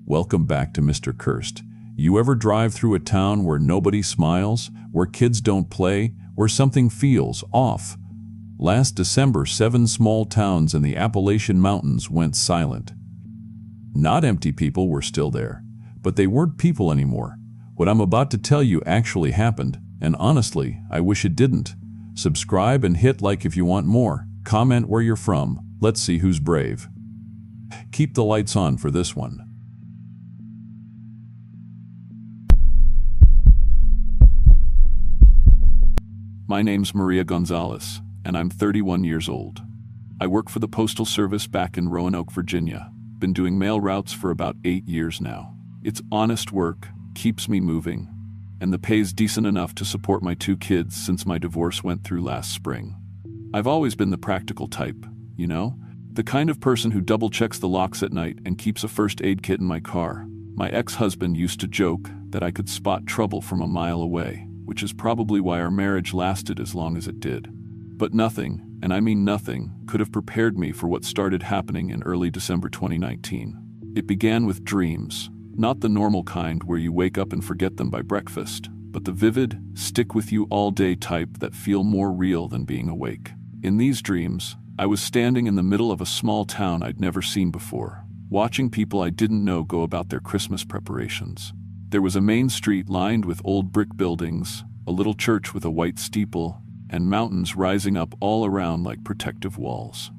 Welcome back to Mr. Cursed. You ever drive through a town where nobody smiles, where kids don't play, where something feels off? Last December, 7 small towns in the Appalachian Mountains went silent. Not empty people were still there, but they weren't people anymore. What I'm about to tell you actually happened, and honestly, I wish it didn't. Subscribe and hit like if you want more. Comment where you're from. Let's see who's brave. Keep the lights on for this one. My name's Maria Gonzalez, and I'm 31 years old. I work for the Postal Service back in Roanoke, Virginia. Been doing mail routes for about 8 years now. It's honest work, keeps me moving, and the pay's decent enough to support my 2 kids since my divorce went through last spring. I've always been the practical type, you know? The kind of person who double-checks the locks at night and keeps a first aid kit in my car. My ex-husband used to joke that I could spot trouble from a mile away, which is probably why our marriage lasted as long as it did. But nothing, and I mean nothing, could have prepared me for what started happening in early December 2019. It began with dreams, not the normal kind where you wake up and forget them by breakfast, but the vivid, stick-with-you-all-day type that feel more real than being awake. In these dreams, I was standing in the middle of a small town I'd never seen before, watching people I didn't know go about their Christmas preparations. There was a main street lined with old brick buildings, a little church with a white steeple, and mountains rising up all around like protective walls.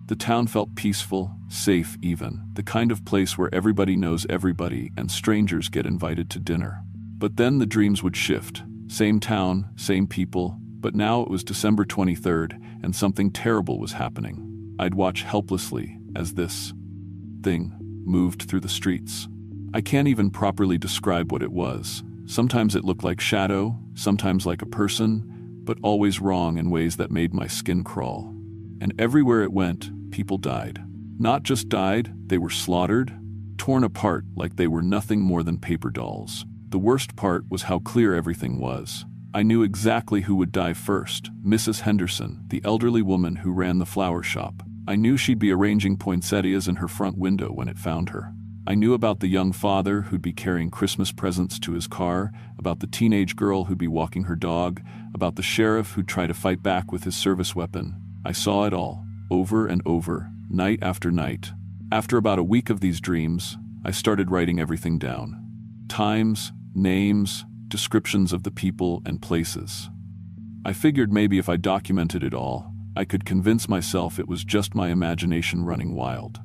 The town felt peaceful, safe even, the kind of place where everybody knows everybody and strangers get invited to dinner. But then the dreams would shift. Same town, same people, but now it was December 23rd, and something terrible was happening. I'd watch helplessly as this thing moved through the streets. I can't even properly describe what it was. Sometimes it looked like shadow, sometimes like a person, but always wrong in ways that made my skin crawl. And everywhere it went, people died. Not just died, they were slaughtered, torn apart like they were nothing more than paper dolls. The worst part was how clear everything was. I knew exactly who would die first, Mrs. Henderson, the elderly woman who ran the flower shop. I knew she'd be arranging poinsettias in her front window when it found her. I knew about the young father who'd be carrying Christmas presents to his car, about the teenage girl who'd be walking her dog, about the sheriff who'd try to fight back with his service weapon. I saw it all, over and over, night after night. After about a week of these dreams, I started writing everything down. Times, names, descriptions of the people and places. I figured maybe if I documented it all, I could convince myself it was just my imagination running wild.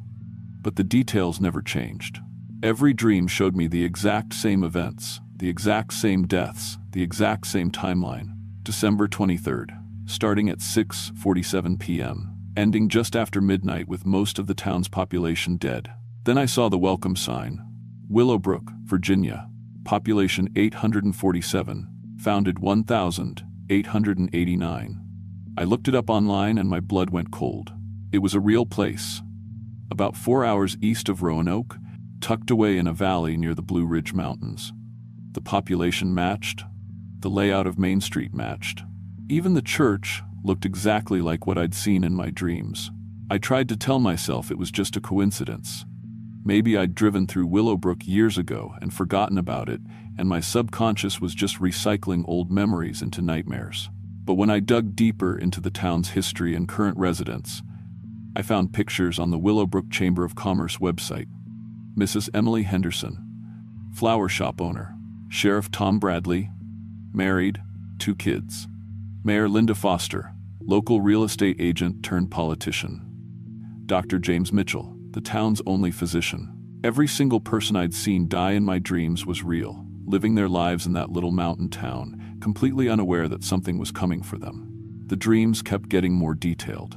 But the details never changed. Every dream showed me the exact same events, the exact same deaths, the exact same timeline. December 23rd, starting at 6:47 p.m., ending just after midnight with most of the town's population dead. Then I saw the welcome sign. Willowbrook, Virginia, population 847, founded 1889. I looked it up online and my blood went cold. It was a real place. About 4 hours east of Roanoke, tucked away in a valley near the Blue Ridge Mountains. The population matched. The layout of Main Street matched. Even the church looked exactly like what I'd seen in my dreams. I tried to tell myself it was just a coincidence. Maybe I'd driven through Willowbrook years ago and forgotten about it, and my subconscious was just recycling old memories into nightmares. But when I dug deeper into the town's history and current residents, I found pictures on the Willowbrook Chamber of Commerce website. Mrs. Emily Henderson, flower shop owner. Sheriff Tom Bradley, married, 2 kids. Mayor Linda Foster, local real estate agent turned politician. Dr. James Mitchell, the town's only physician. Every single person I'd seen die in my dreams was real, living their lives in that little mountain town, completely unaware that something was coming for them. The dreams kept getting more detailed.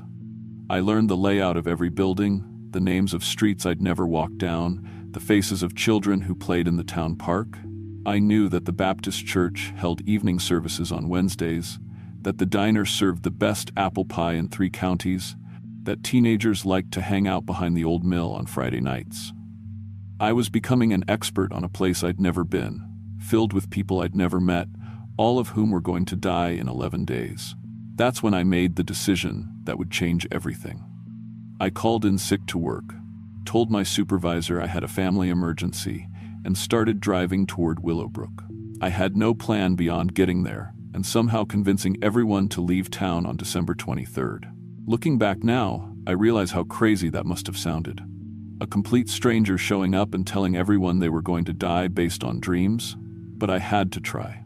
I learned the layout of every building, the names of streets I'd never walked down, the faces of children who played in the town park. I knew that the Baptist church held evening services on Wednesdays, that the diner served the best apple pie in 3 counties, that teenagers liked to hang out behind the old mill on Friday nights. I was becoming an expert on a place I'd never been, filled with people I'd never met, all of whom were going to die in 11 days. That's when I made the decision that would change everything. I called in sick to work. told my supervisor I had a family emergency, and started driving toward Willowbrook. I had no plan beyond getting there and somehow convincing everyone to leave town on December 23rd. Looking back now, I realize how crazy that must have sounded. A complete stranger showing up and telling everyone they were going to die based on dreams, but I had to try.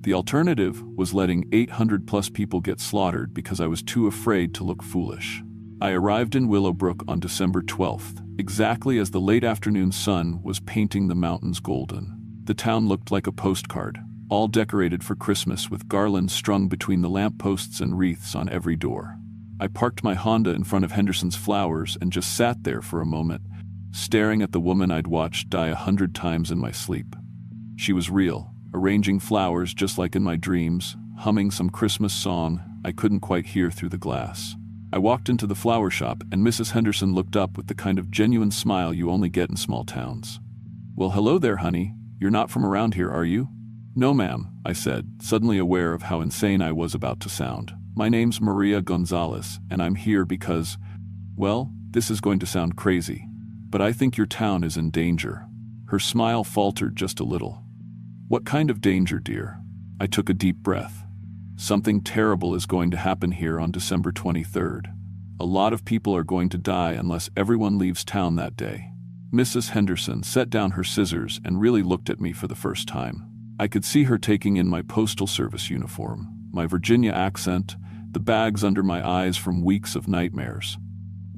The alternative was letting 800+ people get slaughtered because I was too afraid to look foolish. I arrived in Willowbrook on December 12th, exactly as the late afternoon sun was painting the mountains golden. The town looked like a postcard, all decorated for Christmas with garlands strung between the lampposts and wreaths on every door. I parked my Honda in front of Henderson's Flowers and just sat there for a moment, staring at the woman I'd watched die 100 times in my sleep. She was real, arranging flowers just like in my dreams, humming some Christmas song I couldn't quite hear through the glass. I walked into the flower shop and Mrs. Henderson looked up with the kind of genuine smile you only get in small towns. "Well, hello there, honey. You're not from around here, are you?" "No, ma'am," I said, suddenly aware of how insane I was about to sound. "My name's Maria Gonzalez, and I'm here because, well, this is going to sound crazy, but I think your town is in danger." Her smile faltered just a little. "What kind of danger, dear?" I took a deep breath. "Something terrible is going to happen here on December 23rd. A lot of people are going to die unless everyone leaves town that day." Mrs. Henderson set down her scissors and really looked at me for the first time. I could see her taking in my Postal Service uniform, my Virginia accent, the bags under my eyes from weeks of nightmares.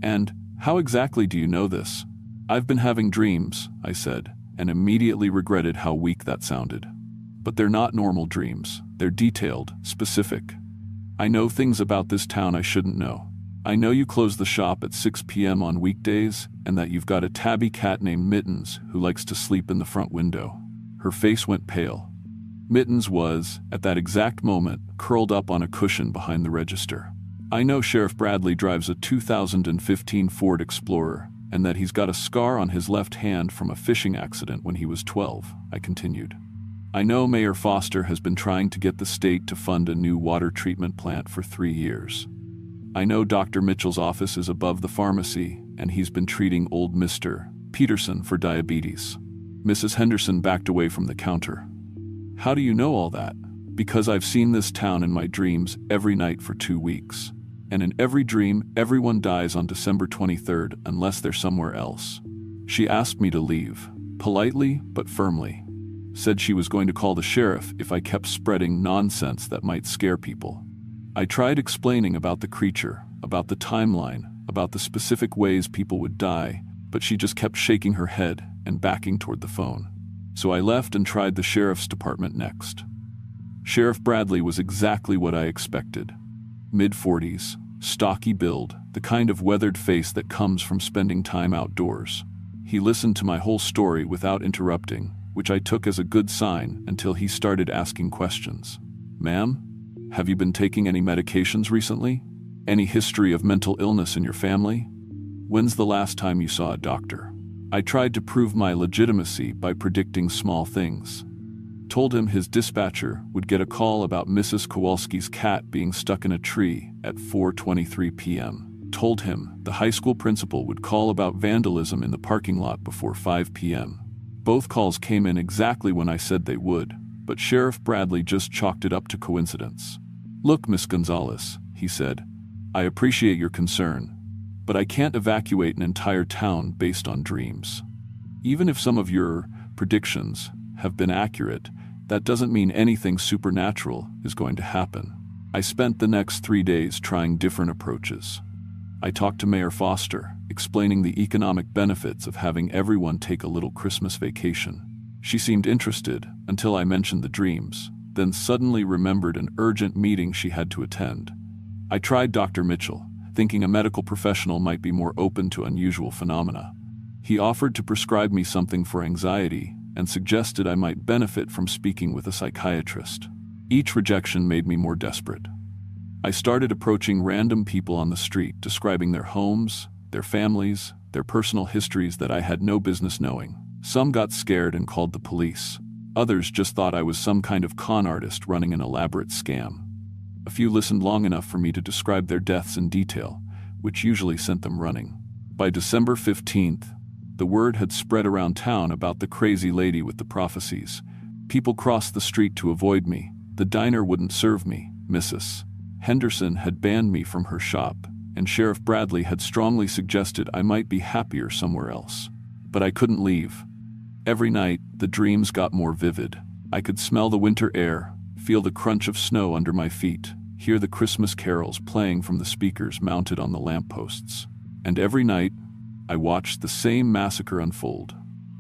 "And how exactly do you know this?" "I've been having dreams," I said, and immediately regretted how weak that sounded. "But they're not normal dreams. They're detailed, specific. I know things about this town I shouldn't know. I know you close the shop at 6 p.m. on weekdays and that you've got a tabby cat named Mittens who likes to sleep in the front window." Her face went pale. Mittens was, at that exact moment, curled up on a cushion behind the register. "I know Sheriff Bradley drives a 2015 Ford Explorer and that he's got a scar on his left hand from a fishing accident when he was 12, I continued. "I know Mayor Foster has been trying to get the state to fund a new water treatment plant for 3 years. I know Dr. Mitchell's office is above the pharmacy, and he's been treating old Mr. Peterson for diabetes." Mrs. Henderson backed away from the counter. "How do you know all that?" "Because I've seen this town in my dreams every night for 2 weeks. And in every dream, everyone dies on December 23rd unless they're somewhere else." She asked me to leave, politely but firmly. Said she was going to call the sheriff if I kept spreading nonsense that might scare people. I tried explaining about the creature, about the timeline, about the specific ways people would die, but she just kept shaking her head and backing toward the phone. So I left and tried the sheriff's department next. Sheriff Bradley was exactly what I expected. Mid-40s, stocky build, the kind of weathered face that comes from spending time outdoors. He listened to my whole story without interrupting, which I took as a good sign until he started asking questions. "Ma'am, have you been taking any medications recently? Any history of mental illness in your family? When's the last time you saw a doctor?" I tried to prove my legitimacy by predicting small things. Told him his dispatcher would get a call about Mrs. Kowalski's cat being stuck in a tree at 4:23 p.m. Told him the high school principal would call about vandalism in the parking lot before 5 p.m. Both calls came in exactly when I said they would, but Sheriff Bradley just chalked it up to coincidence. "Look, Miss Gonzalez," he said, "I appreciate your concern, but I can't evacuate an entire town based on dreams. Even if some of your predictions have been accurate, that doesn't mean anything supernatural is going to happen." I spent the next 3 days trying different approaches. I talked to Mayor Foster, explaining the economic benefits of having everyone take a little Christmas vacation. She seemed interested until I mentioned the dreams, then suddenly remembered an urgent meeting she had to attend. I tried Dr. Mitchell, thinking a medical professional might be more open to unusual phenomena. He offered to prescribe me something for anxiety and suggested I might benefit from speaking with a psychiatrist. Each rejection made me more desperate. I started approaching random people on the street, describing their homes, their families, their personal histories that I had no business knowing. Some got scared and called the police. Others just thought I was some kind of con artist running an elaborate scam. A few listened long enough for me to describe their deaths in detail, which usually sent them running. By December 15th, The word had spread around town about the crazy lady with the prophecies. People crossed the street to avoid me. The diner wouldn't serve me. Mrs. Henderson had banned me from her shop, and Sheriff Bradley had strongly suggested I might be happier somewhere else. But I couldn't leave. Every night, the dreams got more vivid. I could smell the winter air, feel the crunch of snow under my feet, hear the Christmas carols playing from the speakers mounted on the lampposts. And every night, I watched the same massacre unfold.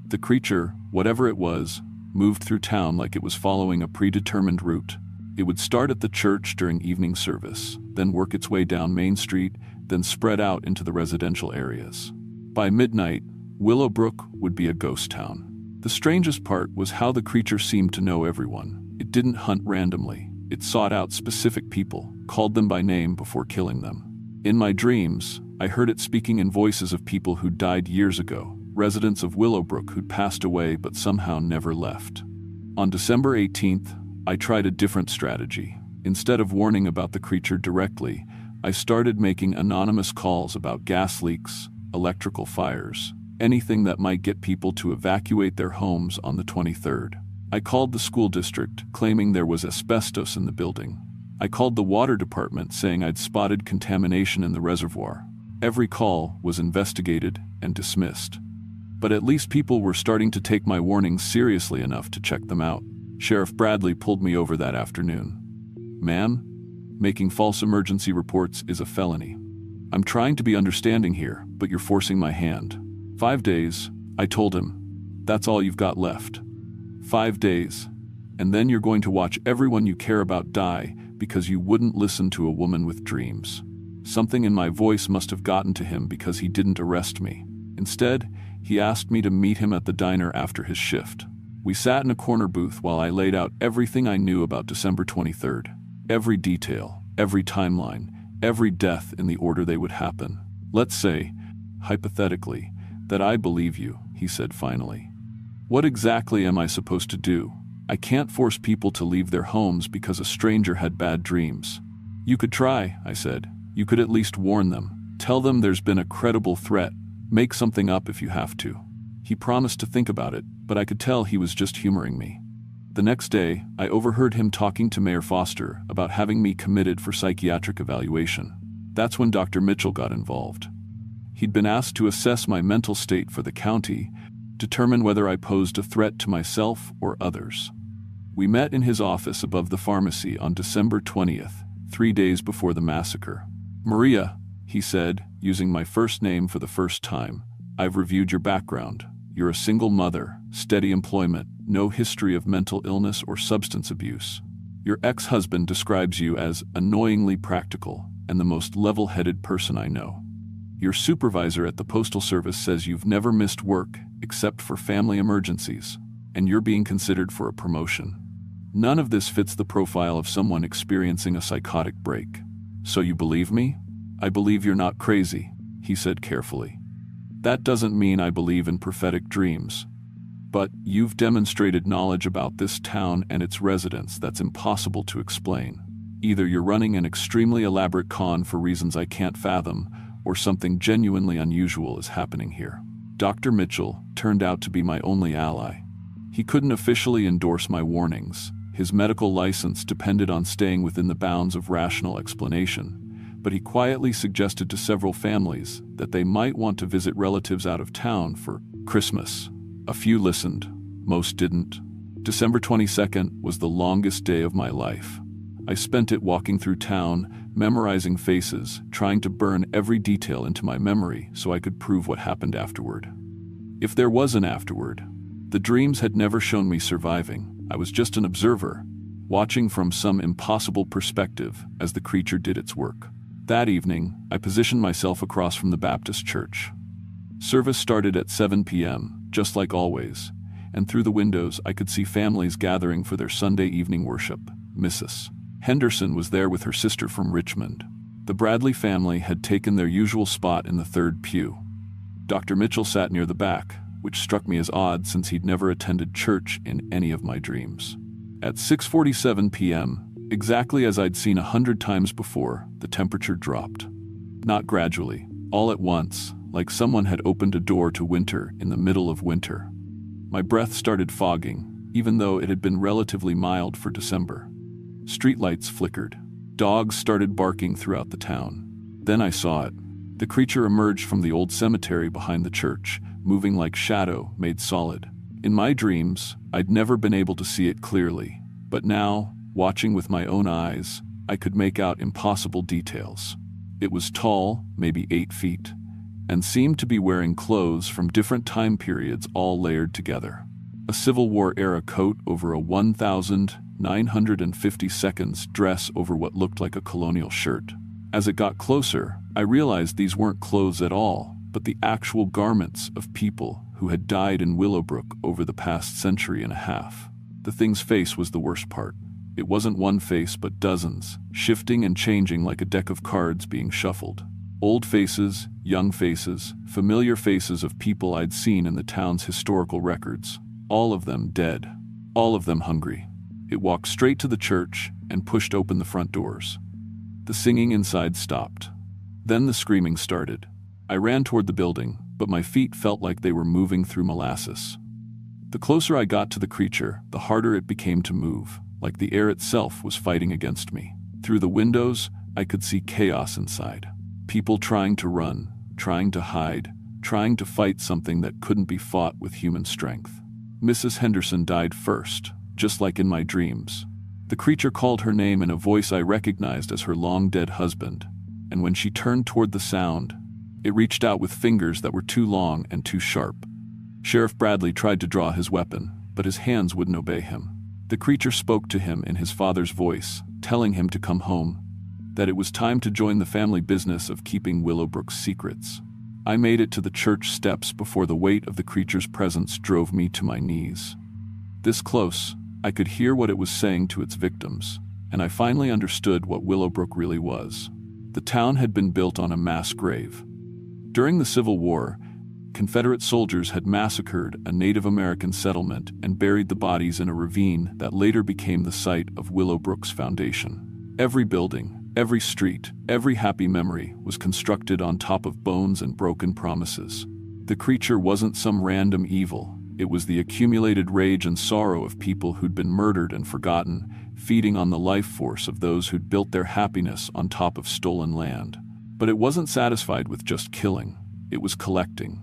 The creature, whatever it was, moved through town like it was following a predetermined route. It would start at the church during evening service, then work its way down Main Street, then spread out into the residential areas. By midnight, Willowbrook would be a ghost town. The strangest part was how the creature seemed to know everyone. It didn't hunt randomly. It sought out specific people, called them by name before killing them. In my dreams, I heard it speaking in voices of people who died years ago, residents of Willowbrook who'd passed away but somehow never left. On December 18th, I tried a different strategy. Instead of warning about the creature directly, I started making anonymous calls about gas leaks, electrical fires, anything that might get people to evacuate their homes on the 23rd. I called the school district, claiming there was asbestos in the building. I called the water department, saying I'd spotted contamination in the reservoir. Every call was investigated and dismissed. But at least people were starting to take my warnings seriously enough to check them out. Sheriff Bradley pulled me over that afternoon. "Ma'am, making false emergency reports is a felony. I'm trying to be understanding here, but you're forcing my hand. 5 days," I told him. "That's all you've got left. 5 days. And then you're going to watch everyone you care about die because you wouldn't listen to a woman with dreams." Something in my voice must have gotten to him because he didn't arrest me. Instead, he asked me to meet him at the diner after his shift. We sat in a corner booth while I laid out everything I knew about December 23rd. Every detail, every timeline, every death in the order they would happen. "Let's say, hypothetically, that I believe you," he said finally. "What exactly am I supposed to do? I can't force people to leave their homes because a stranger had bad dreams." "You could try," I said. "You could at least warn them. Tell them there's been a credible threat. Make something up if you have to." He promised to think about it, but I could tell he was just humoring me. The next day, I overheard him talking to Mayor Foster about having me committed for psychiatric evaluation. That's when Dr. Mitchell got involved. He'd been asked to assess my mental state for the county, determine whether I posed a threat to myself or others. We met in his office above the pharmacy on December 20th, 3 days before the massacre. "Maria," he said, using my first name for the first time, "I've reviewed your background. You're a single mother, steady employment, no history of mental illness or substance abuse. Your ex-husband describes you as annoyingly practical and the most level-headed person I know. Your supervisor at the Postal Service says you've never missed work except for family emergencies, and you're being considered for a promotion. None of this fits the profile of someone experiencing a psychotic break. So you believe me? I believe you're not crazy," he said carefully. "That doesn't mean I believe in prophetic dreams. But you've demonstrated knowledge about this town and its residents that's impossible to explain. Either you're running an extremely elaborate con for reasons I can't fathom, or something genuinely unusual is happening here." Dr. Mitchell turned out to be my only ally. He couldn't officially endorse my warnings. His medical license depended on staying within the bounds of rational explanation, but he quietly suggested to several families that they might want to visit relatives out of town for Christmas. A few listened, most didn't. December 22nd was the longest day of my life. I spent it walking through town, memorizing faces, trying to burn every detail into my memory so I could prove what happened afterward. If there was an afterward. The dreams had never shown me surviving. I was just an observer, watching from some impossible perspective as the creature did its work. That evening, I positioned myself across from the Baptist church. Service started at 7 p.m., just like always, and through the windows I could see families gathering for their Sunday evening worship. Mrs. Henderson was there with her sister from Richmond. The Bradley family had taken their usual spot in the third pew. Dr. Mitchell sat near the back, which struck me as odd since he'd never attended church in any of my dreams. At 6:47 p.m., exactly as I'd seen 100 times before, the temperature dropped. Not gradually, all at once, like someone had opened a door to winter in the middle of winter. My breath started fogging, even though it had been relatively mild for December. Streetlights flickered. Dogs started barking throughout the town. Then I saw it. The creature emerged from the old cemetery behind the church, moving like shadow made solid. In my dreams, I'd never been able to see it clearly, but now, watching with my own eyes, I could make out impossible details. It was tall, maybe 8 feet, and seemed to be wearing clothes from different time periods all layered together. A Civil War-era coat over a 1,950 seconds dress over what looked like a colonial shirt. As it got closer, I realized these weren't clothes at all, but the actual garments of people who had died in Willowbrook over the past century and a half. The thing's face was the worst part. It wasn't one face but dozens, shifting and changing like a deck of cards being shuffled. Old faces, young faces, familiar faces of people I'd seen in the town's historical records. All of them dead. All of them hungry. It walked straight to the church and pushed open the front doors. The singing inside stopped. Then the screaming started. I ran toward the building, but my feet felt like they were moving through molasses. The closer I got to the creature, the harder it became to move, like the air itself was fighting against me. Through the windows, I could see chaos inside. People trying to run, trying to hide, trying to fight something that couldn't be fought with human strength. Mrs. Henderson died first, just like in my dreams. The creature called her name in a voice I recognized as her long-dead husband, and when she turned toward the sound, it reached out with fingers that were too long and too sharp. Sheriff Bradley tried to draw his weapon, but his hands wouldn't obey him. The creature spoke to him in his father's voice, telling him to come home, that it was time to join the family business of keeping Willowbrook's secrets. I made it to the church steps before the weight of the creature's presence drove me to my knees. This close, I could hear what it was saying to its victims, and I finally understood what Willowbrook really was. The town had been built on a mass grave. During the Civil War, Confederate soldiers had massacred a Native American settlement and buried the bodies in a ravine that later became the site of Willowbrook's foundation. Every building, every street, every happy memory was constructed on top of bones and broken promises. The creature wasn't some random evil. It was the accumulated rage and sorrow of people who'd been murdered and forgotten, feeding on the life force of those who'd built their happiness on top of stolen land. But it wasn't satisfied with just killing. It was collecting.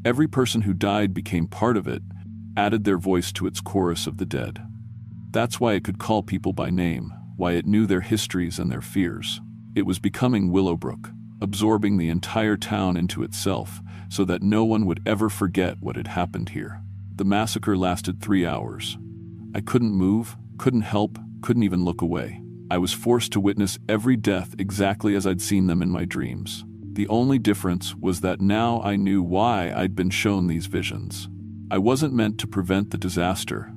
Every person who died became part of it, added their voice to its chorus of the dead. That's why it could call people by name, why it knew their histories and their fears. It was becoming Willowbrook, absorbing the entire town into itself, so that no one would ever forget what had happened here. The massacre lasted 3 hours. I couldn't move, couldn't help, couldn't even look away. I was forced to witness every death exactly as I'd seen them in my dreams. The only difference was that now I knew why I'd been shown these visions. I wasn't meant to prevent the disaster.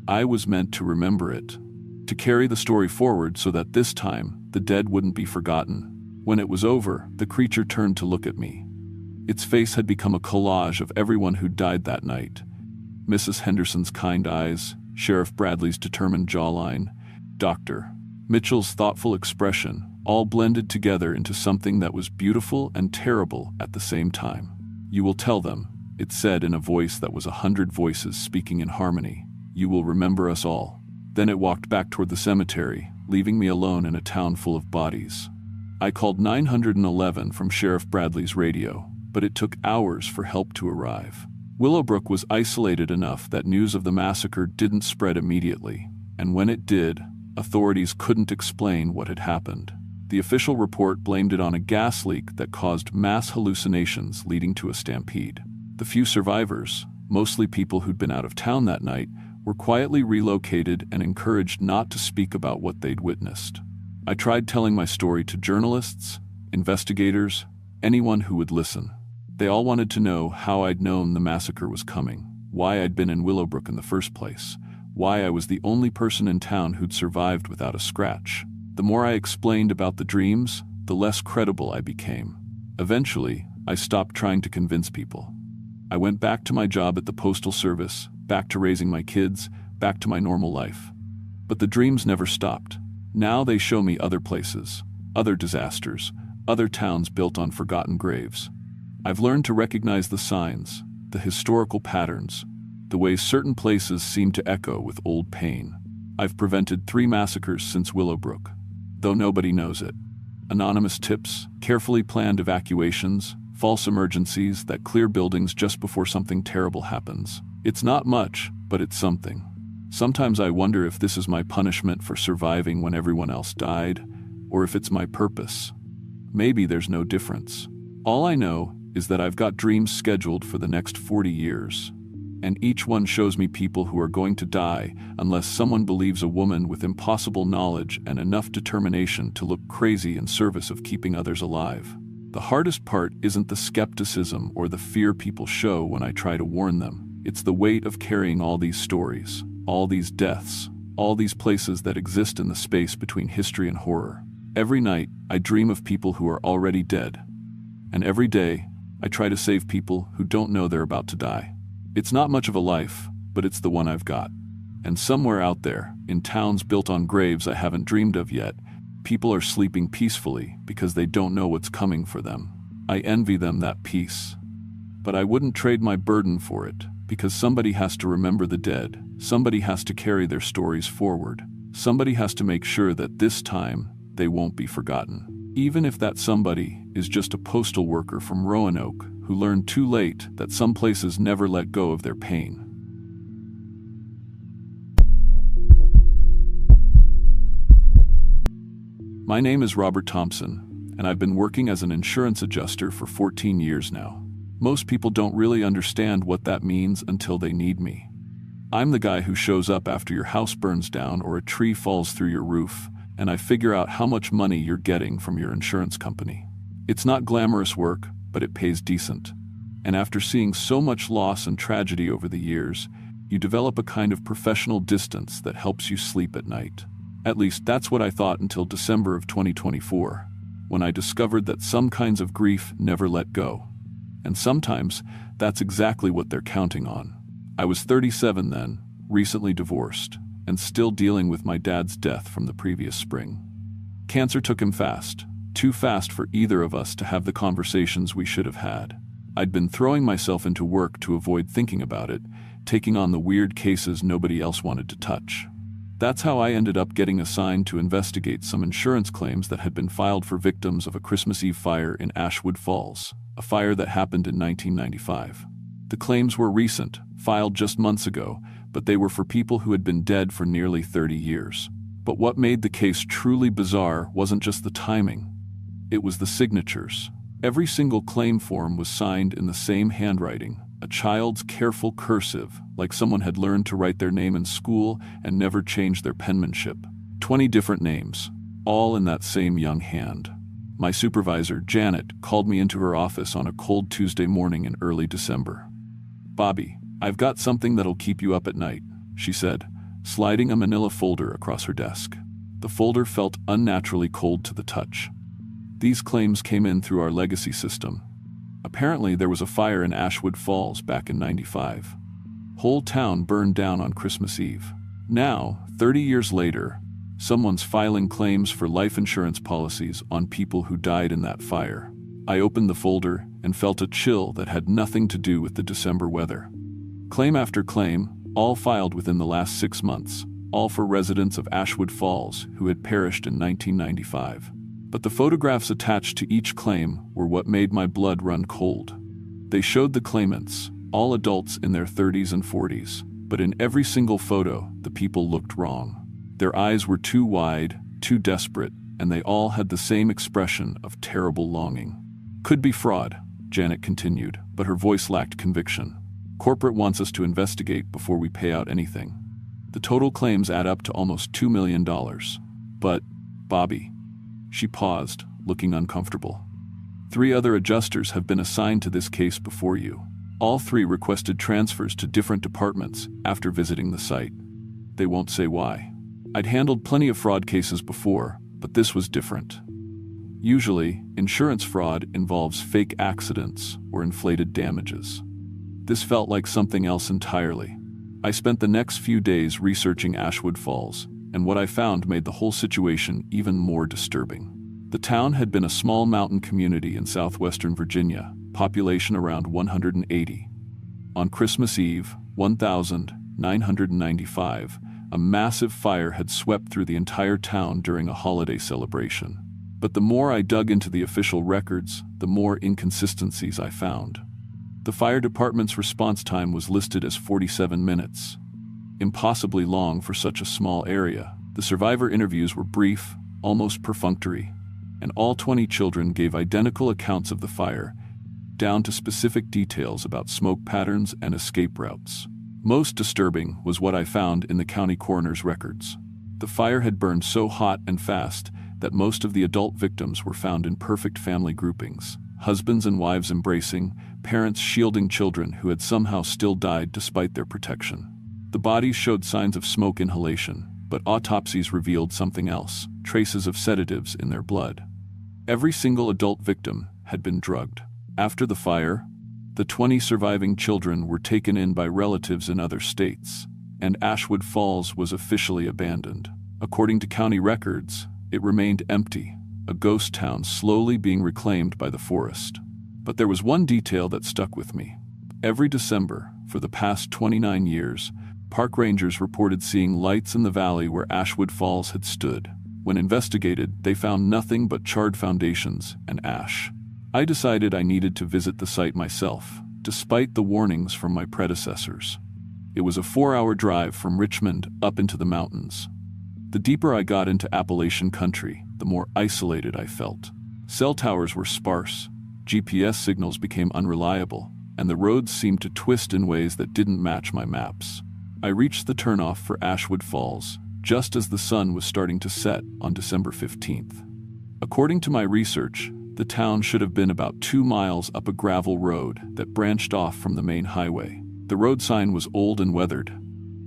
I was meant to remember it, to carry the story forward so that this time the dead wouldn't be forgotten. When it was over, the creature turned to look at me. Its face had become a collage of everyone who died that night. Mrs. Henderson's kind eyes, Sheriff Bradley's determined jawline, Dr. Mitchell's thoughtful expression, all blended together into something that was beautiful and terrible at the same time. "You will tell them," it said in a voice that was 100 voices speaking in harmony. "You will remember us all." Then it walked back toward the cemetery, leaving me alone in a town full of bodies. I called 911 from Sheriff Bradley's radio, but it took hours for help to arrive. Willowbrook was isolated enough that news of the massacre didn't spread immediately, and when it did, authorities couldn't explain what had happened. The official report blamed it on a gas leak that caused mass hallucinations leading to a stampede. The few survivors, mostly people who'd been out of town that night, were quietly relocated and encouraged not to speak about what they'd witnessed. I tried telling my story to journalists, investigators, anyone who would listen. They all wanted to know how I'd known the massacre was coming, why I'd been in Willowbrook in the first place, why I was the only person in town who'd survived without a scratch. The more I explained about the dreams, the less credible I became. Eventually, I stopped trying to convince people. I went back to my job at the Postal Service, back to raising my kids, back to my normal life. But the dreams never stopped. Now they show me other places, other disasters, other towns built on forgotten graves. I've learned to recognize the signs, the historical patterns, the way certain places seem to echo with old pain. I've prevented 3 massacres since Willowbrook, though nobody knows it. Anonymous tips, carefully planned evacuations, false emergencies that clear buildings just before something terrible happens. It's not much, but it's something. Sometimes I wonder if this is my punishment for surviving when everyone else died, or if it's my purpose. Maybe there's no difference. All I know is that I've got dreams scheduled for the next 40 years, and each one shows me people who are going to die unless someone believes a woman with impossible knowledge and enough determination to look crazy in service of keeping others alive. The hardest part isn't the skepticism or the fear people show when I try to warn them. It's the weight of carrying all these stories, all these deaths, all these places that exist in the space between history and horror. Every night, I dream of people who are already dead. And every day, I try to save people who don't know they're about to die. It's not much of a life, but it's the one I've got. And somewhere out there, in towns built on graves I haven't dreamed of yet, people are sleeping peacefully because they don't know what's coming for them. I envy them that peace. But I wouldn't trade my burden for it, because somebody has to remember the dead, somebody has to carry their stories forward, somebody has to make sure that this time they won't be forgotten. Even if that somebody is just a postal worker from Roanoke who learned too late that some places never let go of their pain. My name is Robert Thompson, and I've been working as an insurance adjuster for 14 years now. Most people don't really understand what that means until they need me. I'm the guy who shows up after your house burns down or a tree falls through your roof, and I figure out how much money you're getting from your insurance company. It's not glamorous work, but it pays decent. And after seeing so much loss and tragedy over the years, you develop a kind of professional distance that helps you sleep at night. At least that's what I thought until December of 2024, when I discovered that some kinds of grief never let go. And sometimes, that's exactly what they're counting on. I was 37 then, recently divorced, and still dealing with my dad's death from the previous spring. Cancer took him fast, too fast for either of us to have the conversations we should have had. I'd been throwing myself into work to avoid thinking about it, taking on the weird cases nobody else wanted to touch. That's how I ended up getting assigned to investigate some insurance claims that had been filed for victims of a Christmas Eve fire in Ashwood Falls, a fire that happened in 1995. The claims were recent, filed just months ago, but they were for people who had been dead for nearly 30 years. But what made the case truly bizarre wasn't just the timing. It was the signatures. Every single claim form was signed in the same handwriting, a child's careful cursive, like someone had learned to write their name in school and never changed their penmanship. 20 different names, all in that same young hand. My supervisor, Janet, called me into her office on a cold Tuesday morning in early December. "Bobby, I've got something that'll keep you up at night," she said, sliding a manila folder across her desk. The folder felt unnaturally cold to the touch. These claims came in through our legacy system. Apparently there was a fire in Ashwood Falls back in '95. Whole town burned down on Christmas Eve. Now, 30 years later, someone's filing claims for life insurance policies on people who died in that fire. I opened the folder and felt a chill that had nothing to do with the December weather. Claim after claim, all filed within the last 6 months, all for residents of Ashwood Falls who had perished in 1995. But the photographs attached to each claim were what made my blood run cold. They showed the claimants, all adults in their 30s and 40s, but in every single photo, the people looked wrong. Their eyes were too wide, too desperate, and they all had the same expression of terrible longing. "Could be fraud," Janet continued, but her voice lacked conviction. "Corporate wants us to investigate before we pay out anything. The total claims add up to almost $2 million. But, Bobby..." She paused, looking uncomfortable. "3 other adjusters have been assigned to this case before you. All 3 requested transfers to different departments after visiting the site. They won't say why. I'd handled plenty of fraud cases before, but this was different. Usually, insurance fraud involves fake accidents or inflated damages. This felt like something else entirely. I spent the next few days researching Ashwood Falls, and what I found made the whole situation even more disturbing. The town had been a small mountain community in southwestern Virginia, population around 180. On Christmas Eve, 1995, a massive fire had swept through the entire town during a holiday celebration. But the more I dug into the official records, the more inconsistencies I found. The fire department's response time was listed as 47 minutes. Impossibly long for such a small area. The survivor interviews were brief, almost perfunctory, and all 20 children gave identical accounts of the fire, down to specific details about smoke patterns and escape routes. Most disturbing was what I found in the county coroner's records. The fire had burned so hot and fast that most of the adult victims were found in perfect family groupings, husbands and wives embracing, parents shielding children who had somehow still died despite their protection. The bodies showed signs of smoke inhalation, but autopsies revealed something else, traces of sedatives in their blood. Every single adult victim had been drugged. After the fire, the 20 surviving children were taken in by relatives in other states, and Ashwood Falls was officially abandoned. According to county records, it remained empty, a ghost town slowly being reclaimed by the forest. But there was one detail that stuck with me. Every December, for the past 29 years, park rangers reported seeing lights in the valley where Ashwood Falls had stood. When investigated, they found nothing but charred foundations and ash. I decided I needed to visit the site myself, despite the warnings from my predecessors. It was a 4-hour drive from Richmond up into the mountains. The deeper I got into Appalachian country, the more isolated I felt. Cell towers were sparse, GPS signals became unreliable, and the roads seemed to twist in ways that didn't match my maps. I reached the turnoff for Ashwood Falls, just as the sun was starting to set on December 15th. According to my research, the town should have been about 2 miles up a gravel road that branched off from the main highway. The road sign was old and weathered,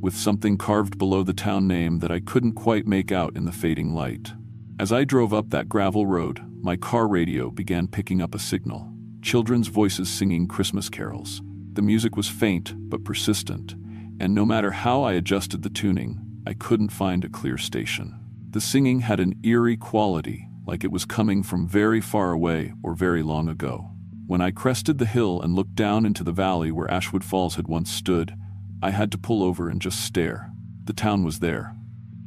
with something carved below the town name that I couldn't quite make out in the fading light. As I drove up that gravel road, my car radio began picking up a signal. Children's voices singing Christmas carols. The music was faint but persistent, and no matter how I adjusted the tuning, I couldn't find a clear station. The singing had an eerie quality, like it was coming from very far away or very long ago. When I crested the hill and looked down into the valley where Ashwood Falls had once stood, I had to pull over and just stare. The town was there.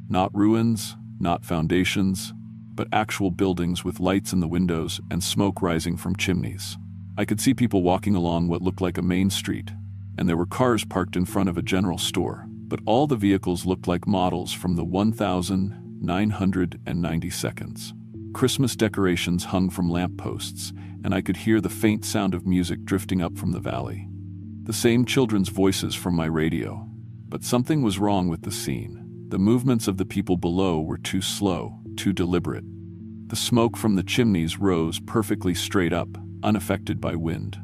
Not ruins, not foundations, but actual buildings with lights in the windows and smoke rising from chimneys. I could see people walking along what looked like a main street, and there were cars parked in front of a general store, but all the vehicles looked like models from the 1992. Christmas decorations hung from lampposts, and I could hear the faint sound of music drifting up from the valley. The same children's voices from my radio. But something was wrong with the scene. The movements of the people below were too slow, too deliberate. The smoke from the chimneys rose perfectly straight up, unaffected by wind.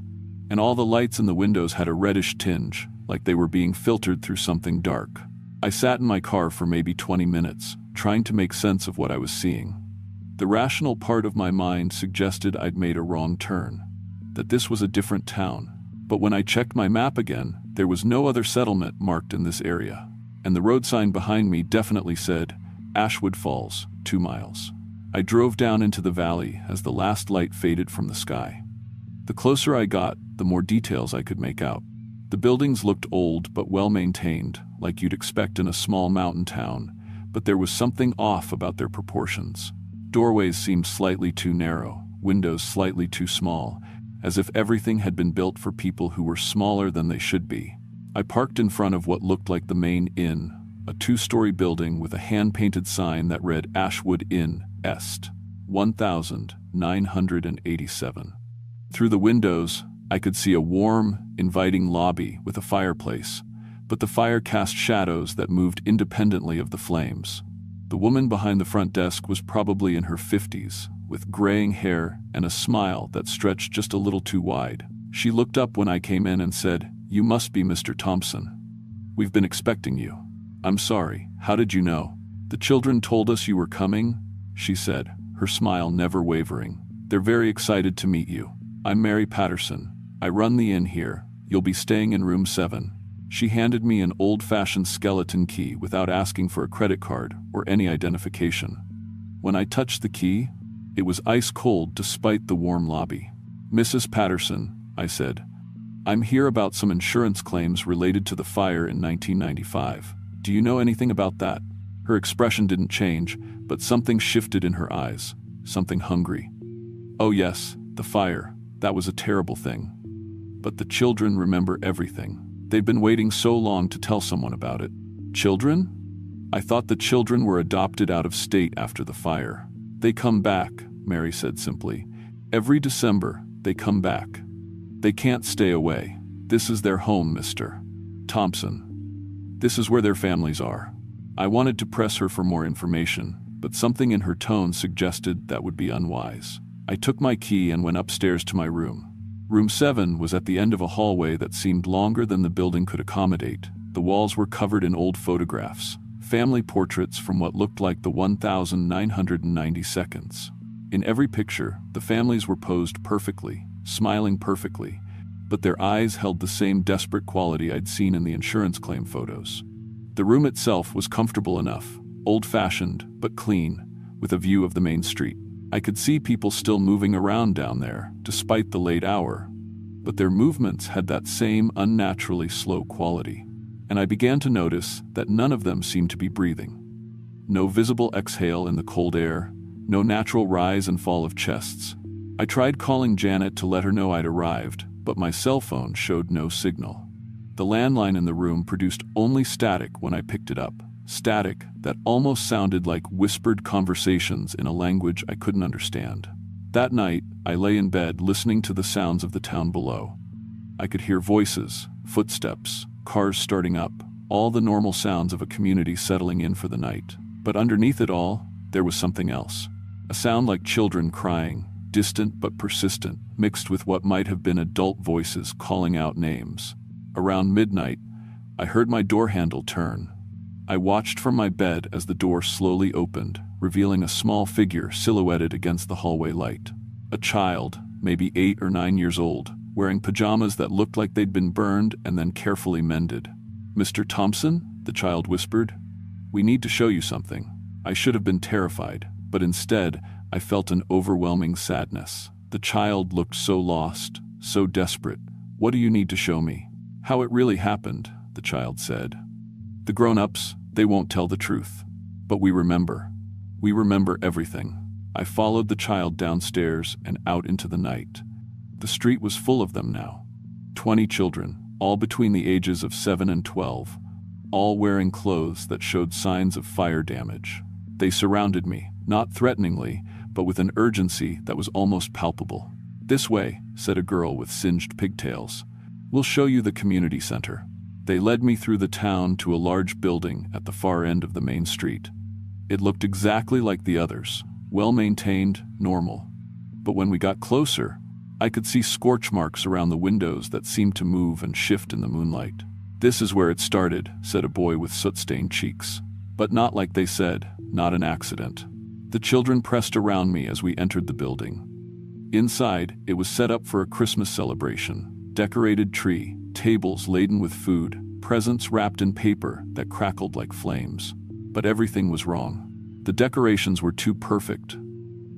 And all the lights in the windows had a reddish tinge, like they were being filtered through something dark. I sat in my car for maybe 20 minutes, trying to make sense of what I was seeing. The rational part of my mind suggested I'd made a wrong turn, that this was a different town. But when I checked my map again, there was no other settlement marked in this area, and the road sign behind me definitely said, Ashwood Falls, 2 miles. I drove down into the valley as the last light faded from the sky. The closer I got, the more details I could make out. The buildings looked old but well-maintained, like you'd expect in a small mountain town, but there was something off about their proportions. Doorways seemed slightly too narrow, windows slightly too small, as if everything had been built for people who were smaller than they should be. I parked in front of what looked like the main inn, a 2-story building with a hand-painted sign that read Ashwood Inn, Est, 1987. Through the windows, I could see a warm, inviting lobby with a fireplace, but the fire cast shadows that moved independently of the flames. The woman behind the front desk was probably in her 50s, with graying hair and a smile that stretched just a little too wide. She looked up when I came in and said, "You must be Mr. Thompson. We've been expecting you." "I'm sorry, how did you know?" "The children told us you were coming," she said, her smile never wavering. "They're very excited to meet you. I'm Mary Patterson. I run the inn here. You'll be staying in room 7. She handed me an old-fashioned skeleton key without asking for a credit card or any identification. When I touched the key, it was ice cold despite the warm lobby. "Mrs. Patterson," I said. "I'm here about some insurance claims related to the fire in 1995. Do you know anything about that?" Her expression didn't change, but something shifted in her eyes, something hungry. "Oh yes, the fire. That was a terrible thing. But the children remember everything. They've been waiting so long to tell someone about it." "Children?" "I thought the children were adopted out of state after the fire." "They come back," Mary said simply. "Every December, they come back. They can't stay away. This is their home, Mr. Thompson. This is where their families are." I wanted to press her for more information, but something in her tone suggested that would be unwise. I took my key and went upstairs to my room. Room 7 was at the end of a hallway that seemed longer than the building could accommodate. The walls were covered in old photographs, family portraits from what looked like the 1990 seconds. In every picture, the families were posed perfectly, smiling perfectly, but their eyes held the same desperate quality I'd seen in the insurance claim photos. The room itself was comfortable enough, old-fashioned but clean, with a view of the main street. I could see people still moving around down there, despite the late hour, but their movements had that same unnaturally slow quality, and I began to notice that none of them seemed to be breathing. No visible exhale in the cold air, no natural rise and fall of chests. I tried calling Janet to let her know I'd arrived, but my cell phone showed no signal. The landline in the room produced only static when I picked it up, static that almost sounded like whispered conversations in a language I couldn't understand. That night, I lay in bed listening to the sounds of the town below. I could hear voices, footsteps, cars starting up, all the normal sounds of a community settling in for the night. But underneath it all, there was something else. A sound like children crying, distant but persistent, mixed with what might have been adult voices calling out names. Around midnight, I heard my door handle turn. I watched from my bed as the door slowly opened, revealing a small figure silhouetted against the hallway light. A child, maybe 8 or 9 years old, wearing pajamas that looked like they'd been burned and then carefully mended. "Mr. Thompson?" the child whispered. "We need to show you something." I should have been terrified, but instead, I felt an overwhelming sadness. The child looked so lost, so desperate. "What do you need to show me?" "How it really happened," the child said. "The grown-ups, they won't tell the truth. But we remember. We remember everything." I followed the child downstairs and out into the night. The street was full of them now. 20 children, all between the ages of 7 and 12, all wearing clothes that showed signs of fire damage. They surrounded me, not threateningly, but with an urgency that was almost palpable. "This way," said a girl with singed pigtails. "We'll show you the community center." They led me through the town to a large building at the far end of the main street. It looked exactly like the others, well-maintained, normal. But when we got closer, I could see scorch marks around the windows that seemed to move and shift in the moonlight. "This is where it started," said a boy with soot-stained cheeks. But not like they said, not an accident. The children pressed around me as we entered the building. Inside, it was set up for a Christmas celebration. Decorated tree, tables laden with food, presents wrapped in paper that crackled like flames. But everything was wrong. The decorations were too perfect.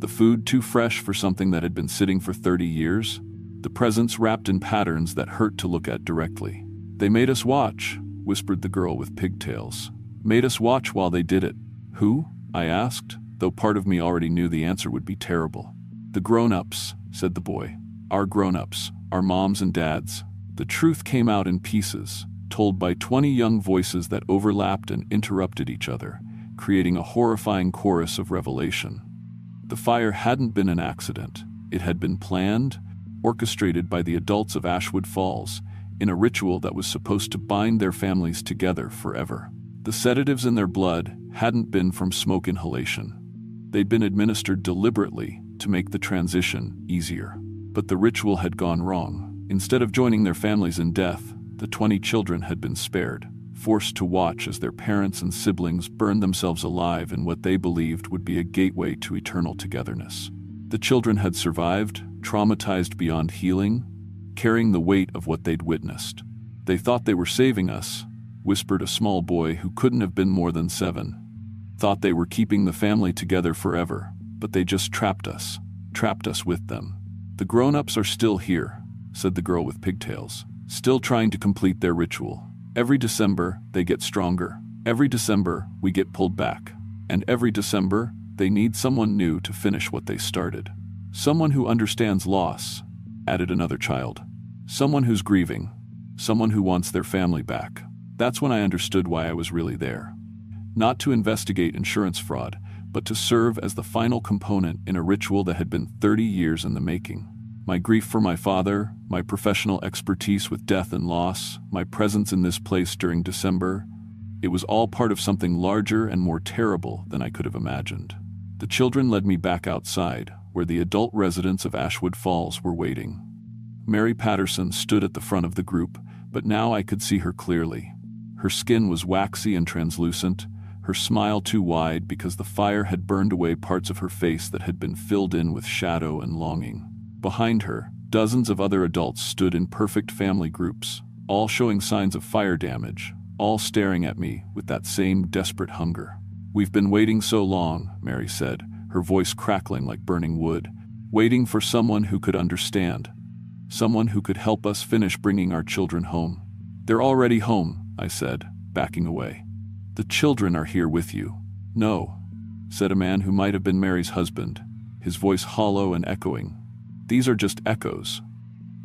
The food too fresh for something that had been sitting for 30 years. The presents wrapped in patterns that hurt to look at directly. "They made us watch," whispered the girl with pigtails. "Made us watch while they did it." "Who?" I asked, though part of me already knew the answer would be terrible. "The grown-ups," said the boy. "Our grown-ups, our moms and dads." The truth came out in pieces, told by 20 young voices that overlapped and interrupted each other, creating a horrifying chorus of revelation. The fire hadn't been an accident. It had been planned, orchestrated by the adults of Ashwood Falls, in a ritual that was supposed to bind their families together forever. The sedatives in their blood hadn't been from smoke inhalation. They'd been administered deliberately to make the transition easier. But the ritual had gone wrong. Instead of joining their families in death, the 20 children had been spared, forced to watch as their parents and siblings burned themselves alive in what they believed would be a gateway to eternal togetherness. The children had survived, traumatized beyond healing, carrying the weight of what they'd witnessed. "They thought they were saving us," whispered a small boy who couldn't have been more than 7. "Thought they were keeping the family together forever, but they just trapped us with them. The grown-ups are still here. said the girl with pigtails, still trying to complete their ritual. Every December, they get stronger. Every December, we get pulled back. And every December, they need someone new to finish what they started. Someone who understands loss, added another child. Someone who's grieving. Someone who wants their family back. That's when I understood why I was really there. Not to investigate insurance fraud, but to serve as the final component in a ritual that had been 30 years in the making. My grief for my father, my professional expertise with death and loss, my presence in this place during December, it was all part of something larger and more terrible than I could have imagined. The children led me back outside, where the adult residents of Ashwood Falls were waiting. Mary Patterson stood at the front of the group, but now I could see her clearly. Her skin was waxy and translucent, her smile too wide because the fire had burned away parts of her face that had been filled in with shadow and longing. Behind her, dozens of other adults stood in perfect family groups, all showing signs of fire damage, all staring at me with that same desperate hunger. "We've been waiting so long," Mary said, her voice crackling like burning wood, "waiting for someone who could understand, someone who could help us finish bringing our children home." "They're already home," I said, backing away. "The children are here with you." "No," said a man who might have been Mary's husband, his voice hollow and echoing. "These are just echoes.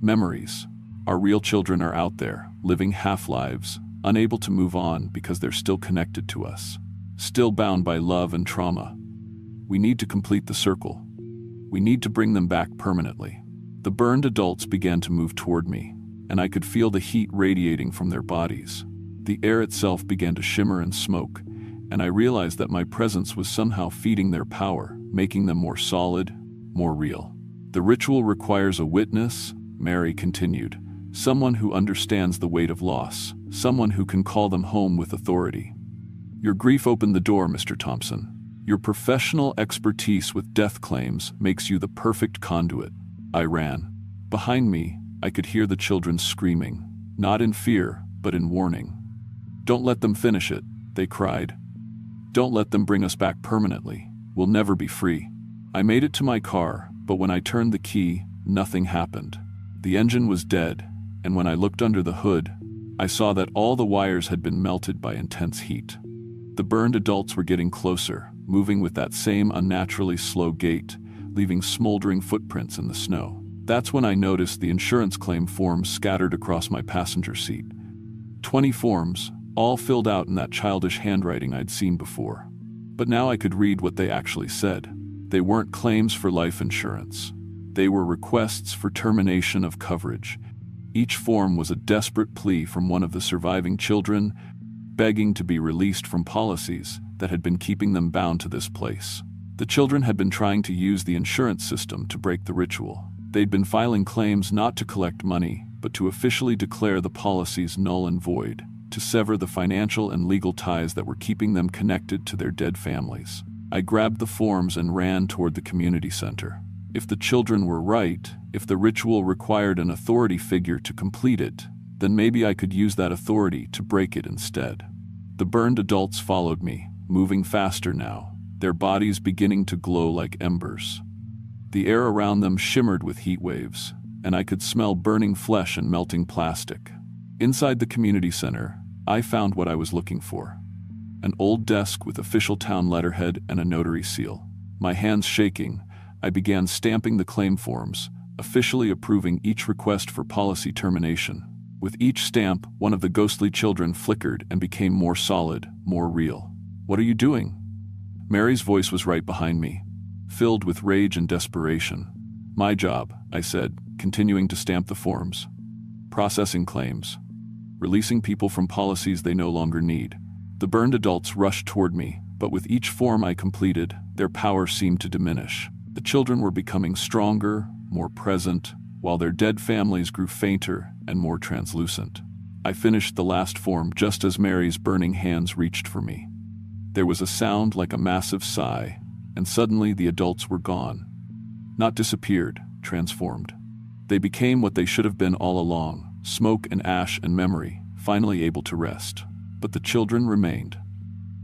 Memories. Our real children are out there, living half-lives, unable to move on because they're still connected to us, still bound by love and trauma. We need to complete the circle. We need to bring them back permanently." The burned adults began to move toward me, and I could feel the heat radiating from their bodies. The air itself began to shimmer and smoke, and I realized that my presence was somehow feeding their power, making them more solid, more real. "The ritual requires a witness," Mary continued, "someone who understands the weight of loss, someone who can call them home with authority. Your grief opened the door, Mr. Thompson. Your professional expertise with death claims makes you the perfect conduit." I ran. Behind me, I could hear the children screaming, not in fear, but in warning. "Don't let them finish it," they cried. "Don't let them bring us back permanently. We'll never be free." I made it to my car, but when I turned the key, nothing happened. The engine was dead, and when I looked under the hood, I saw that all the wires had been melted by intense heat. The burned adults were getting closer, moving with that same unnaturally slow gait, leaving smoldering footprints in the snow. That's when I noticed the insurance claim forms scattered across my passenger seat. 20 forms, all filled out in that childish handwriting I'd seen before. But now I could read what they actually said. They weren't claims for life insurance. They were requests for termination of coverage. Each form was a desperate plea from one of the surviving children, begging to be released from policies that had been keeping them bound to this place. The children had been trying to use the insurance system to break the ritual. They'd been filing claims not to collect money, but to officially declare the policies null and void, to sever the financial and legal ties that were keeping them connected to their dead families. I grabbed the forms and ran toward the community center. If the children were right, if the ritual required an authority figure to complete it, then maybe I could use that authority to break it instead. The burned adults followed me, moving faster now, their bodies beginning to glow like embers. The air around them shimmered with heat waves, and I could smell burning flesh and melting plastic. Inside the community center, I found what I was looking for. An old desk with official town letterhead and a notary seal. My hands shaking, I began stamping the claim forms, officially approving each request for policy termination. With each stamp, one of the ghostly children flickered and became more solid, more real. "What are you doing?" Mary's voice was right behind me, filled with rage and desperation. "My job," I said, continuing to stamp the forms. "Processing claims. Releasing people from policies they no longer need." The burned adults rushed toward me, but with each form I completed, their power seemed to diminish. The children were becoming stronger, more present, while their dead families grew fainter and more translucent. I finished the last form just as Mary's burning hands reached for me. There was a sound like a massive sigh, and suddenly the adults were gone. Not disappeared, transformed. They became what they should have been all along, smoke and ash and memory, finally able to rest. But the children remained.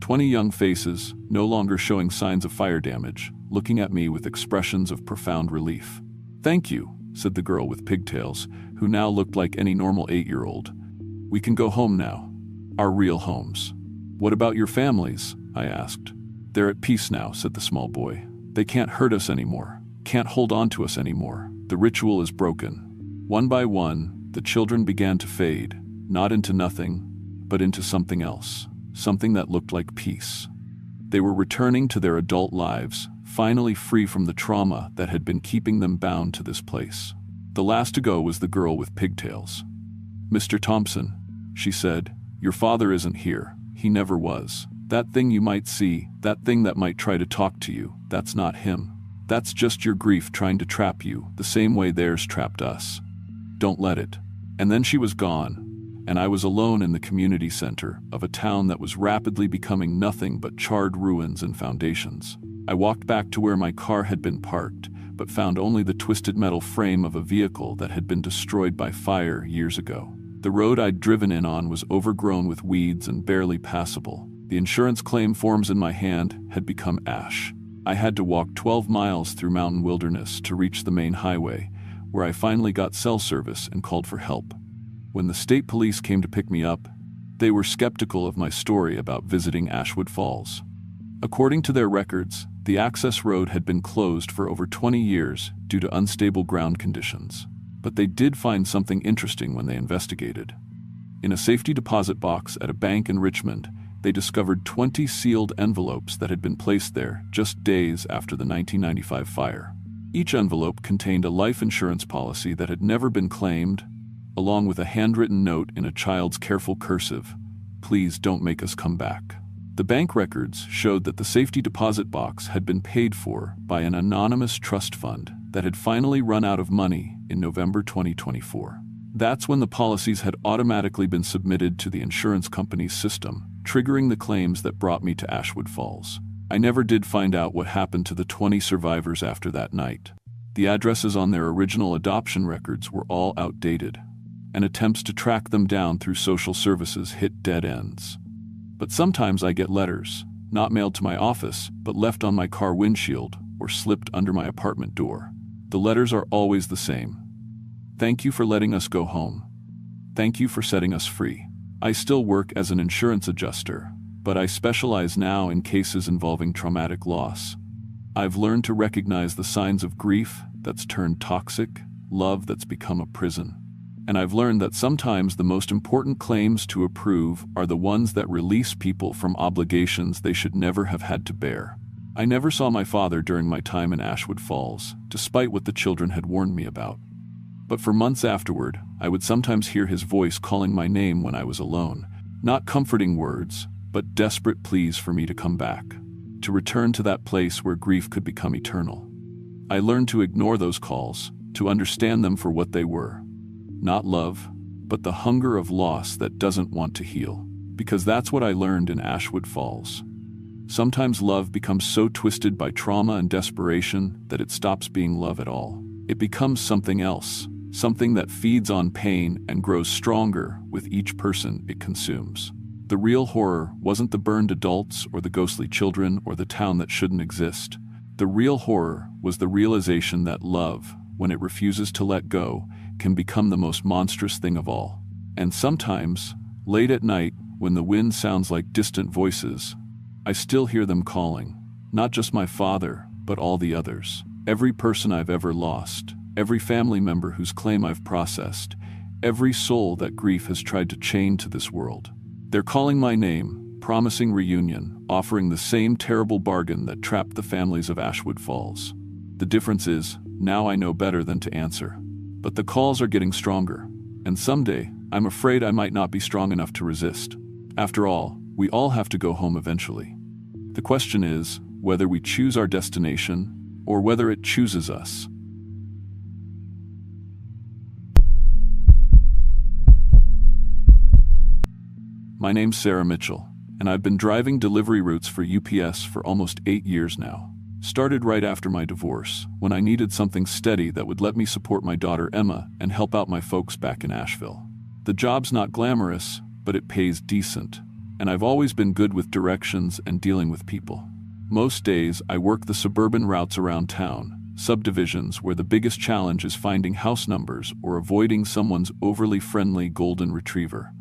20 young faces, no longer showing signs of fire damage, looking at me with expressions of profound relief. "Thank you," said the girl with pigtails, who now looked like any normal 8-year-old. "We can go home now. Our real homes." "What about your families?" I asked. "They're at peace now," said the small boy. "They can't hurt us anymore, can't hold on to us anymore. The ritual is broken." One by one, the children began to fade, not into nothing, but into something else, something that looked like peace. They were returning to their adult lives, finally free from the trauma that had been keeping them bound to this place. The last to go was the girl with pigtails. "Mr. Thompson," she said, "your father isn't here. He never was. That thing you might see, that thing that might try to talk to you, that's not him. That's just your grief trying to trap you, the same way theirs trapped us. Don't let it." And then she was gone, and I was alone in the community center of a town that was rapidly becoming nothing but charred ruins and foundations. I walked back to where my car had been parked, but found only the twisted metal frame of a vehicle that had been destroyed by fire years ago. The road I'd driven in on was overgrown with weeds and barely passable. The insurance claim forms in my hand had become ash. I had to walk 12 miles through mountain wilderness to reach the main highway, where I finally got cell service and called for help. When the state police came to pick me up, they were skeptical of my story about visiting Ashwood Falls. According to their records, the access road had been closed for over 20 years due to unstable ground conditions. But they did find something interesting when they investigated. In a safety deposit box at a bank in Richmond, they discovered 20 sealed envelopes that had been placed there just days after the 1995 fire. Each envelope contained a life insurance policy that had never been claimed, along with a handwritten note in a child's careful cursive, "Please don't make us come back." The bank records showed that the safety deposit box had been paid for by an anonymous trust fund that had finally run out of money in November 2024. That's when the policies had automatically been submitted to the insurance company's system, triggering the claims that brought me to Ashwood Falls. I never did find out what happened to the 20 survivors after that night. The addresses on their original adoption records were all outdated, and attempts to track them down through social services hit dead ends. But sometimes I get letters, not mailed to my office, but left on my car windshield or slipped under my apartment door. The letters are always the same. "Thank you for letting us go home. Thank you for setting us free. I still work as an insurance adjuster, but I specialize now in cases involving traumatic loss. I've learned to recognize the signs of grief that's turned toxic, love that's become a prison. And I've learned that sometimes the most important claims to approve are the ones that release people from obligations they should never have had to bear." I never saw my father during my time in Ashwood Falls, despite what the children had warned me about. But for months afterward, I would sometimes hear his voice calling my name when I was alone, not comforting words, but desperate pleas for me to come back, to return to that place where grief could become eternal. I learned to ignore those calls, to understand them for what they were. Not love, but the hunger of loss that doesn't want to heal. Because that's what I learned in Ashwood Falls. Sometimes love becomes so twisted by trauma and desperation that it stops being love at all. It becomes something else, something that feeds on pain and grows stronger with each person it consumes. The real horror wasn't the burned adults or the ghostly children or the town that shouldn't exist. The real horror was the realization that love, when it refuses to let go, can become the most monstrous thing of all. And sometimes, late at night, when the wind sounds like distant voices, I still hear them calling, not just my father, but all the others. Every person I've ever lost, every family member whose claim I've processed, every soul that grief has tried to chain to this world. They're calling my name, promising reunion, offering the same terrible bargain that trapped the families of Ashwood Falls. The difference is, now I know better than to answer. But the calls are getting stronger, and someday, I'm afraid I might not be strong enough to resist. After all, we all have to go home eventually. The question is, whether we choose our destination, or whether it chooses us. My name's Sarah Mitchell, and I've been driving delivery routes for UPS for almost 8 years now. Started right after my divorce, when I needed something steady that would let me support my daughter Emma and help out my folks back in Asheville. The job's not glamorous, but it pays decent, and I've always been good with directions and dealing with people. Most days I work the suburban routes around town, subdivisions where the biggest challenge is finding house numbers or avoiding someone's overly friendly golden retriever.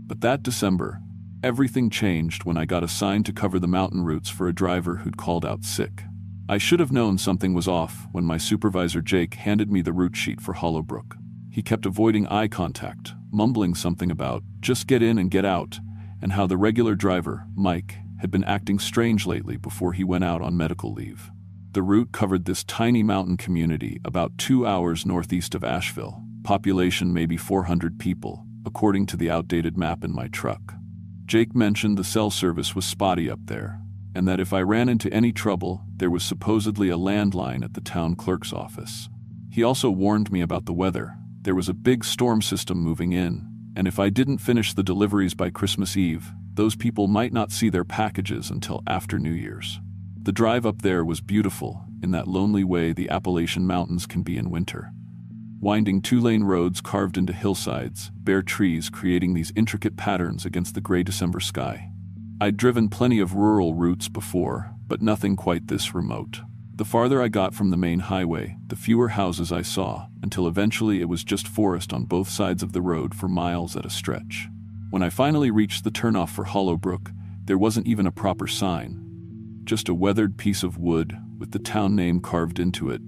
But that December, everything changed when I got assigned to cover the mountain routes for a driver who'd called out sick. I should have known something was off when my supervisor Jake handed me the route sheet for Hollowbrook. He kept avoiding eye contact, mumbling something about just get in and get out, and how the regular driver, Mike, had been acting strange lately before he went out on medical leave. The route covered this tiny mountain community about 2 hours northeast of Asheville, population maybe 400 people, according to the outdated map in my truck. Jake mentioned the cell service was spotty up there, and that if I ran into any trouble, there was supposedly a landline at the town clerk's office. He also warned me about the weather. There was a big storm system moving in, and if I didn't finish the deliveries by Christmas Eve, those people might not see their packages until after New Year's. The drive up there was beautiful, in that lonely way the Appalachian mountains can be in winter. Winding 2-lane roads carved into hillsides, bare trees creating these intricate patterns against the gray December sky. I'd driven plenty of rural routes before, but nothing quite this remote. The farther I got from the main highway, the fewer houses I saw, until eventually it was just forest on both sides of the road for miles at a stretch. When I finally reached the turnoff for Hollowbrook, there wasn't even a proper sign. Just a weathered piece of wood with the town name carved into it,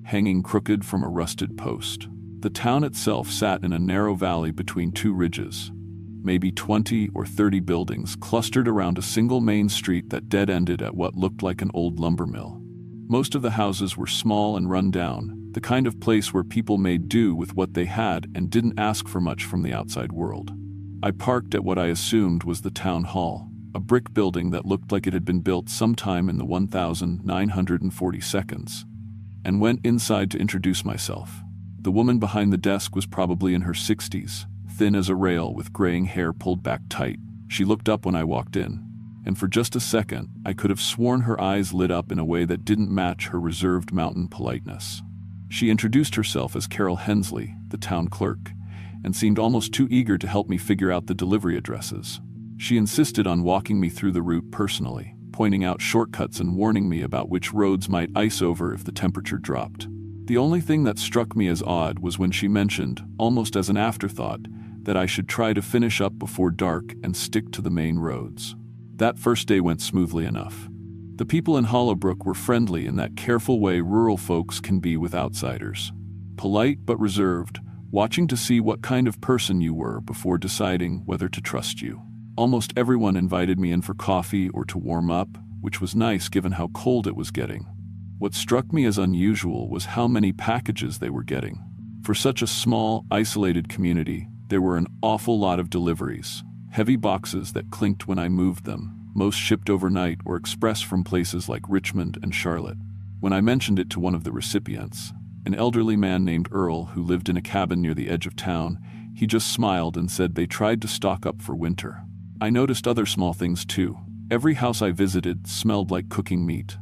hanging crooked from a rusted post. The town itself sat in a narrow valley between 2 ridges, maybe 20 or 30 buildings clustered around a single main street that dead-ended at what looked like an old lumber mill. Most of the houses were small and run down, the kind of place where people made do with what they had and didn't ask for much from the outside world. I parked at what I assumed was the town hall, a brick building that looked like it had been built sometime in the 1942, and went inside to introduce myself. The woman behind the desk was probably in her 60s, thin as a rail with graying hair pulled back tight. She looked up when I walked in, and for just a second, I could have sworn her eyes lit up in a way that didn't match her reserved mountain politeness. She introduced herself as Carol Hensley, the town clerk, and seemed almost too eager to help me figure out the delivery addresses. She insisted on walking me through the route personally, pointing out shortcuts and warning me about which roads might ice over if the temperature dropped. The only thing that struck me as odd was when she mentioned, almost as an afterthought, that I should try to finish up before dark and stick to the main roads. That first day went smoothly enough. The people in Hollowbrook were friendly in that careful way rural folks can be with outsiders. Polite but reserved, watching to see what kind of person you were before deciding whether to trust you. Almost everyone invited me in for coffee or to warm up, which was nice given how cold it was getting. What struck me as unusual was how many packages they were getting. For such a small, isolated community, there were an awful lot of deliveries. Heavy boxes that clinked when I moved them, most shipped overnight or express from places like Richmond and Charlotte. When I mentioned it to one of the recipients, an elderly man named Earl who lived in a cabin near the edge of town, he just smiled and said they tried to stock up for winter. I noticed other small things too. Every house I visited smelled like cooking meat.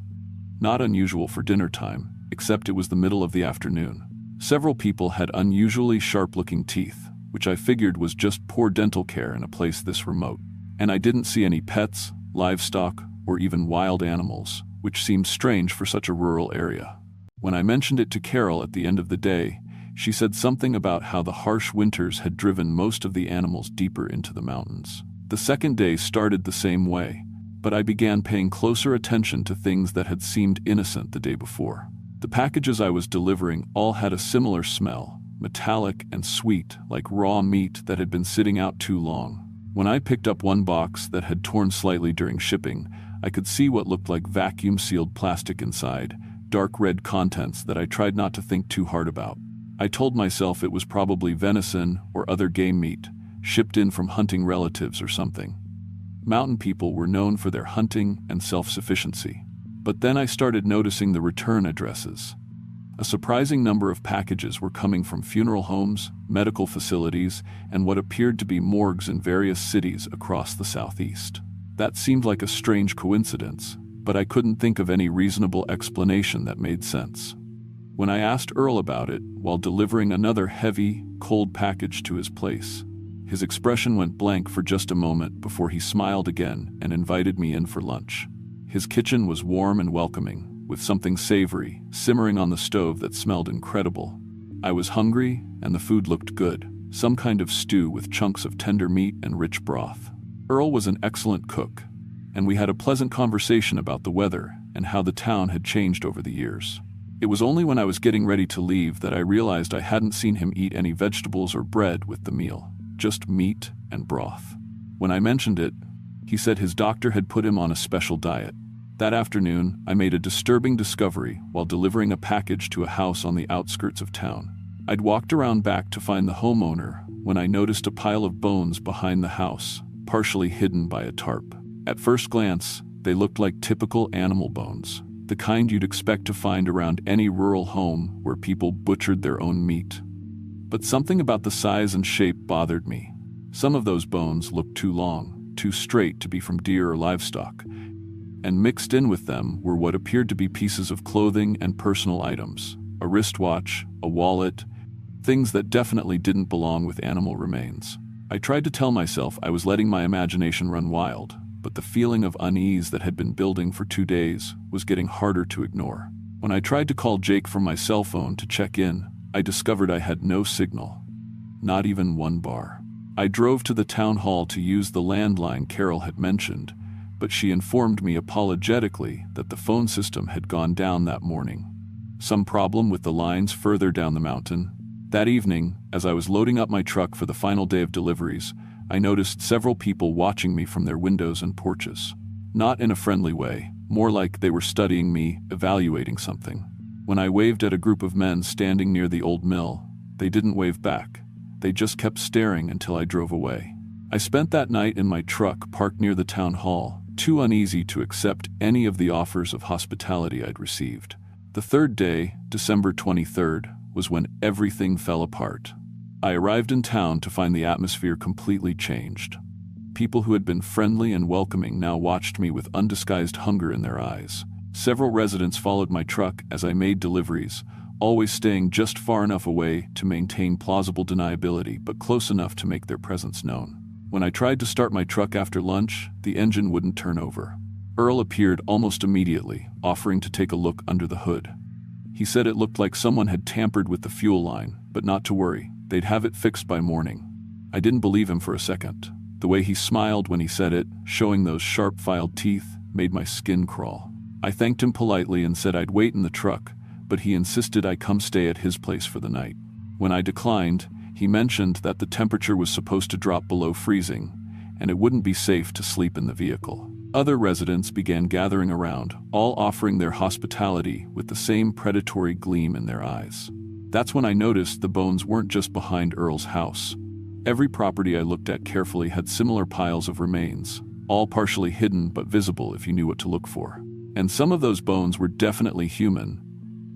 Not unusual for dinner time, except it was the middle of the afternoon. Several people had unusually sharp-looking teeth, which I figured was just poor dental care in a place this remote. And I didn't see any pets, livestock, or even wild animals, which seemed strange for such a rural area. When I mentioned it to Carol at the end of the day, she said something about how the harsh winters had driven most of the animals deeper into the mountains. The second day started the same way, but I began paying closer attention to things that had seemed innocent the day before. The packages I was delivering all had a similar smell, metallic and sweet, like raw meat that had been sitting out too long. When I picked up one box that had torn slightly during shipping, I could see what looked like vacuum-sealed plastic inside, dark red contents that I tried not to think too hard about. I told myself it was probably venison or other game meat, shipped in from hunting relatives or something. Mountain people were known for their hunting and self-sufficiency. But then I started noticing the return addresses. A surprising number of packages were coming from funeral homes, medical facilities, and what appeared to be morgues in various cities across the southeast. That seemed like a strange coincidence, but I couldn't think of any reasonable explanation that made sense. When I asked Earl about it, while delivering another heavy, cold package to his place, his expression went blank for just a moment before he smiled again and invited me in for lunch. His kitchen was warm and welcoming, with something savory simmering on the stove that smelled incredible. I was hungry, and the food looked good, some kind of stew with chunks of tender meat and rich broth. Earl was an excellent cook, and we had a pleasant conversation about the weather and how the town had changed over the years. It was only when I was getting ready to leave that I realized I hadn't seen him eat any vegetables or bread with the meal, just meat and broth. When I mentioned it, he said his doctor had put him on a special diet. That afternoon, I made a disturbing discovery while delivering a package to a house on the outskirts of town. I'd walked around back to find the homeowner when I noticed a pile of bones behind the house, partially hidden by a tarp. At first glance, they looked like typical animal bones, the kind you'd expect to find around any rural home where people butchered their own meat. But something about the size and shape bothered me. Some of those bones looked too long, too straight to be from deer or livestock, and mixed in with them were what appeared to be pieces of clothing and personal items, a wristwatch, a wallet, things that definitely didn't belong with animal remains. I tried to tell myself I was letting my imagination run wild, but the feeling of unease that had been building for 2 days was getting harder to ignore. When I tried to call Jake from my cell phone to check in, I discovered I had no signal, not even one bar. I drove to the town hall to use the landline Carol had mentioned, but she informed me apologetically that the phone system had gone down that morning. Some problem with the lines further down the mountain. That evening, as I was loading up my truck for the final day of deliveries, I noticed several people watching me from their windows and porches. Not in a friendly way, more like they were studying me, evaluating something. When I waved at a group of men standing near the old mill, they didn't wave back. They just kept staring until I drove away. I spent that night in my truck parked near the town hall, too uneasy to accept any of the offers of hospitality I'd received. The third day, December 23rd, was when everything fell apart. I arrived in town to find the atmosphere completely changed. People who had been friendly and welcoming now watched me with undisguised hunger in their eyes. Several residents followed my truck as I made deliveries, always staying just far enough away to maintain plausible deniability but close enough to make their presence known. When I tried to start my truck after lunch, the engine wouldn't turn over. Earl appeared almost immediately, offering to take a look under the hood. He said it looked like someone had tampered with the fuel line, but not to worry, they'd have it fixed by morning. I didn't believe him for a second. The way he smiled when he said it, showing those sharp-filed teeth, made my skin crawl. I thanked him politely and said I'd wait in the truck, but he insisted I come stay at his place for the night. When I declined, he mentioned that the temperature was supposed to drop below freezing, and it wouldn't be safe to sleep in the vehicle. Other residents began gathering around, all offering their hospitality with the same predatory gleam in their eyes. That's when I noticed the bones weren't just behind Earl's house. Every property I looked at carefully had similar piles of remains, all partially hidden but visible if you knew what to look for. And some of those bones were definitely human.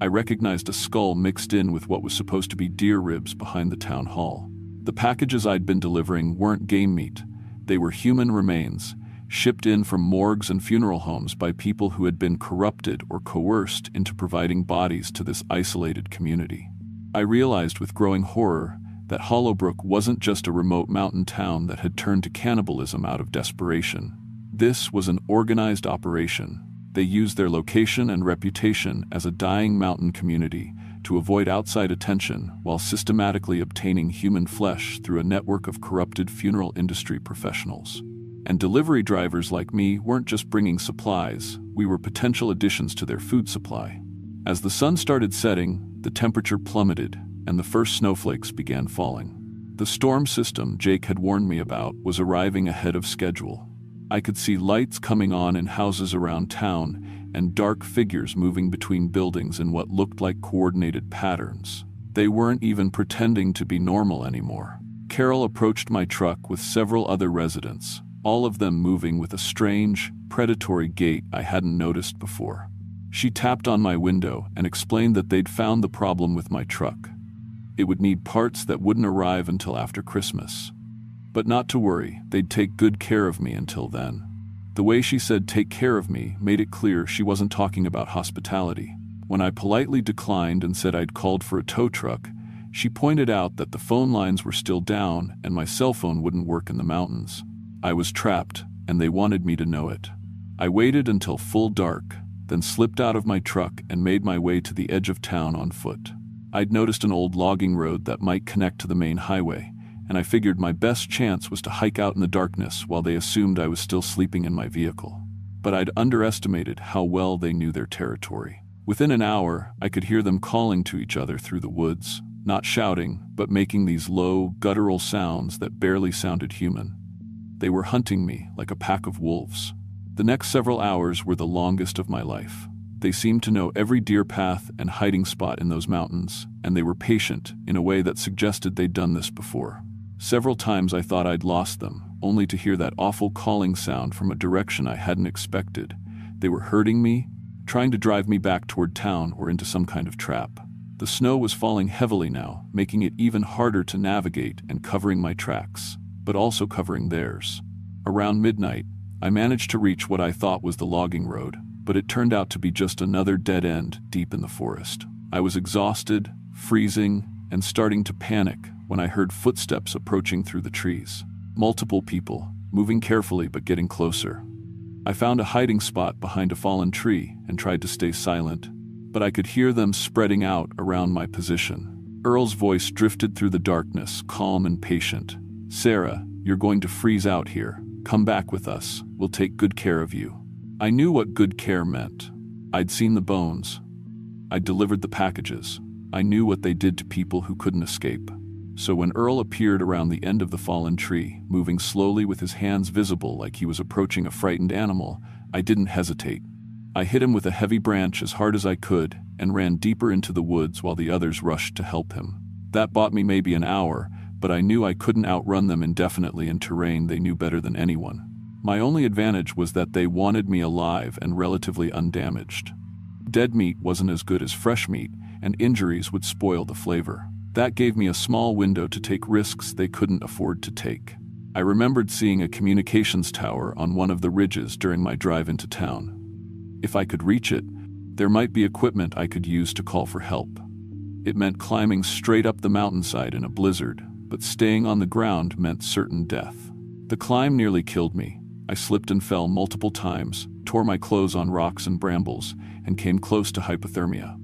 I recognized a skull mixed in with what was supposed to be deer ribs behind the town hall. The packages I'd been delivering weren't game meat. They were human remains, shipped in from morgues and funeral homes by people who had been corrupted or coerced into providing bodies to this isolated community. I realized with growing horror that Hollowbrook wasn't just a remote mountain town that had turned to cannibalism out of desperation. This was an organized operation. They used their location and reputation as a dying mountain community to avoid outside attention while systematically obtaining human flesh through a network of corrupted funeral industry professionals. And delivery drivers like me weren't just bringing supplies, we were potential additions to their food supply. As the sun started setting, the temperature plummeted, and the first snowflakes began falling. The storm system Jake had warned me about was arriving ahead of schedule. I could see lights coming on in houses around town, and dark figures moving between buildings in what looked like coordinated patterns. They weren't even pretending to be normal anymore. Carol approached my truck with several other residents, all of them moving with a strange, predatory gait I hadn't noticed before. She tapped on my window and explained that they'd found the problem with my truck. It would need parts that wouldn't arrive until after Christmas. But not to worry, they'd take good care of me until then. The way she said take care of me made it clear she wasn't talking about hospitality. When I politely declined and said I'd called for a tow truck, she pointed out that the phone lines were still down and my cell phone wouldn't work in the mountains. I was trapped, and they wanted me to know it. I waited until full dark, then slipped out of my truck and made my way to the edge of town on foot. I'd noticed an old logging road that might connect to the main highway, and I figured my best chance was to hike out in the darkness while they assumed I was still sleeping in my vehicle. But I'd underestimated how well they knew their territory. Within an hour, I could hear them calling to each other through the woods, not shouting, but making these low, guttural sounds that barely sounded human. They were hunting me like a pack of wolves. The next several hours were the longest of my life. They seemed to know every deer path and hiding spot in those mountains, and they were patient in a way that suggested they'd done this before. Several times I thought I'd lost them, only to hear that awful calling sound from a direction I hadn't expected. They were herding me, trying to drive me back toward town or into some kind of trap. The snow was falling heavily now, making it even harder to navigate and covering my tracks, but also covering theirs. Around midnight, I managed to reach what I thought was the logging road, but it turned out to be just another dead end deep in the forest. I was exhausted, freezing, and starting to panic when I heard footsteps approaching through the trees. Multiple people, moving carefully but getting closer. I found a hiding spot behind a fallen tree and tried to stay silent, but I could hear them spreading out around my position. Earl's voice drifted through the darkness, calm and patient. "Sarah, you're going to freeze out here. Come back with us. We'll take good care of you." I knew what good care meant. I'd seen the bones. I'd delivered the packages. I knew what they did to people who couldn't escape. So when Earl appeared around the end of the fallen tree, moving slowly with his hands visible like he was approaching a frightened animal, I didn't hesitate. I hit him with a heavy branch as hard as I could and ran deeper into the woods while the others rushed to help him. That bought me maybe an hour, but I knew I couldn't outrun them indefinitely in terrain they knew better than anyone. My only advantage was that they wanted me alive and relatively undamaged. Dead meat wasn't as good as fresh meat, and injuries would spoil the flavor. That gave me a small window to take risks they couldn't afford to take. I remembered seeing a communications tower on one of the ridges during my drive into town. If I could reach it, there might be equipment I could use to call for help. It meant climbing straight up the mountainside in a blizzard, but staying on the ground meant certain death. The climb nearly killed me. I slipped and fell multiple times, tore my clothes on rocks and brambles, and came close to hypothermia.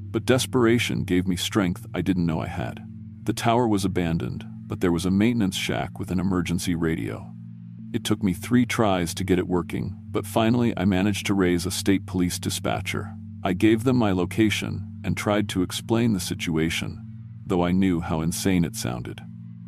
But desperation gave me strength I didn't know I had. The tower was abandoned, but there was a maintenance shack with an emergency radio. It took me 3 tries to get it working, but finally I managed to raise a state police dispatcher. I gave them my location and tried to explain the situation, though I knew how insane it sounded.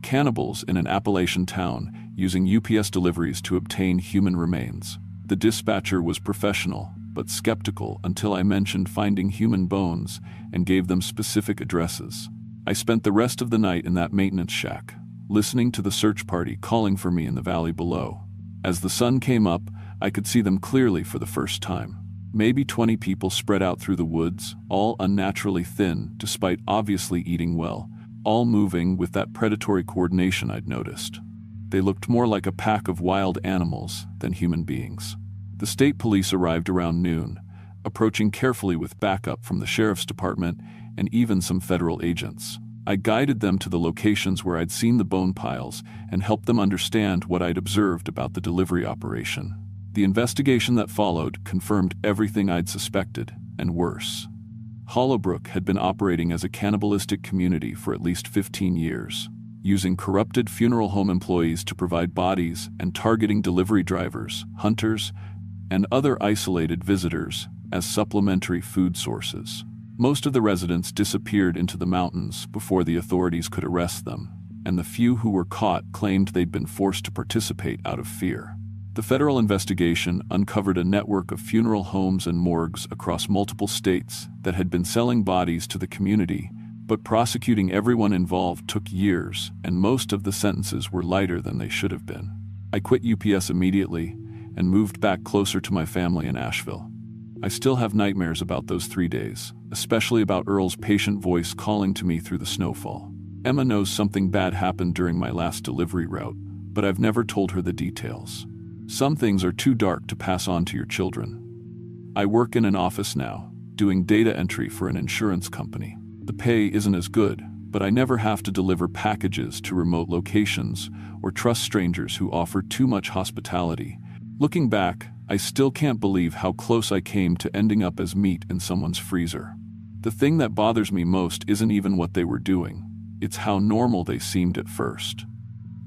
Cannibals in an Appalachian town using UPS deliveries to obtain human remains. The dispatcher was professional, but skeptical until I mentioned finding human bones and gave them specific addresses. I spent the rest of the night in that maintenance shack, listening to the search party calling for me in the valley below. As the sun came up, I could see them clearly for the first time. Maybe 20 people spread out through the woods, all unnaturally thin despite obviously eating well, all moving with that predatory coordination I'd noticed. They looked more like a pack of wild animals than human beings. The state police arrived around noon, approaching carefully with backup from the sheriff's department and even some federal agents. I guided them to the locations where I'd seen the bone piles and helped them understand what I'd observed about the delivery operation. The investigation that followed confirmed everything I'd suspected, and worse. Hollowbrook had been operating as a cannibalistic community for at least 15 years, using corrupted funeral home employees to provide bodies and targeting delivery drivers, hunters, and other isolated visitors as supplementary food sources. Most of the residents disappeared into the mountains before the authorities could arrest them, and the few who were caught claimed they'd been forced to participate out of fear. The federal investigation uncovered a network of funeral homes and morgues across multiple states that had been selling bodies to the community, but prosecuting everyone involved took years, and most of the sentences were lighter than they should have been. I quit UPS immediately and moved back closer to my family in Asheville. I still have nightmares about those 3 days, especially about Earl's patient voice calling to me through the snowfall. Emma knows something bad happened during my last delivery route, but I've never told her the details. Some things are too dark to pass on to your children. I work in an office now, doing data entry for an insurance company. The pay isn't as good, but I never have to deliver packages to remote locations or trust strangers who offer too much hospitality. Looking back, I still can't believe how close I came to ending up as meat in someone's freezer. The thing that bothers me most isn't even what they were doing. It's how normal they seemed at first.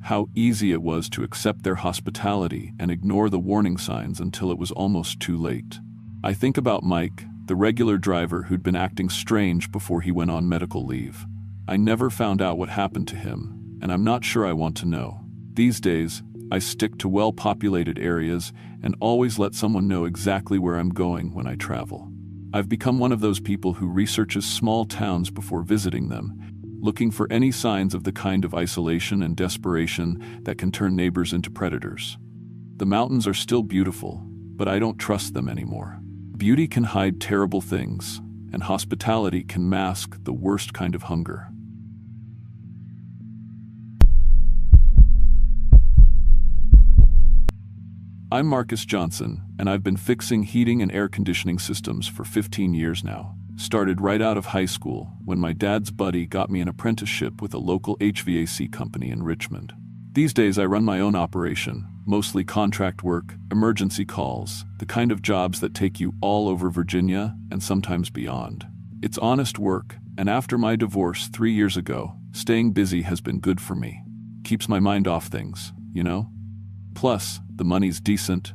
How easy it was to accept their hospitality and ignore the warning signs until it was almost too late. I think about Mike, the regular driver who'd been acting strange before he went on medical leave. I never found out what happened to him, and I'm not sure I want to know. These days, I stick to well-populated areas and always let someone know exactly where I'm going when I travel. I've become one of those people who researches small towns before visiting them, looking for any signs of the kind of isolation and desperation that can turn neighbors into predators. The mountains are still beautiful, but I don't trust them anymore. Beauty can hide terrible things, and hospitality can mask the worst kind of hunger. I'm Marcus Johnson, and I've been fixing heating and air conditioning systems for 15 years now. Started right out of high school when my dad's buddy got me an apprenticeship with a local HVAC company in Richmond. These days I run my own operation, mostly contract work, emergency calls, the kind of jobs that take you all over Virginia and sometimes beyond. It's honest work, and after my divorce 3 years ago, staying busy has been good for me. Keeps my mind off things, you know? Plus, the money's decent,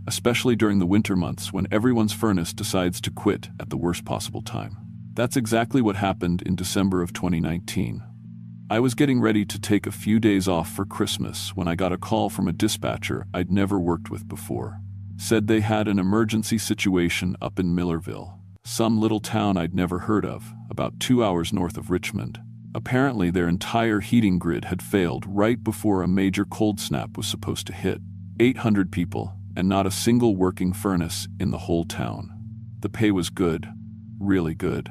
especially during the winter months when everyone's furnace decides to quit at the worst possible time. That's exactly what happened in December of 2019. I was getting ready to take a few days off for Christmas when I got a call from a dispatcher I'd never worked with before. Said they had an emergency situation up in Millerville, some little town I'd never heard of, about 2 hours north of Richmond. Apparently their entire heating grid had failed right before a major cold snap was supposed to hit. 800 people, and not a single working furnace in the whole town. The pay was good, really good.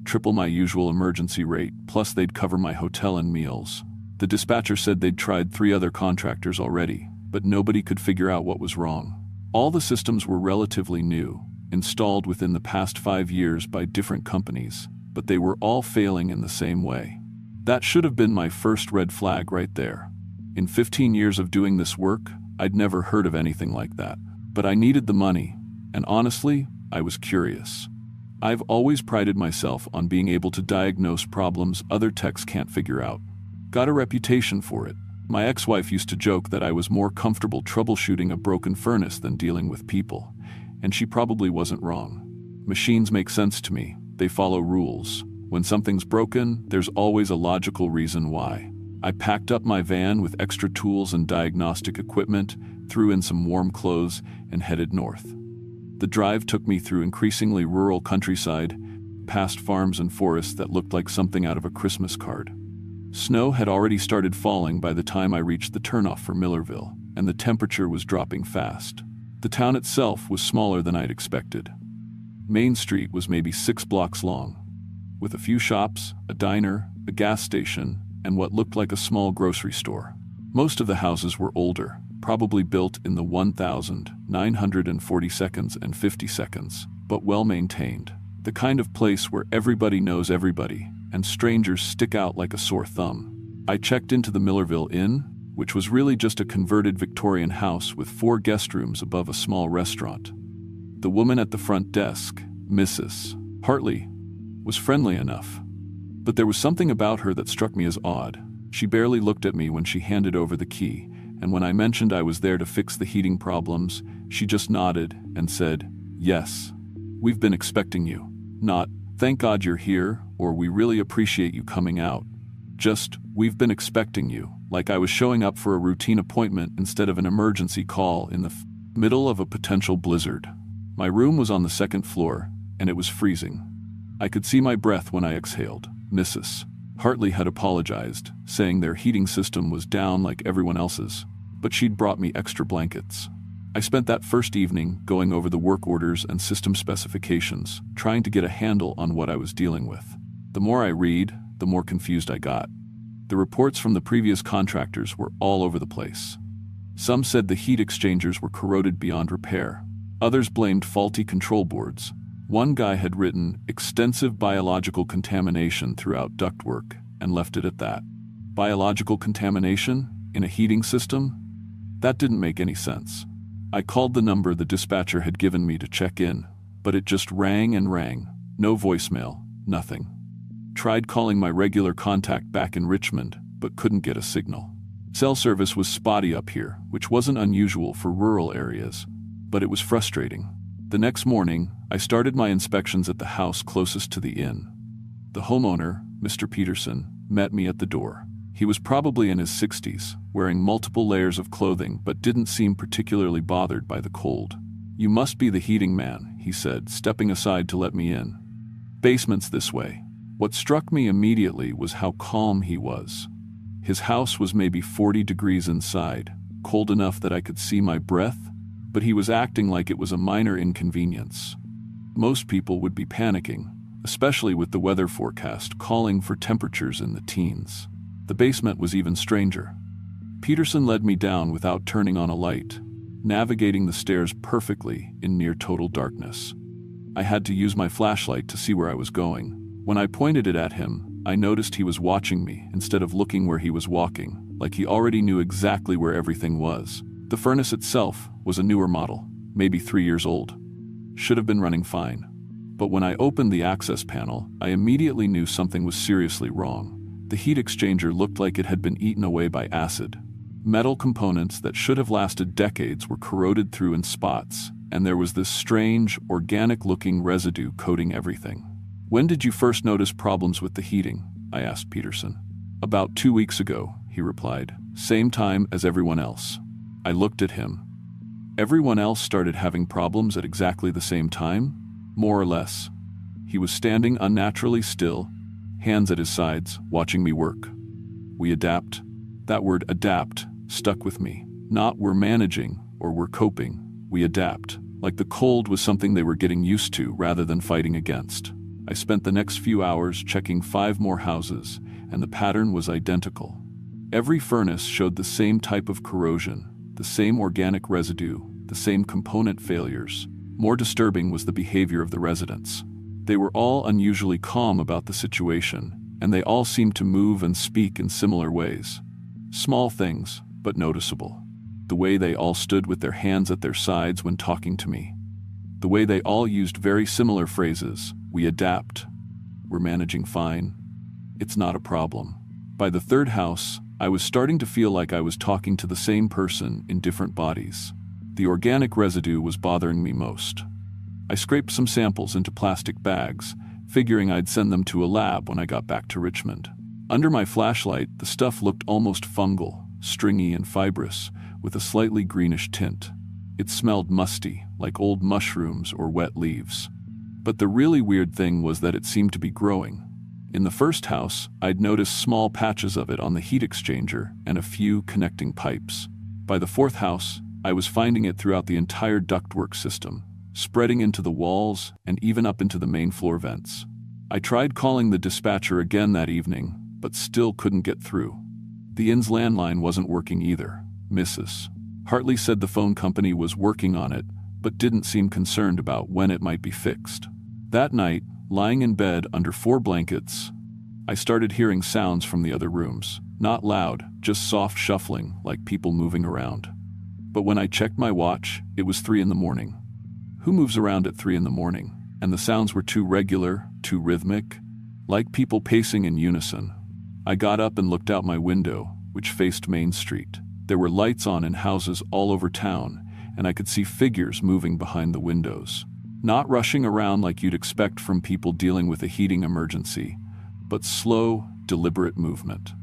Triple my usual emergency rate, plus they'd cover my hotel and meals. The dispatcher said they'd tried 3 other contractors already, but nobody could figure out what was wrong. All the systems were relatively new, installed within the past 5 years by different companies, but they were all failing in the same way. That should have been my first red flag right there. In 15 years of doing this work, I'd never heard of anything like that. But I needed the money, and honestly, I was curious. I've always prided myself on being able to diagnose problems other techs can't figure out. Got a reputation for it. My ex-wife used to joke that I was more comfortable troubleshooting a broken furnace than dealing with people, and she probably wasn't wrong. Machines make sense to me. They follow rules. When something's broken, there's always a logical reason why. I packed up my van with extra tools and diagnostic equipment, threw in some warm clothes, and headed north. The drive took me through increasingly rural countryside, past farms and forests that looked like something out of a Christmas card. Snow had already started falling by the time I reached the turnoff for Millerville, and the temperature was dropping fast. The town itself was smaller than I'd expected. Main Street was maybe 6 blocks long, with a few shops, a diner, a gas station, and what looked like a small grocery store. Most of the houses were older, probably built in the 1942 and 52, but well-maintained. The kind of place where everybody knows everybody, and strangers stick out like a sore thumb. I checked into the Millerville Inn, which was really just a converted Victorian house with 4 guest rooms above a small restaurant. The woman at the front desk, Mrs. Hartley, was friendly enough, but there was something about her that struck me as odd. She barely looked at me when she handed over the key, and when I mentioned I was there to fix the heating problems, she just nodded and said, "Yes, we've been expecting you." Not, "Thank God you're here," or "We really appreciate you coming out." Just, "We've been expecting you," like I was showing up for a routine appointment instead of an emergency call in the middle of a potential blizzard. My room was on the 2nd floor, and it was freezing. I could see my breath when I exhaled. Mrs. Hartley had apologized, saying their heating system was down like everyone else's, but she'd brought me extra blankets. I spent that first evening going over the work orders and system specifications, trying to get a handle on what I was dealing with. The more I read, the more confused I got. The reports from the previous contractors were all over the place. Some said the heat exchangers were corroded beyond repair. Others blamed faulty control boards. One guy had written extensive biological contamination throughout ductwork and left it at that. Biological contamination in a heating system? That didn't make any sense. I called the number the dispatcher had given me to check in, but it just rang and rang. No voicemail, nothing. Tried calling my regular contact back in Richmond, but couldn't get a signal. Cell service was spotty up here, which wasn't unusual for rural areas, but it was frustrating. The next morning, I started my inspections at the house closest to the inn. The homeowner, Mr. Peterson, met me at the door. He was probably in his 60s, wearing multiple layers of clothing but didn't seem particularly bothered by the cold. "You must be the heating man," he said, stepping aside to let me in. "Basement's this way." What struck me immediately was how calm he was. His house was maybe 40 degrees inside, cold enough that I could see my breath, but he was acting like it was a minor inconvenience. Most people would be panicking, especially with the weather forecast calling for temperatures in the teens. The basement was even stranger. Peterson led me down without turning on a light, navigating the stairs perfectly in near total darkness. I had to use my flashlight to see where I was going. When I pointed it at him, I noticed he was watching me instead of looking where he was walking, like he already knew exactly where everything was. The furnace itself was a newer model, maybe 3 years old. Should have been running fine. But when I opened the access panel, I immediately knew something was seriously wrong. The heat exchanger looked like it had been eaten away by acid. Metal components that should have lasted decades were corroded through in spots, and there was this strange, organic-looking residue coating everything. "When did you first notice problems with the heating?" I asked Peterson. "About 2 weeks ago," he replied. "Same time as everyone else." I looked at him. Everyone else started having problems at exactly the same time? More or less. He was standing unnaturally still, hands at his sides, watching me work. "We adapt." That word adapt stuck with me. Not we're managing or we're coping. We adapt. Like the cold was something they were getting used to rather than fighting against. I spent the next few hours checking 5 more houses, and the pattern was identical. Every furnace showed the same type of corrosion, the same organic residue, the same component failures. More disturbing was the behavior of the residents. They were all unusually calm about the situation, and they all seemed to move and speak in similar ways. Small things, but noticeable. The way they all stood with their hands at their sides when talking to me. The way they all used very similar phrases. "We adapt." "We're managing fine." "It's not a problem." By the 3rd house, I was starting to feel like I was talking to the same person in different bodies. The organic residue was bothering me most. I scraped some samples into plastic bags, figuring I'd send them to a lab when I got back to Richmond. Under my flashlight, the stuff looked almost fungal, stringy and fibrous, with a slightly greenish tint. It smelled musty, like old mushrooms or wet leaves. But the really weird thing was that it seemed to be growing. In the 1st house, I'd noticed small patches of it on the heat exchanger and a few connecting pipes. By the 4th house, I was finding it throughout the entire ductwork system, spreading into the walls and even up into the main floor vents. I tried calling the dispatcher again that evening, but still couldn't get through. The inn's landline wasn't working either. Mrs. Hartley said the phone company was working on it, but didn't seem concerned about when it might be fixed. That night, lying in bed under 4 blankets, I started hearing sounds from the other rooms. Not loud, just soft shuffling, like people moving around. But when I checked my watch, it was 3 in the morning. Who moves around at 3 in the morning? And the sounds were too regular, too rhythmic, like people pacing in unison. I got up and looked out my window, which faced Main Street. There were lights on in houses all over town, and I could see figures moving behind the windows. Not rushing around like you'd expect from people dealing with a heating emergency, but slow, deliberate movement.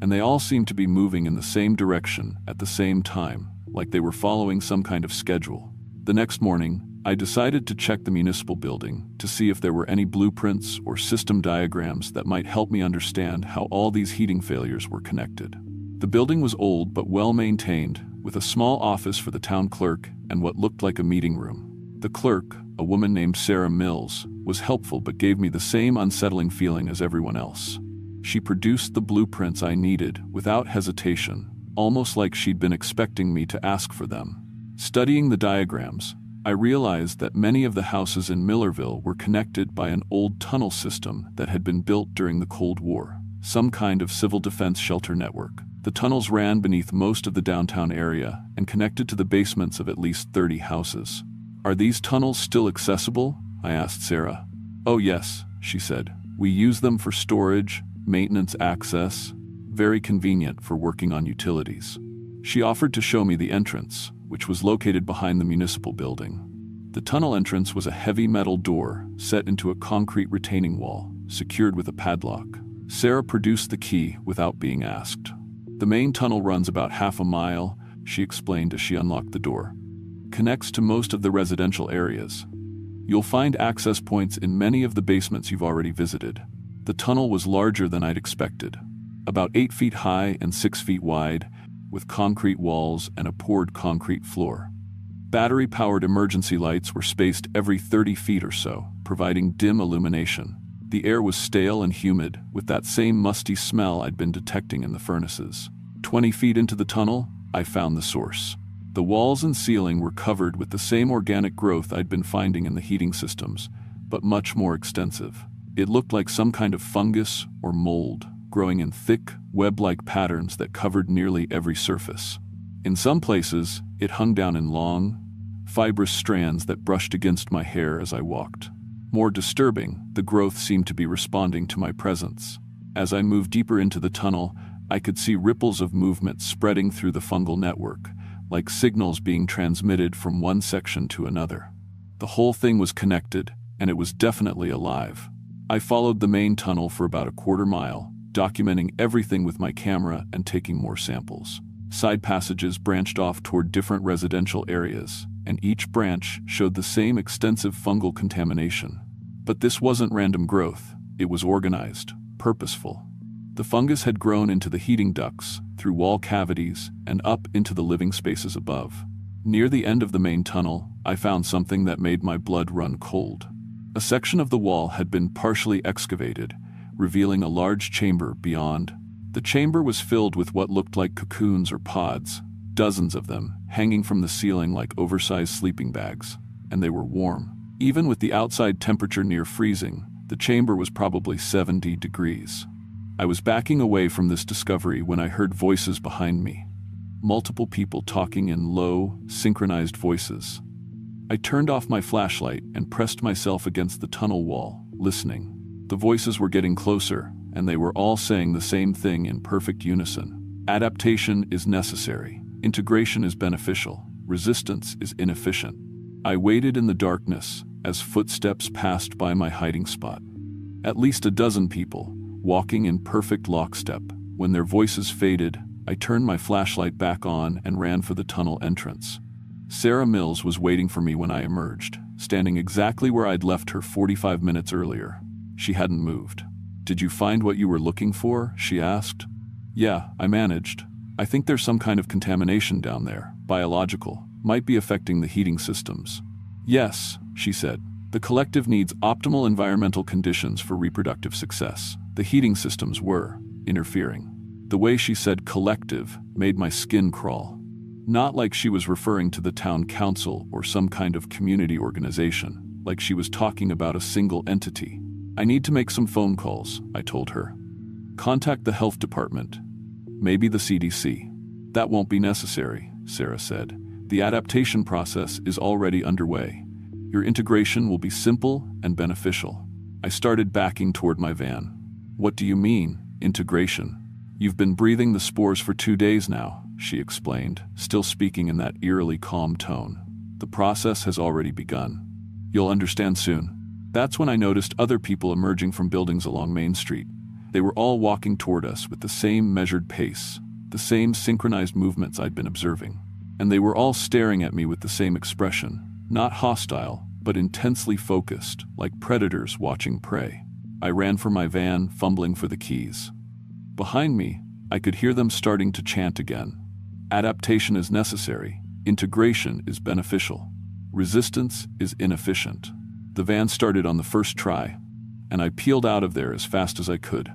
And they all seemed to be moving in the same direction at the same time, like they were following some kind of schedule. The next morning, I decided to check the municipal building to see if there were any blueprints or system diagrams that might help me understand how all these heating failures were connected. The building was old but well maintained, with a small office for the town clerk and what looked like a meeting room. The clerk, a woman named Sarah Mills, was helpful but gave me the same unsettling feeling as everyone else. She produced the blueprints I needed without hesitation, almost like she'd been expecting me to ask for them. Studying the diagrams, I realized that many of the houses in Millerville were connected by an old tunnel system that had been built during the Cold War. some kind of civil defense shelter network. The tunnels ran beneath most of the downtown area and connected to the basements of at least 30 houses. "Are these tunnels still accessible?" I asked Sarah. "Oh yes," she said. "We use them for storage, maintenance access, very convenient for working on utilities." She offered to show me the entrance, which was located behind the municipal building. The tunnel entrance was a heavy metal door set into a concrete retaining wall, secured with a padlock. Sarah produced the key without being asked. "The main tunnel runs about half a mile," she explained as she unlocked the door. "Connects to most of the residential areas. You'll find access points in many of the basements you've already visited." The tunnel was larger than I'd expected, about 8 feet high and 6 feet wide, with concrete walls and a poured concrete floor. Battery-powered emergency lights were spaced every 30 feet or so, providing dim illumination. The air was stale and humid, with that same musty smell I'd been detecting in the furnaces. 20 feet into the tunnel, I found the source. The walls and ceiling were covered with the same organic growth I'd been finding in the heating systems, but much more extensive. It looked like some kind of fungus or mold, growing in thick, web-like patterns that covered nearly every surface. In some places, it hung down in long, fibrous strands that brushed against my hair as I walked. More disturbing, the growth seemed to be responding to my presence. As I moved deeper into the tunnel, I could see ripples of movement spreading through the fungal network, like signals being transmitted from one section to another. The whole thing was connected, and it was definitely alive. I followed the main tunnel for about a quarter mile, documenting everything with my camera and taking more samples. Side passages branched off toward different residential areas, and each branch showed the same extensive fungal contamination. But this wasn't random growth, it was organized, purposeful. The fungus had grown into the heating ducts, through wall cavities, and up into the living spaces above. Near the end of the main tunnel, I found something that made my blood run cold. A section of the wall had been partially excavated, revealing a large chamber beyond. The chamber was filled with what looked like cocoons or pods, dozens of them, hanging from the ceiling like oversized sleeping bags, and they were warm. Even with the outside temperature near freezing, the chamber was probably 70 degrees. I was backing away from this discovery when I heard voices behind me. Multiple people talking in low, synchronized voices. I turned off my flashlight and pressed myself against the tunnel wall, listening. The voices were getting closer, and they were all saying the same thing in perfect unison. Adaptation is necessary. Integration is beneficial. Resistance is inefficient. I waited in the darkness as footsteps passed by my hiding spot. At least a dozen people, walking in perfect lockstep. When their voices faded, I turned my flashlight back on and ran for the tunnel entrance. Sarah Mills was waiting for me when I emerged, standing exactly where I'd left her 45 minutes earlier. She hadn't moved. "Did you find what you were looking for?" she asked. "Yeah, I managed. I think there's some kind of contamination down there, biological, might be affecting the heating systems." "Yes," she said. "The collective needs optimal environmental conditions for reproductive success. The heating systems were interfering." The way she said collective made my skin crawl. Not like she was referring to the town council or some kind of community organization, like she was talking about a single entity. "I need to make some phone calls," I told her. "Contact the health department. Maybe the CDC." "That won't be necessary," Sarah said. "The adaptation process is already underway. Your integration will be simple and beneficial." I started backing toward my van. "What do you mean, integration?" "You've been breathing the spores for 2 days now," she explained, still speaking in that eerily calm tone. "The process has already begun. You'll understand soon." That's when I noticed other people emerging from buildings along Main Street. They were all walking toward us with the same measured pace, the same synchronized movements I'd been observing. And they were all staring at me with the same expression, not hostile, but intensely focused, like predators watching prey. I ran for my van, fumbling for the keys. Behind me, I could hear them starting to chant again. Adaptation is necessary. Integration is beneficial. Resistance is inefficient. The van started on the first try, and I peeled out of there as fast as I could.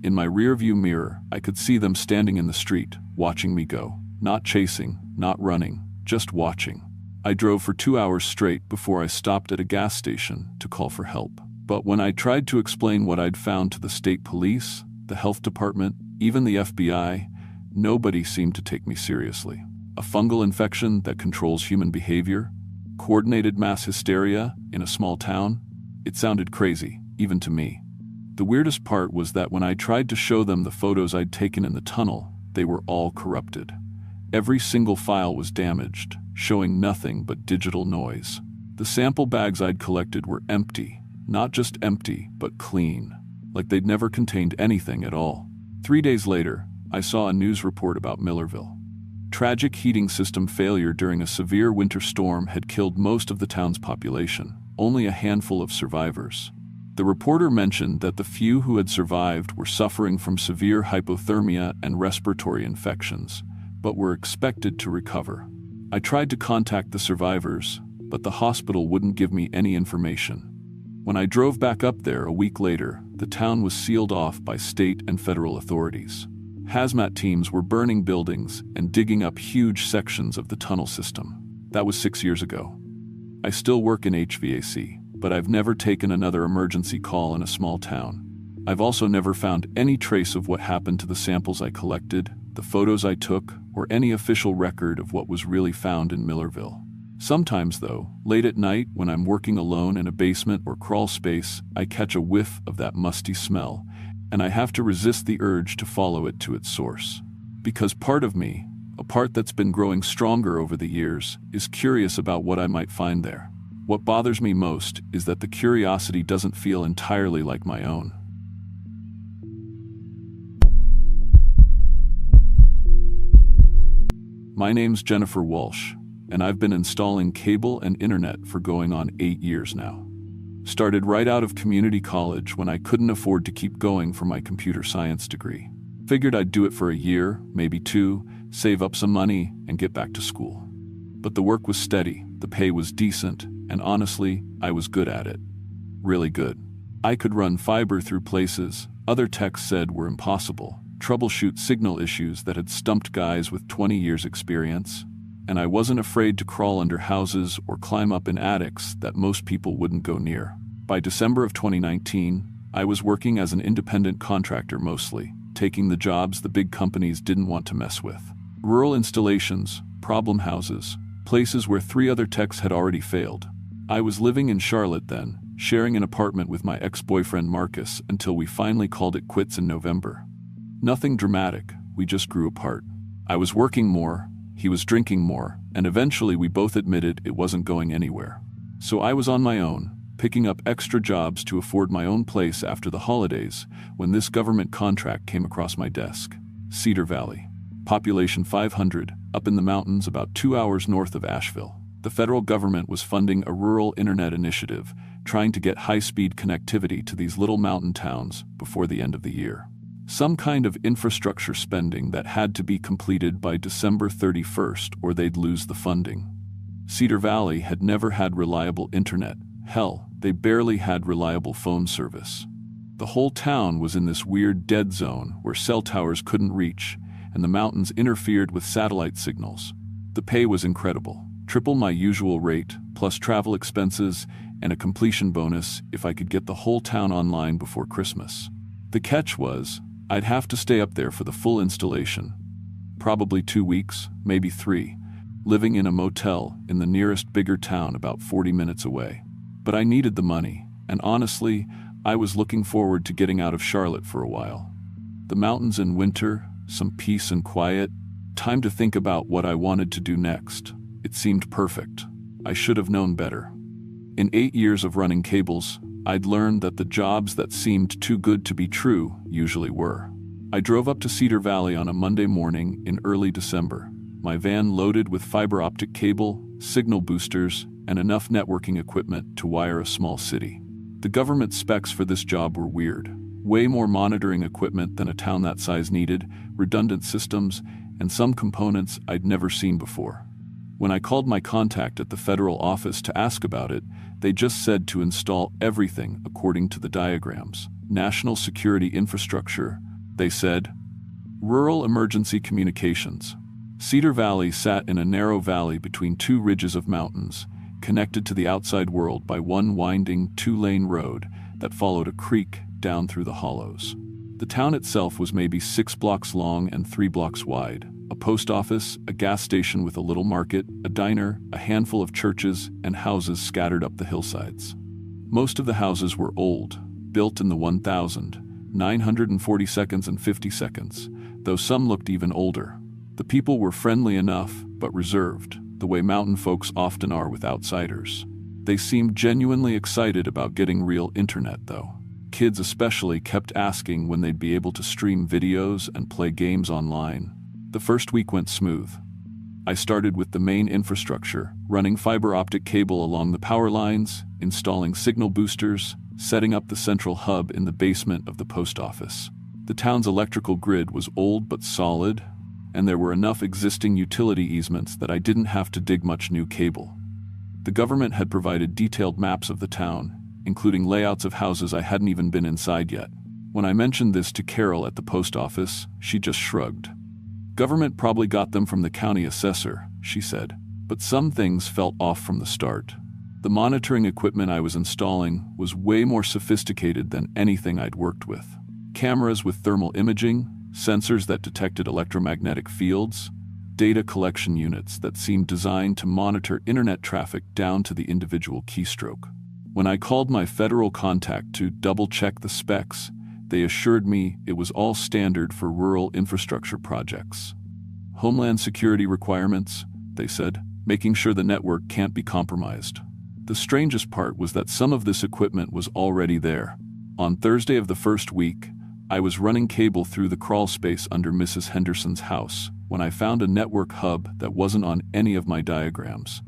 In my rearview mirror, I could see them standing in the street, watching me go. Not chasing, not running, just watching. I drove for 2 hours straight before I stopped at a gas station to call for help. But when I tried to explain what I'd found to the state police, the health department, even the FBI, nobody seemed to take me seriously. A fungal infection that controls human behavior? Coordinated mass hysteria in a small town? It sounded crazy, even to me. The weirdest part was that when I tried to show them the photos I'd taken in the tunnel, they were all corrupted. Every single file was damaged, showing nothing but digital noise. The sample bags I'd collected were empty, not just empty, but clean, like they'd never contained anything at all. 3 days later, I saw a news report about Millerville. Tragic heating system failure during a severe winter storm had killed most of the town's population, only a handful of survivors. The reporter mentioned that the few who had survived were suffering from severe hypothermia and respiratory infections, but were expected to recover. I tried to contact the survivors, but the hospital wouldn't give me any information. When I drove back up there a week later, the town was sealed off by state and federal authorities. Hazmat teams were burning buildings and digging up huge sections of the tunnel system. That was 6 years ago. I still work in HVAC, but I've never taken another emergency call in a small town. I've also never found any trace of what happened to the samples I collected, the photos I took, or any official record of what was really found in Millerville. Sometimes, though, late at night when I'm working alone in a basement or crawl space, I catch a whiff of that musty smell, and I have to resist the urge to follow it to its source. Because part of me, a part that's been growing stronger over the years, is curious about what I might find there. What bothers me most is that the curiosity doesn't feel entirely like my own. My name's Jennifer Walsh, and I've been installing cable and internet for going on 8 years now. Started right out of community college when I couldn't afford to keep going for my computer science degree. Figured I'd do it for a year, maybe 2, save up some money, and get back to school. But the work was steady, the pay was decent, and honestly, I was good at it. Really good. I could run fiber through places other techs said were impossible, troubleshoot signal issues that had stumped guys with 20 years experience, and I wasn't afraid to crawl under houses or climb up in attics that most people wouldn't go near. By December of 2019, I was working as an independent contractor mostly, taking the jobs the big companies didn't want to mess with. Rural installations, problem houses, places where 3 other techs had already failed. I was living in Charlotte then, sharing an apartment with my ex-boyfriend Marcus until we finally called it quits in November. Nothing dramatic, we just grew apart. I was working more, he was drinking more, and eventually we both admitted it wasn't going anywhere. So I was on my own, picking up extra jobs to afford my own place after the holidays, when this government contract came across my desk. Cedar Valley. Population 500, up in the mountains about 2 hours north of Asheville. The federal government was funding a rural internet initiative, trying to get high-speed connectivity to these little mountain towns before the end of the year. Some kind of infrastructure spending that had to be completed by December 31st or they'd lose the funding. Cedar Valley had never had reliable internet. Hell, they barely had reliable phone service. The whole town was in this weird dead zone where cell towers couldn't reach, and the mountains interfered with satellite signals. The pay was incredible. Triple my usual rate, plus travel expenses, and a completion bonus if I could get the whole town online before Christmas. The catch was, I'd have to stay up there for the full installation. Probably 2 weeks, maybe 3, living in a motel in the nearest bigger town about 40 minutes away. But I needed the money, and honestly, I was looking forward to getting out of Charlotte for a while. The mountains in winter, some peace and quiet, time to think about what I wanted to do next. It seemed perfect. I should have known better. In 8 years of running cables, I'd learned that the jobs that seemed too good to be true usually were. I drove up to Cedar Valley on a Monday morning in early December, my van loaded with fiber optic cable, signal boosters, and enough networking equipment to wire a small city. The government specs for this job were weird. Way more monitoring equipment than a town that size needed, redundant systems, and some components I'd never seen before. When I called my contact at the federal office to ask about it, they just said to install everything according to the diagrams. National security infrastructure, they said. Rural emergency communications. Cedar Valley sat in a narrow valley between 2 ridges of mountains, connected to the outside world by one winding 2-lane road that followed a creek down through the hollows. The town itself was maybe 6 blocks long and 3 blocks wide. A post office, a gas station with a little market, a diner, a handful of churches, and houses scattered up the hillsides. Most of the houses were old, built in the 1940s and 50s, though some looked even older. The people were friendly enough, but reserved, the way mountain folks often are with outsiders. They seemed genuinely excited about getting real internet, though. Kids especially kept asking when they'd be able to stream videos and play games online. The first week went smooth. I started with the main infrastructure, running fiber optic cable along the power lines, installing signal boosters, setting up the central hub in the basement of the post office. The town's electrical grid was old but solid, and there were enough existing utility easements that I didn't have to dig much new cable. The government had provided detailed maps of the town, including layouts of houses I hadn't even been inside yet. When I mentioned this to Carol at the post office, she just shrugged. Government probably got them from the county assessor, she said, but some things felt off from the start. The monitoring equipment I was installing was way more sophisticated than anything I'd worked with. Cameras with thermal imaging, sensors that detected electromagnetic fields, data collection units that seemed designed to monitor internet traffic down to the individual keystroke. When I called my federal contact to double-check the specs, they assured me it was all standard for rural infrastructure projects. Homeland security requirements, they said, making sure the network can't be compromised. The strangest part was that some of this equipment was already there. On Thursday of the first week, I was running cable through the crawl space under Mrs. Henderson's house when I found a network hub that wasn't on any of my diagrams.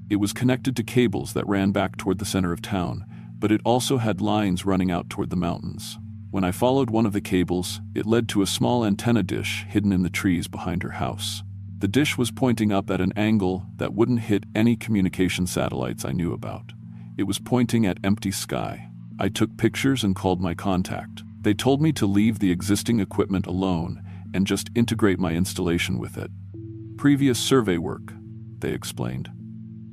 It was connected to cables that ran back toward the center of town, but it also had lines running out toward the mountains. When I followed one of the cables, it led to a small antenna dish hidden in the trees behind her house. The dish was pointing up at an angle that wouldn't hit any communication satellites I knew about. It was pointing at empty sky. I took pictures and called my contact. They told me to leave the existing equipment alone and just integrate my installation with it. Previous survey work, they explained.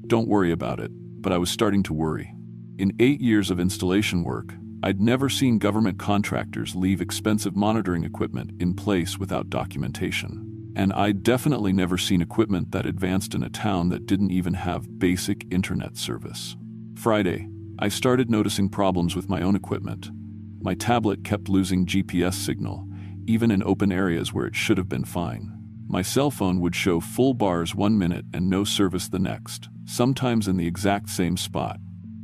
Don't worry about it, but I was starting to worry. In 8 years of installation work, I'd never seen government contractors leave expensive monitoring equipment in place without documentation. And I'd definitely never seen equipment that advanced in a town that didn't even have basic internet service. Friday, I started noticing problems with my own equipment. My tablet kept losing GPS signal, even in open areas where it should have been fine. My cell phone would show full bars 1 minute and no service the next, sometimes in the exact same spot.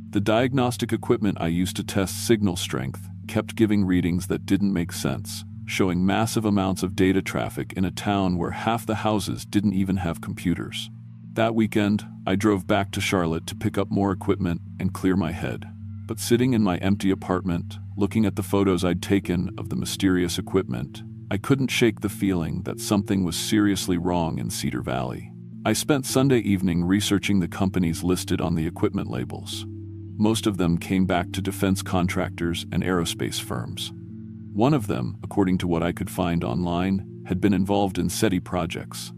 The diagnostic equipment I used to test signal strength kept giving readings that didn't make sense, showing massive amounts of data traffic in a town where half the houses didn't even have computers. That weekend, I drove back to Charlotte to pick up more equipment and clear my head. But sitting in my empty apartment, looking at the photos I'd taken of the mysterious equipment, I couldn't shake the feeling that something was seriously wrong in Cedar Valley. I spent Sunday evening researching the companies listed on the equipment labels. Most of them came back to defense contractors and aerospace firms. One of them, according to what I could find online, had been involved in SETI projects,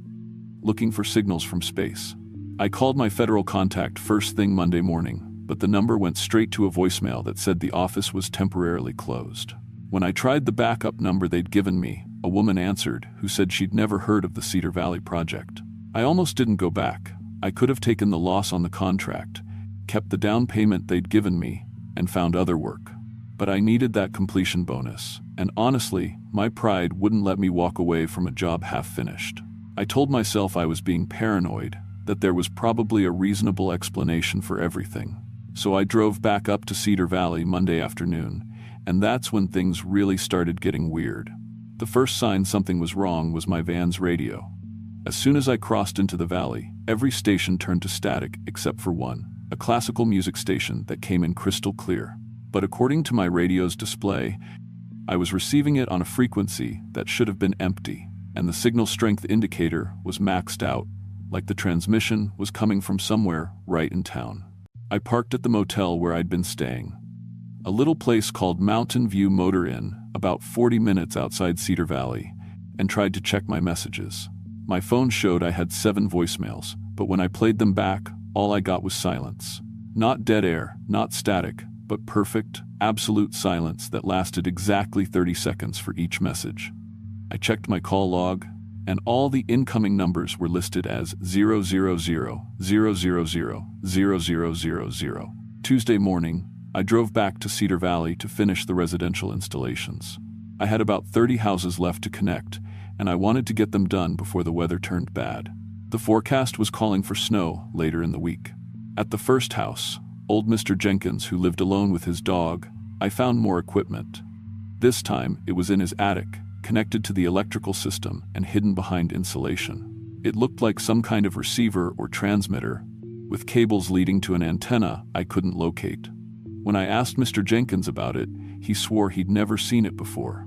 looking for signals from space. I called my federal contact first thing Monday morning, but the number went straight to a voicemail that said the office was temporarily closed. When I tried the backup number they'd given me, a woman answered who said she'd never heard of the Cedar Valley project. I almost didn't go back. I could have taken the loss on the contract, kept the down payment they'd given me, and found other work. But I needed that completion bonus, and honestly, my pride wouldn't let me walk away from a job half-finished. I told myself I was being paranoid, that there was probably a reasonable explanation for everything. So I drove back up to Cedar Valley Monday afternoon, and that's when things really started getting weird. The first sign something was wrong was my van's radio. As soon as I crossed into the valley, every station turned to static except for one, a classical music station that came in crystal clear. But according to my radio's display, I was receiving it on a frequency that should have been empty, and the signal strength indicator was maxed out, like the transmission was coming from somewhere right in town. I parked at the motel where I'd been staying, a little place called Mountain View Motor Inn, about 40 minutes outside Cedar Valley, and tried to check my messages. My phone showed I had 7 voicemails, but when I played them back, all I got was silence. Not dead air, not static, but perfect, absolute silence that lasted exactly 30 seconds for each message. I checked my call log, and all the incoming numbers were listed as 000, 000, 0000. Tuesday morning, I drove back to Cedar Valley to finish the residential installations. I had about 30 houses left to connect, and I wanted to get them done before the weather turned bad. The forecast was calling for snow later in the week. At the first house, old Mr. Jenkins, who lived alone with his dog, I found more equipment. This time, it was in his attic, connected to the electrical system and hidden behind insulation. It looked like some kind of receiver or transmitter, with cables leading to an antenna I couldn't locate. When I asked Mr. Jenkins about it, he swore he'd never seen it before.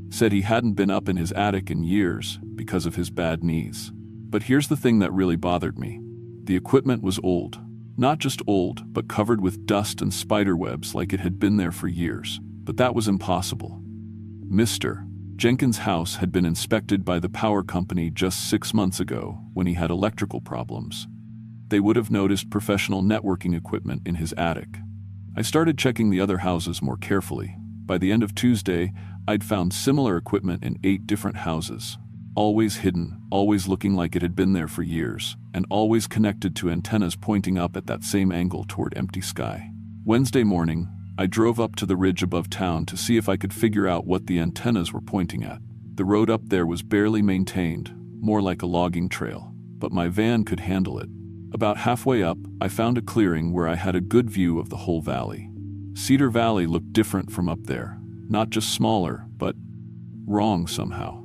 Said he hadn't been up in his attic in years because of his bad knees. But here's the thing that really bothered me. The equipment was old. Not just old, but covered with dust and spider webs like it had been there for years. But that was impossible. Mr. Jenkins' house had been inspected by the power company just 6 months ago when he had electrical problems. They would have noticed professional networking equipment in his attic. I started checking the other houses more carefully. By the end of Tuesday, I'd found similar equipment in 8 different houses. Always hidden, always looking like it had been there for years, and always connected to antennas pointing up at that same angle toward empty sky. Wednesday morning, I drove up to the ridge above town to see if I could figure out what the antennas were pointing at. The road up there was barely maintained, more like a logging trail, but my van could handle it. About halfway up, I found a clearing where I had a good view of the whole valley. Cedar Valley looked different from up there, not just smaller, but wrong somehow.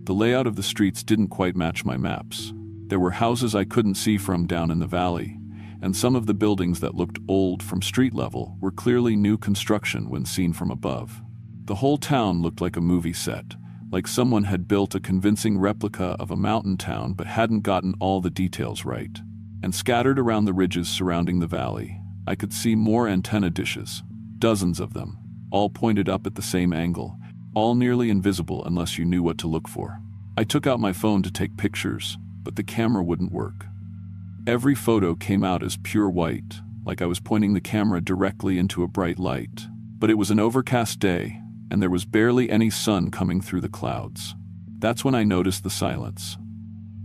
The layout of the streets didn't quite match my maps. There were houses I couldn't see from down in the valley, and some of the buildings that looked old from street level were clearly new construction when seen from above. The whole town looked like a movie set, like someone had built a convincing replica of a mountain town but hadn't gotten all the details right. And scattered around the ridges surrounding the valley, I could see more antenna dishes, dozens of them, all pointed up at the same angle, all nearly invisible unless you knew what to look for. I took out my phone to take pictures, but the camera wouldn't work. Every photo came out as pure white, like I was pointing the camera directly into a bright light. But it was an overcast day, and there was barely any sun coming through the clouds. That's when I noticed the silence.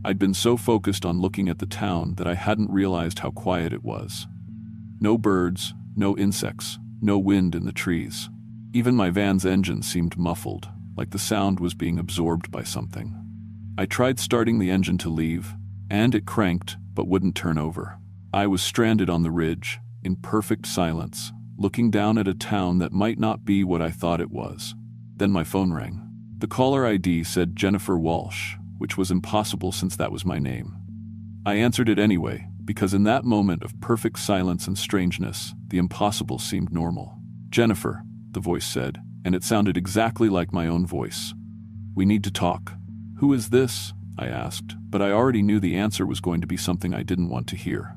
I'd been so focused on looking at the town that I hadn't realized how quiet it was. No birds, no insects, no wind in the trees. Even my van's engine seemed muffled, like the sound was being absorbed by something. I tried starting the engine to leave, and it cranked but wouldn't turn over. I was stranded on the ridge, in perfect silence, looking down at a town that might not be what I thought it was. Then my phone rang. The caller ID said Jennifer Walsh, which was impossible since that was my name. I answered it anyway, because in that moment of perfect silence and strangeness, the impossible seemed normal. "Jennifer," the voice said, and it sounded exactly like my own voice. "We need to talk." "Who is this?" I asked, but I already knew the answer was going to be something I didn't want to hear.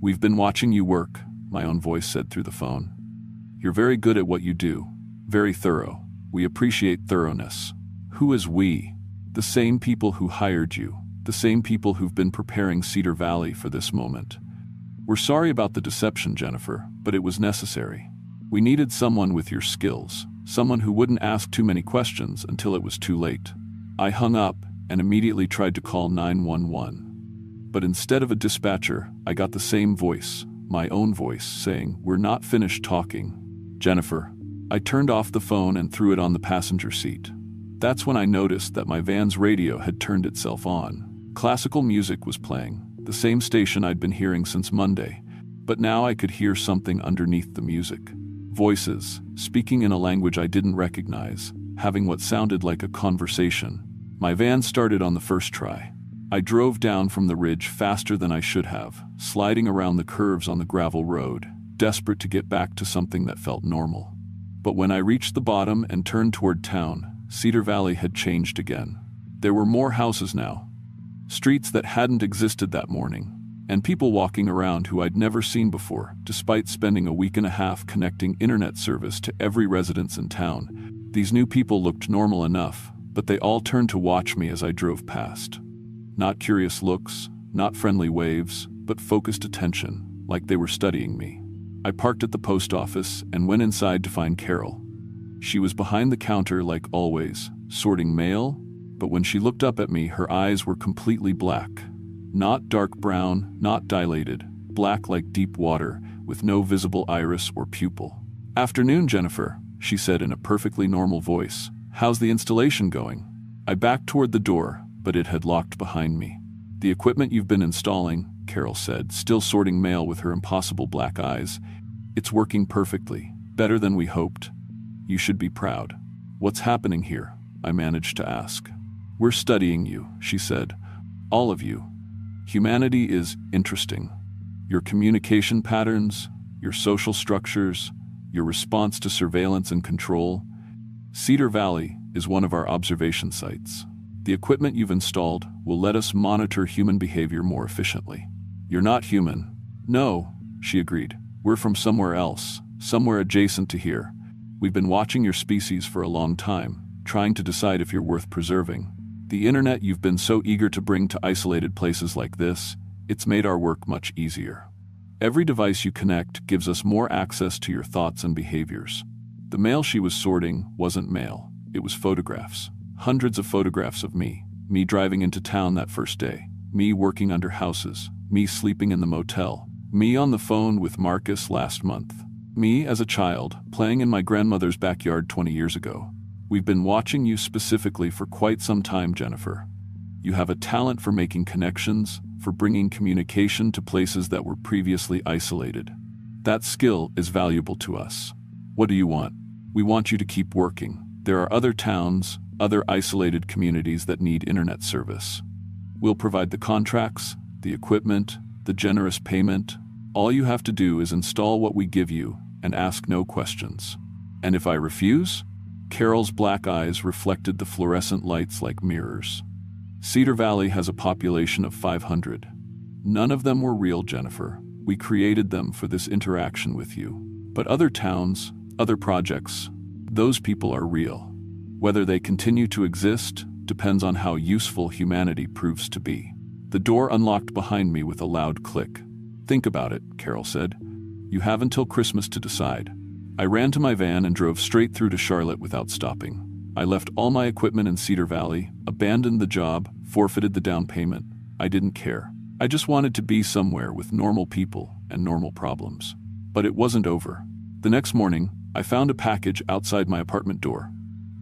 "We've been watching you work," my own voice said through the phone. "You're very good at what you do, very thorough. We appreciate thoroughness." "Who is we?" "The same people who hired you, the same people who've been preparing Cedar Valley for this moment. We're sorry about the deception, Jennifer, but it was necessary. We needed someone with your skills, someone who wouldn't ask too many questions until it was too late." I hung up and immediately tried to call 911. But instead of a dispatcher, I got the same voice, my own voice, saying, "We're not finished talking, Jennifer." I turned off the phone and threw it on the passenger seat. That's when I noticed that my van's radio had turned itself on. Classical music was playing, the same station I'd been hearing since Monday, but now I could hear something underneath the music. Voices, speaking in a language I didn't recognize, having what sounded like a conversation. My van started on the first try. I drove down from the ridge faster than I should have, sliding around the curves on the gravel road, desperate to get back to something that felt normal. But when I reached the bottom and turned toward town, Cedar Valley had changed again. There were more houses now, streets that hadn't existed that morning, and people walking around who I'd never seen before, despite spending a week and a half connecting internet service to every residence in town. These new people looked normal enough, but they all turned to watch me as I drove past. Not curious looks, not friendly waves, but focused attention, like they were studying me. I parked at the post office and went inside to find Carol. She was behind the counter like always, sorting mail, but when she looked up at me, her eyes were completely black. Not dark brown, not dilated, black like deep water, with no visible iris or pupil. "Afternoon, Jennifer," she said in a perfectly normal voice. "How's the installation going?" I backed toward the door, but it had locked behind me. "The equipment you've been installing," Carol said, still sorting mail with her impossible black eyes, "it's working perfectly, better than we hoped. You should be proud." "What's happening here?" I managed to ask. "We're studying you," she said. "All of you. Humanity is interesting. Your communication patterns, your social structures, your response to surveillance and control. Cedar Valley is one of our observation sites. The equipment you've installed will let us monitor human behavior more efficiently." "You're not human." "No," she agreed. "We're from somewhere else, somewhere adjacent to here. We've been watching your species for a long time, trying to decide if you're worth preserving. The internet you've been so eager to bring to isolated places like this, it's made our work much easier. Every device you connect gives us more access to your thoughts and behaviors." The mail she was sorting wasn't mail, it was photographs. Hundreds of photographs of me driving into town that first day, me working under houses, me sleeping in the motel, me on the phone with Marcus last month, me as a child playing in my grandmother's backyard 20 years ago. "We've been watching you specifically for quite some time, Jennifer. You have a talent for making connections, for bringing communication to places that were previously isolated. That skill is valuable to us. What do you want?" "We want you to keep working. There are other towns, other isolated communities that need internet service. We'll provide the contracts, the equipment, the generous payment. All you have to do is install what we give you and ask no questions." "And if I refuse?" Carol's black eyes reflected the fluorescent lights like mirrors. "Cedar Valley has a population of 500. None of them were real, Jennifer. We created them for this interaction with you. But other towns, other projects, those people are real. Whether they continue to exist depends on how useful humanity proves to be." The door unlocked behind me with a loud click. "Think about it," Carol said. "You have until Christmas to decide." I ran to my van and drove straight through to Charlotte without stopping. I left all my equipment in Cedar Valley, abandoned the job, forfeited the down payment. I didn't care. I just wanted to be somewhere with normal people and normal problems. But it wasn't over. The next morning, I found a package outside my apartment door.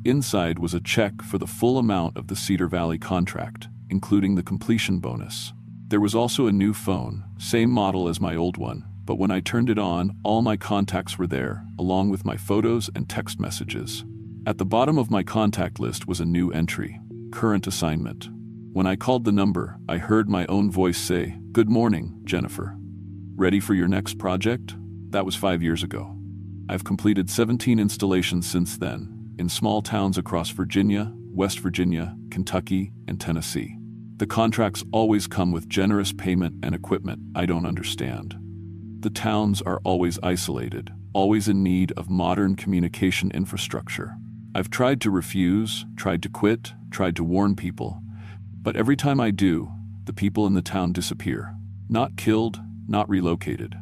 Inside was a check for the full amount of the Cedar Valley contract, including the completion bonus. There was also a new phone, same model as my old one, but when I turned it on, all my contacts were there, along with my photos and text messages. At the bottom of my contact list was a new entry, current assignment. When I called the number, I heard my own voice say, "Good morning, Jennifer. Ready for your next project?" That was 5 years ago. I've completed 17 installations since then, in small towns across Virginia, West Virginia, Kentucky, and Tennessee. The contracts always come with generous payment and equipment I don't understand. The towns are always isolated, always in need of modern communication infrastructure. I've tried to refuse, tried to quit, tried to warn people, but every time I do, the people in the town disappear. Not killed, not relocated.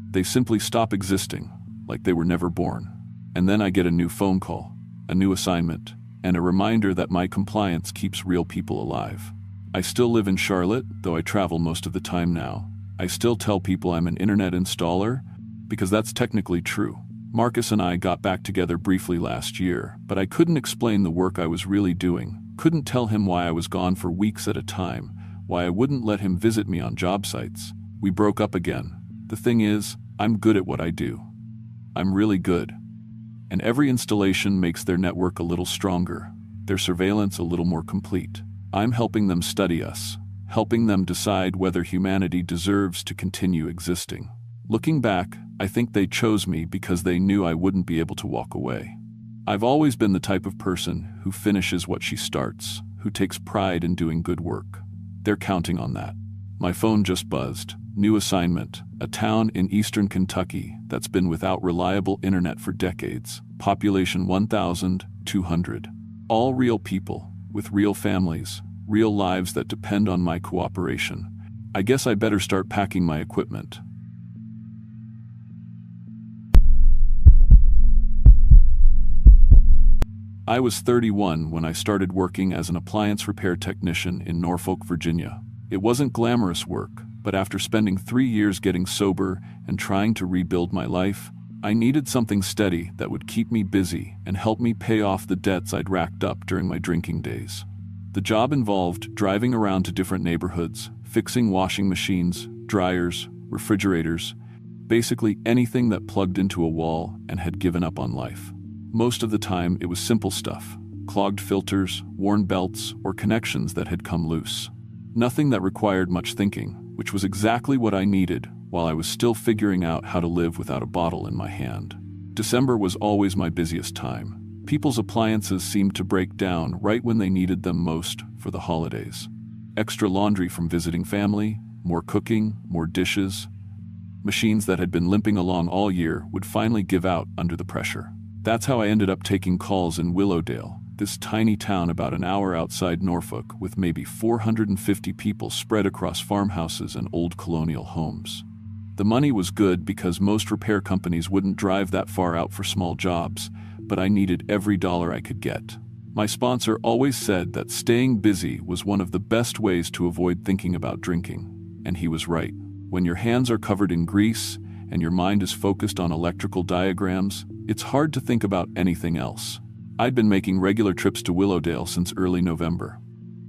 They simply stop existing, like they were never born. And then I get a new phone call, a new assignment, and a reminder that my compliance keeps real people alive. I still live in Charlotte, though I travel most of the time now. I still tell people I'm an internet installer, because that's technically true. Marcus and I got back together briefly last year, but I couldn't explain the work I was really doing, couldn't tell him why I was gone for weeks at a time, why I wouldn't let him visit me on job sites. We broke up again. The thing is, I'm good at what I do. I'm really good. And every installation makes their network a little stronger, their surveillance a little more complete. I'm helping them study us, helping them decide whether humanity deserves to continue existing. Looking back, I think they chose me because they knew I wouldn't be able to walk away. I've always been the type of person who finishes what she starts, who takes pride in doing good work. They're counting on that. My phone just buzzed. New assignment, a town in eastern Kentucky that's been without reliable internet for decades. Population 1,200. All real people, with real families, real lives that depend on my cooperation. I guess I better start packing my equipment. I was 31 when I started working as an appliance repair technician in Norfolk, Virginia. It wasn't glamorous work, but after spending 3 years getting sober and trying to rebuild my life, I needed something steady that would keep me busy and help me pay off the debts I'd racked up during my drinking days. The job involved driving around to different neighborhoods, fixing washing machines, dryers, refrigerators, basically anything that plugged into a wall and had given up on life. Most of the time, it was simple stuff: clogged filters, worn belts, or connections that had come loose. Nothing that required much thinking, which was exactly what I needed while I was still figuring out how to live without a bottle in my hand. December was always my busiest time. People's appliances seemed to break down right when they needed them most for the holidays. Extra laundry from visiting family, more cooking, more dishes. Machines that had been limping along all year would finally give out under the pressure. That's how I ended up taking calls in Willowdale, this tiny town about an hour outside Norfolk with maybe 450 people spread across farmhouses and old colonial homes. The money was good because most repair companies wouldn't drive that far out for small jobs, but I needed every dollar I could get. My sponsor always said that staying busy was one of the best ways to avoid thinking about drinking, and he was right. When your hands are covered in grease and your mind is focused on electrical diagrams, it's hard to think about anything else. I'd been making regular trips to Willowdale since early November.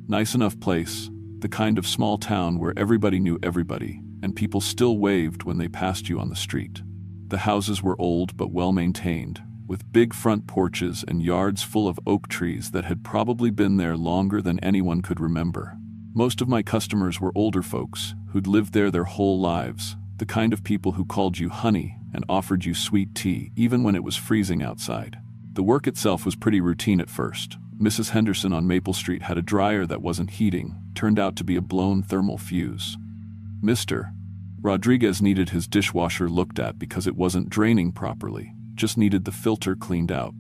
Nice enough place, the kind of small town where everybody knew everybody, and people still waved when they passed you on the street. The houses were old but well-maintained, with big front porches and yards full of oak trees that had probably been there longer than anyone could remember. Most of my customers were older folks who'd lived there their whole lives, the kind of people who called you honey and offered you sweet tea even when it was freezing outside. The work itself was pretty routine at first. Mrs. Henderson on Maple Street had a dryer that wasn't heating, turned out to be a blown thermal fuse. Mr. Rodriguez needed his dishwasher looked at because it wasn't draining properly, just needed the filter cleaned out.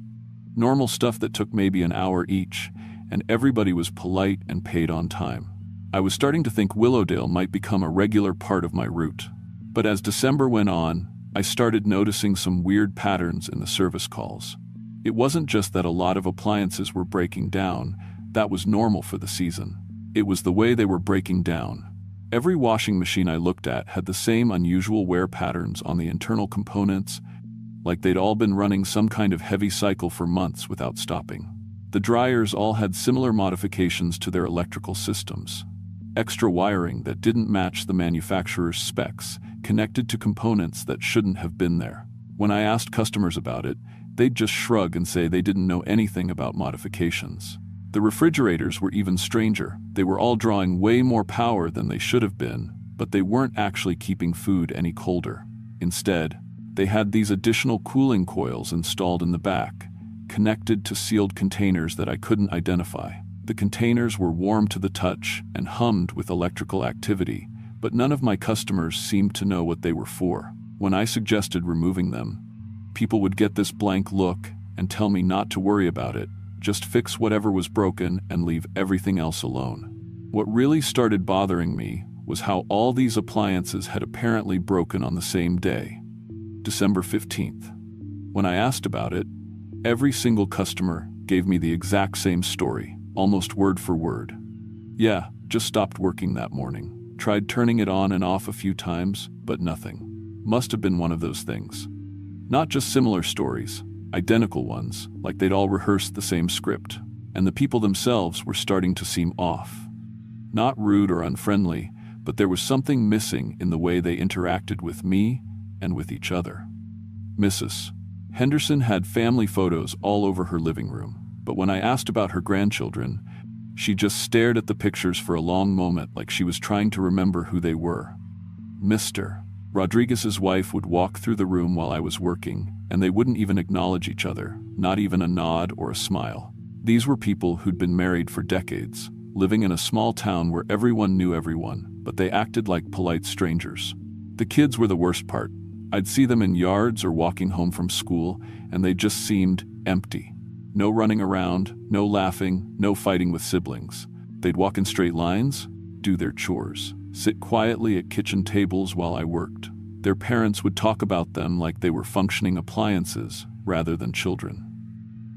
Normal stuff that took maybe an hour each, and everybody was polite and paid on time. I was starting to think Willowdale might become a regular part of my route. But as December went on, I started noticing some weird patterns in the service calls. It wasn't just that a lot of appliances were breaking down, that was normal for the season. It was the way they were breaking down. Every washing machine I looked at had the same unusual wear patterns on the internal components, like they'd all been running some kind of heavy cycle for months without stopping. The dryers all had similar modifications to their electrical systems. Extra wiring that didn't match the manufacturer's specs, connected to components that shouldn't have been there. When I asked customers about it, they'd just shrug and say they didn't know anything about modifications. The refrigerators were even stranger. They were all drawing way more power than they should have been, but they weren't actually keeping food any colder. Instead, they had these additional cooling coils installed in the back, connected to sealed containers that I couldn't identify. The containers were warm to the touch and hummed with electrical activity, but none of my customers seemed to know what they were for. When I suggested removing them, people would get this blank look and tell me not to worry about it, just fix whatever was broken and leave everything else alone. What really started bothering me was how all these appliances had apparently broken on the same day, December 15th. When I asked about it, every single customer gave me the exact same story, almost word for word. Yeah, just stopped working that morning. Tried turning it on and off a few times, but nothing. Must have been one of those things. Not just similar stories, identical ones, like they'd all rehearsed the same script, and the people themselves were starting to seem off. Not rude or unfriendly, but there was something missing in the way they interacted with me and with each other. Mrs. Henderson had family photos all over her living room, but when I asked about her grandchildren, she just stared at the pictures for a long moment like she was trying to remember who they were. Mr. Rodriguez's wife would walk through the room while I was working, and they wouldn't even acknowledge each other, not even a nod or a smile. These were people who'd been married for decades, living in a small town where everyone knew everyone, but they acted like polite strangers. The kids were the worst part. I'd see them in yards or walking home from school, and they just seemed empty. No running around, no laughing, no fighting with siblings. They'd walk in straight lines, do their chores, sit quietly at kitchen tables while I worked. Their parents would talk about them like they were functioning appliances rather than children.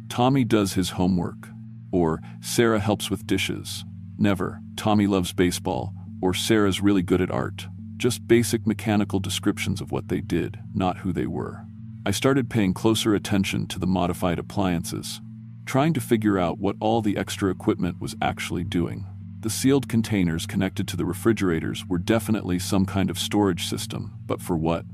Tommy does his homework, or Sarah helps with dishes. Never, Tommy loves baseball, or Sarah's really good at art. Just basic mechanical descriptions of what they did, not who they were. I started paying closer attention to the modified appliances, trying to figure out what all the extra equipment was actually doing. The sealed containers connected to the refrigerators were definitely some kind of storage system, but for what?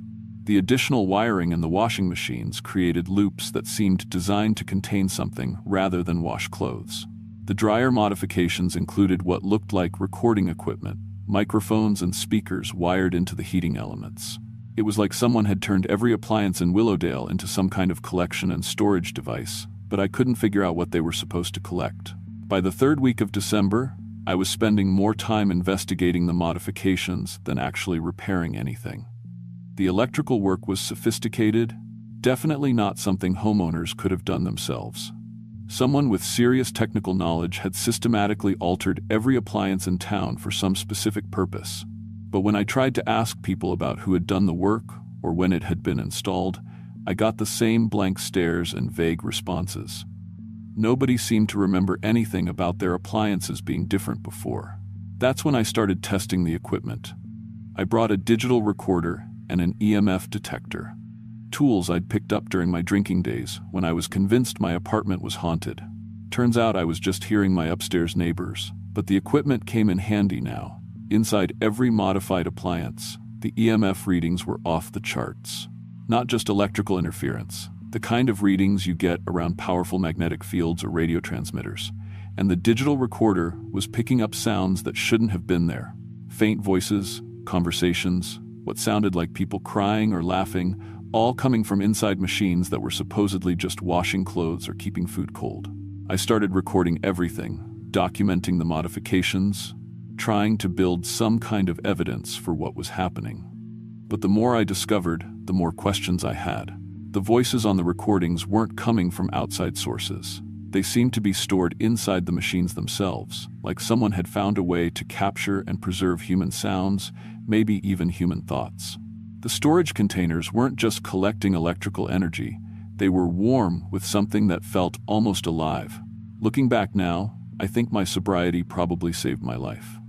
The additional wiring in the washing machines created loops that seemed designed to contain something rather than wash clothes. The dryer modifications included what looked like recording equipment, microphones and speakers wired into the heating elements. It was like someone had turned every appliance in Willowdale into some kind of collection and storage device, but I couldn't figure out what they were supposed to collect. By the third week of December, I was spending more time investigating the modifications than actually repairing anything. The electrical work was sophisticated, definitely not something homeowners could have done themselves. Someone with serious technical knowledge had systematically altered every appliance in town for some specific purpose. But when I tried to ask people about who had done the work or when it had been installed, I got the same blank stares and vague responses. Nobody seemed to remember anything about their appliances being different before. That's when I started testing the equipment. I brought a digital recorder and an EMF detector, tools I'd picked up during my drinking days when I was convinced my apartment was haunted. Turns out I was just hearing my upstairs neighbors, but the equipment came in handy now. Inside every modified appliance, the EMF readings were off the charts. Not just electrical interference, the kind of readings you get around powerful magnetic fields or radio transmitters. And the digital recorder was picking up sounds that shouldn't have been there. Faint voices, conversations, what sounded like people crying or laughing, all coming from inside machines that were supposedly just washing clothes or keeping food cold. I started recording everything, documenting the modifications, trying to build some kind of evidence for what was happening. But the more I discovered, the more questions I had. The voices on the recordings weren't coming from outside sources. They seemed to be stored inside the machines themselves, like someone had found a way to capture and preserve human sounds, maybe even human thoughts. The storage containers weren't just collecting electrical energy, they were warm with something that felt almost alive. Looking back now, I think my sobriety probably saved my life.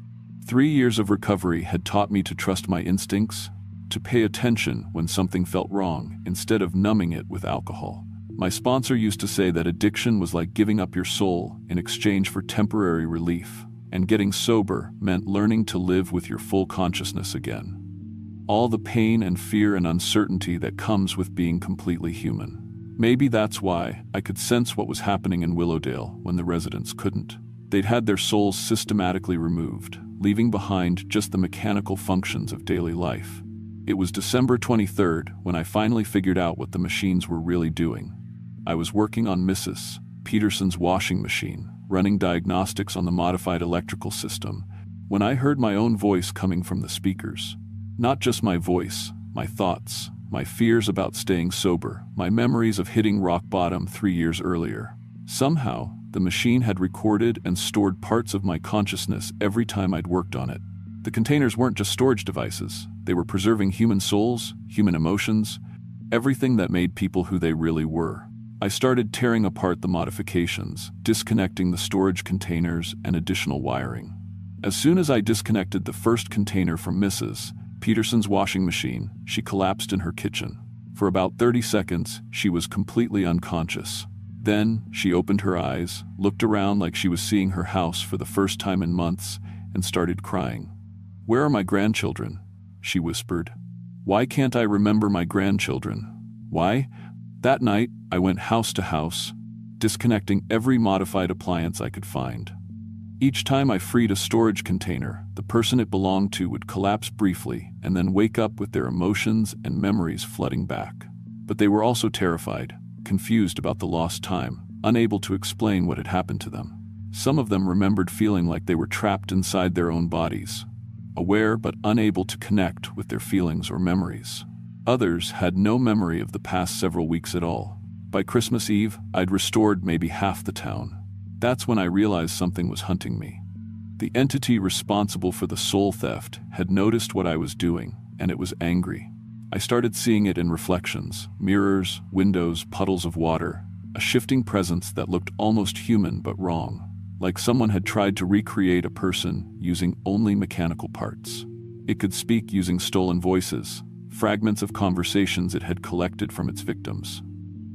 3 years of recovery had taught me to trust my instincts, to pay attention when something felt wrong instead of numbing it with alcohol. My sponsor used to say that addiction was like giving up your soul in exchange for temporary relief, and getting sober meant learning to live with your full consciousness again. All the pain and fear and uncertainty that comes with being completely human. Maybe that's why I could sense what was happening in Willowdale when the residents couldn't. They'd had their souls systematically removed, leaving behind just the mechanical functions of daily life. It was December 23rd when I finally figured out what the machines were really doing. I was working on Mrs. Peterson's washing machine, running diagnostics on the modified electrical system, when I heard my own voice coming from the speakers. Not just my voice, my thoughts, my fears about staying sober, my memories of hitting rock bottom 3 years earlier. Somehow, the machine had recorded and stored parts of my consciousness every time I'd worked on it. The containers weren't just storage devices, they were preserving human souls, human emotions, everything that made people who they really were. I started tearing apart the modifications, disconnecting the storage containers and additional wiring. As soon as I disconnected the first container from Mrs. Peterson's washing machine, she collapsed in her kitchen. For about 30 seconds, she was completely unconscious. Then, she opened her eyes, looked around like she was seeing her house for the first time in months, and started crying. "Where are my grandchildren?" she whispered. "Why can't I remember my grandchildren? Why?" That night, I went house to house, disconnecting every modified appliance I could find. Each time I freed a storage container, the person it belonged to would collapse briefly and then wake up with their emotions and memories flooding back. But they were also terrified, confused about the lost time, unable to explain what had happened to them. Some of them remembered feeling like they were trapped inside their own bodies, aware but unable to connect with their feelings or memories. Others had no memory of the past several weeks at all. By Christmas Eve, I'd restored maybe half the town. That's when I realized something was hunting me. The entity responsible for the soul theft had noticed what I was doing, and it was angry. I started seeing it in reflections, mirrors, windows, puddles of water, a shifting presence that looked almost human but wrong, like someone had tried to recreate a person using only mechanical parts. It could speak using stolen voices, fragments of conversations it had collected from its victims.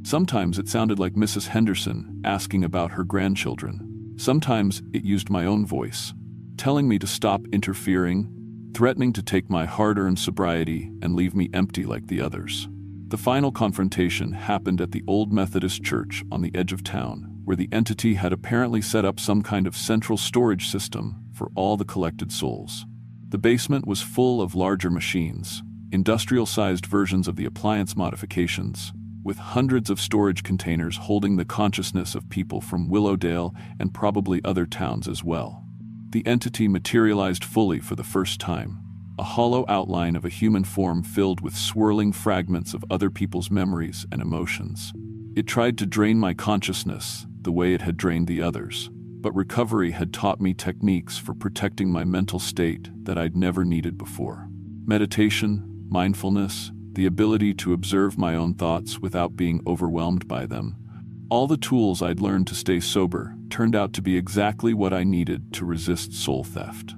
Sometimes it sounded like Mrs. Henderson asking about her grandchildren. Sometimes it used my own voice, telling me to stop interfering, threatening to take my hard-earned sobriety and leave me empty like the others. The final confrontation happened at the old Methodist church on the edge of town, where the entity had apparently set up some kind of central storage system for all the collected souls. The basement was full of larger machines, industrial-sized versions of the appliance modifications, with hundreds of storage containers holding the consciousness of people from Willowdale and probably other towns as well. The entity materialized fully for the first time, a hollow outline of a human form filled with swirling fragments of other people's memories and emotions. It tried to drain my consciousness the way it had drained the others, but recovery had taught me techniques for protecting my mental state that I'd never needed before. Meditation, mindfulness, the ability to observe my own thoughts without being overwhelmed by them. All the tools I'd learned to stay sober turned out to be exactly what I needed to resist soul theft.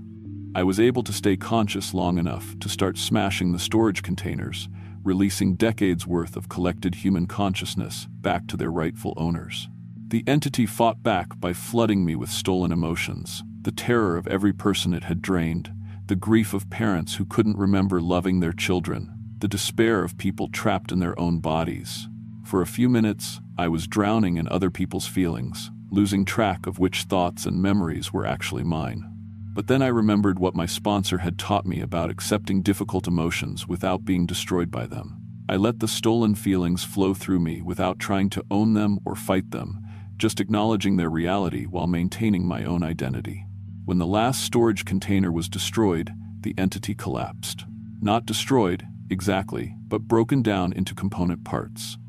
I was able to stay conscious long enough to start smashing the storage containers, releasing decades worth of collected human consciousness back to their rightful owners. The entity fought back by flooding me with stolen emotions, the terror of every person it had drained, the grief of parents who couldn't remember loving their children, the despair of people trapped in their own bodies. For a few minutes, I was drowning in other people's feelings, losing track of which thoughts and memories were actually mine. But then I remembered what my sponsor had taught me about accepting difficult emotions without being destroyed by them. I let the stolen feelings flow through me without trying to own them or fight them, just acknowledging their reality while maintaining my own identity. When the last storage container was destroyed, the entity collapsed. Not destroyed, exactly, but broken down into component parts.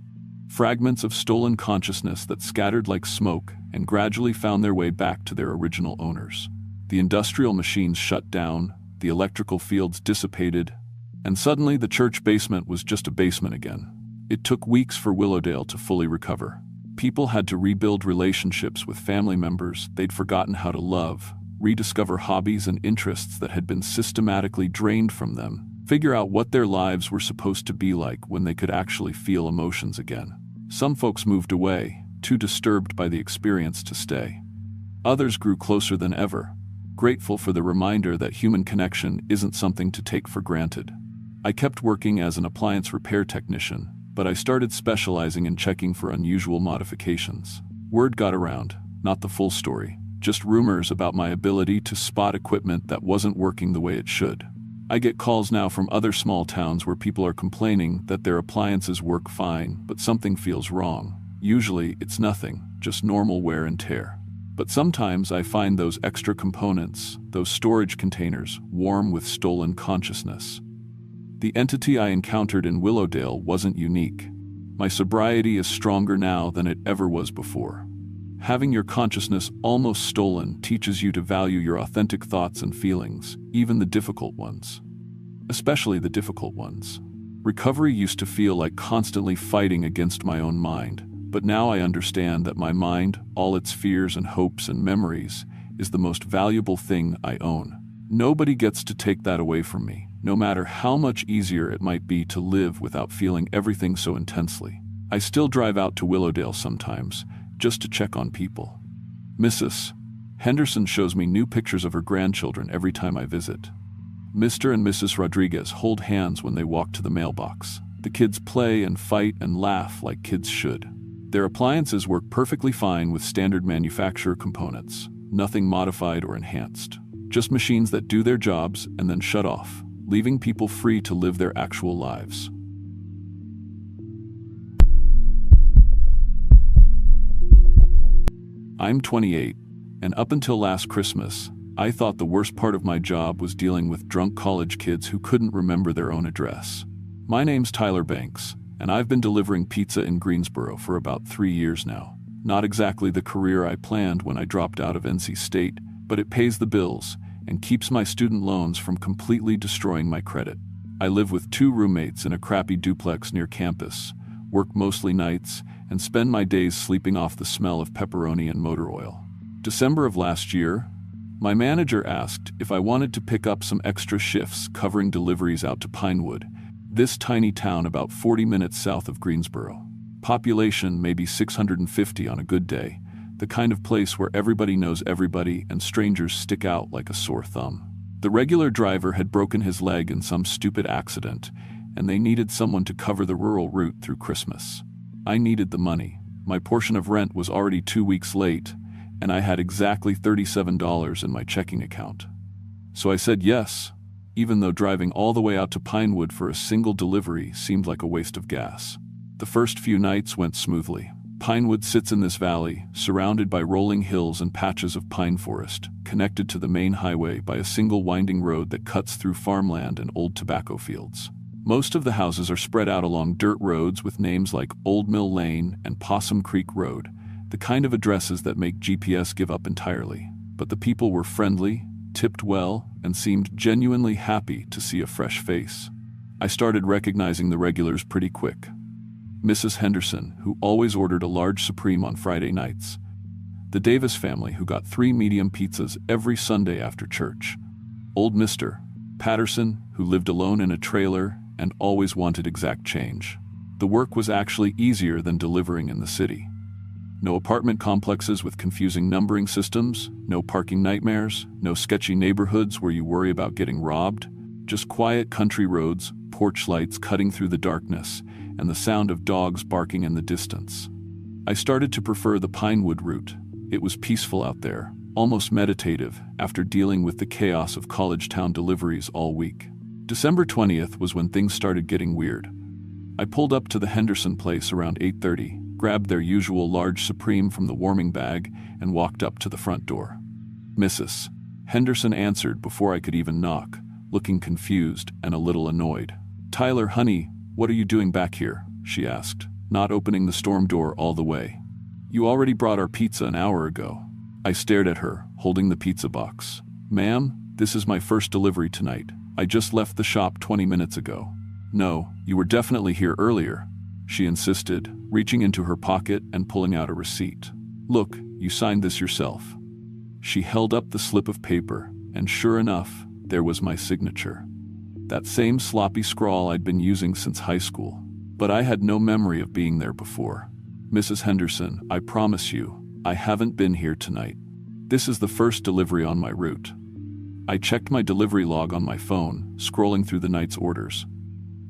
Fragments of stolen consciousness that scattered like smoke and gradually found their way back to their original owners. The industrial machines shut down, the electrical fields dissipated, and suddenly the church basement was just a basement again. It took weeks for Willowdale to fully recover. People had to rebuild relationships with family members they'd forgotten how to love, rediscover hobbies and interests that had been systematically drained from them, figure out what their lives were supposed to be like when they could actually feel emotions again. Some folks moved away, too disturbed by the experience to stay. Others grew closer than ever, grateful for the reminder that human connection isn't something to take for granted. I kept working as an appliance repair technician, but I started specializing in checking for unusual modifications. Word got around, not the full story, just rumors about my ability to spot equipment that wasn't working the way it should. I get calls now from other small towns where people are complaining that their appliances work fine, but something feels wrong. Usually, it's nothing, just normal wear and tear. But sometimes I find those extra components, those storage containers, warm with stolen consciousness. The entity I encountered in Willowdale wasn't unique. My sobriety is stronger now than it ever was before. Having your consciousness almost stolen teaches you to value your authentic thoughts and feelings, even the difficult ones. Especially the difficult ones. Recovery used to feel like constantly fighting against my own mind, but now I understand that my mind, all its fears and hopes and memories, is the most valuable thing I own. Nobody gets to take that away from me, no matter how much easier it might be to live without feeling everything so intensely. I still drive out to Willowdale sometimes, just to check on people. Mrs. Henderson shows me new pictures of her grandchildren every time I visit. Mr. and Mrs. Rodriguez hold hands when they walk to the mailbox. The kids play and fight and laugh like kids should. Their appliances work perfectly fine with standard manufacturer components, nothing modified or enhanced. Just machines that do their jobs and then shut off, leaving people free to live their actual lives. I'm 28, and up until last Christmas, I thought the worst part of my job was dealing with drunk college kids who couldn't remember their own address. My name's Tyler Banks, and I've been delivering pizza in Greensboro for about 3 years now. Not exactly the career I planned when I dropped out of NC State, but it pays the bills and keeps my student loans from completely destroying my credit. I live with 2 roommates in a crappy duplex near campus, work mostly nights, and spend my days sleeping off the smell of pepperoni and motor oil. December of last year, my manager asked if I wanted to pick up some extra shifts covering deliveries out to Pinewood, this tiny town about 40 minutes south of Greensboro. Population maybe 650 on a good day, the kind of place where everybody knows everybody and strangers stick out like a sore thumb. The regular driver had broken his leg in some stupid accident, and they needed someone to cover the rural route through Christmas. I needed the money. My portion of rent was already 2 weeks late, and I had exactly $37 in my checking account. So I said yes, even though driving all the way out to Pinewood for a single delivery seemed like a waste of gas. The first few nights went smoothly. Pinewood sits in this valley, surrounded by rolling hills and patches of pine forest, connected to the main highway by a single winding road that cuts through farmland and old tobacco fields. Most of the houses are spread out along dirt roads with names like Old Mill Lane and Possum Creek Road, the kind of addresses that make GPS give up entirely. But the people were friendly, tipped well, and seemed genuinely happy to see a fresh face. I started recognizing the regulars pretty quick. Mrs. Henderson, who always ordered a large Supreme on Friday nights. The Davis family, who got 3 medium pizzas every Sunday after church. Old Mr. Patterson, who lived alone in a trailer and always wanted exact change. The work was actually easier than delivering in the city. No apartment complexes with confusing numbering systems, no parking nightmares, no sketchy neighborhoods where you worry about getting robbed, just quiet country roads, porch lights cutting through the darkness, and the sound of dogs barking in the distance. I started to prefer the Pinewood route. It was peaceful out there, almost meditative, after dealing with the chaos of college town deliveries all week. December 20th was when things started getting weird. I pulled up to the Henderson place around 8:30, grabbed their usual large Supreme from the warming bag, and walked up to the front door. Mrs. Henderson answered before I could even knock, looking confused and a little annoyed. "Tyler, honey, what are you doing back here?" she asked, not opening the storm door all the way. "You already brought our pizza an hour ago." I stared at her, holding the pizza box. "Ma'am, this is my first delivery tonight. I just left the shop 20 minutes ago." "No, you were definitely here earlier," she insisted, reaching into her pocket and pulling out a receipt. "Look, you signed this yourself." She held up the slip of paper, and sure enough, there was my signature. That same sloppy scrawl I'd been using since high school. But I had no memory of being there before. "Mrs. Henderson, I promise you, I haven't been here tonight. This is the first delivery on my route." I checked my delivery log on my phone, scrolling through the night's orders.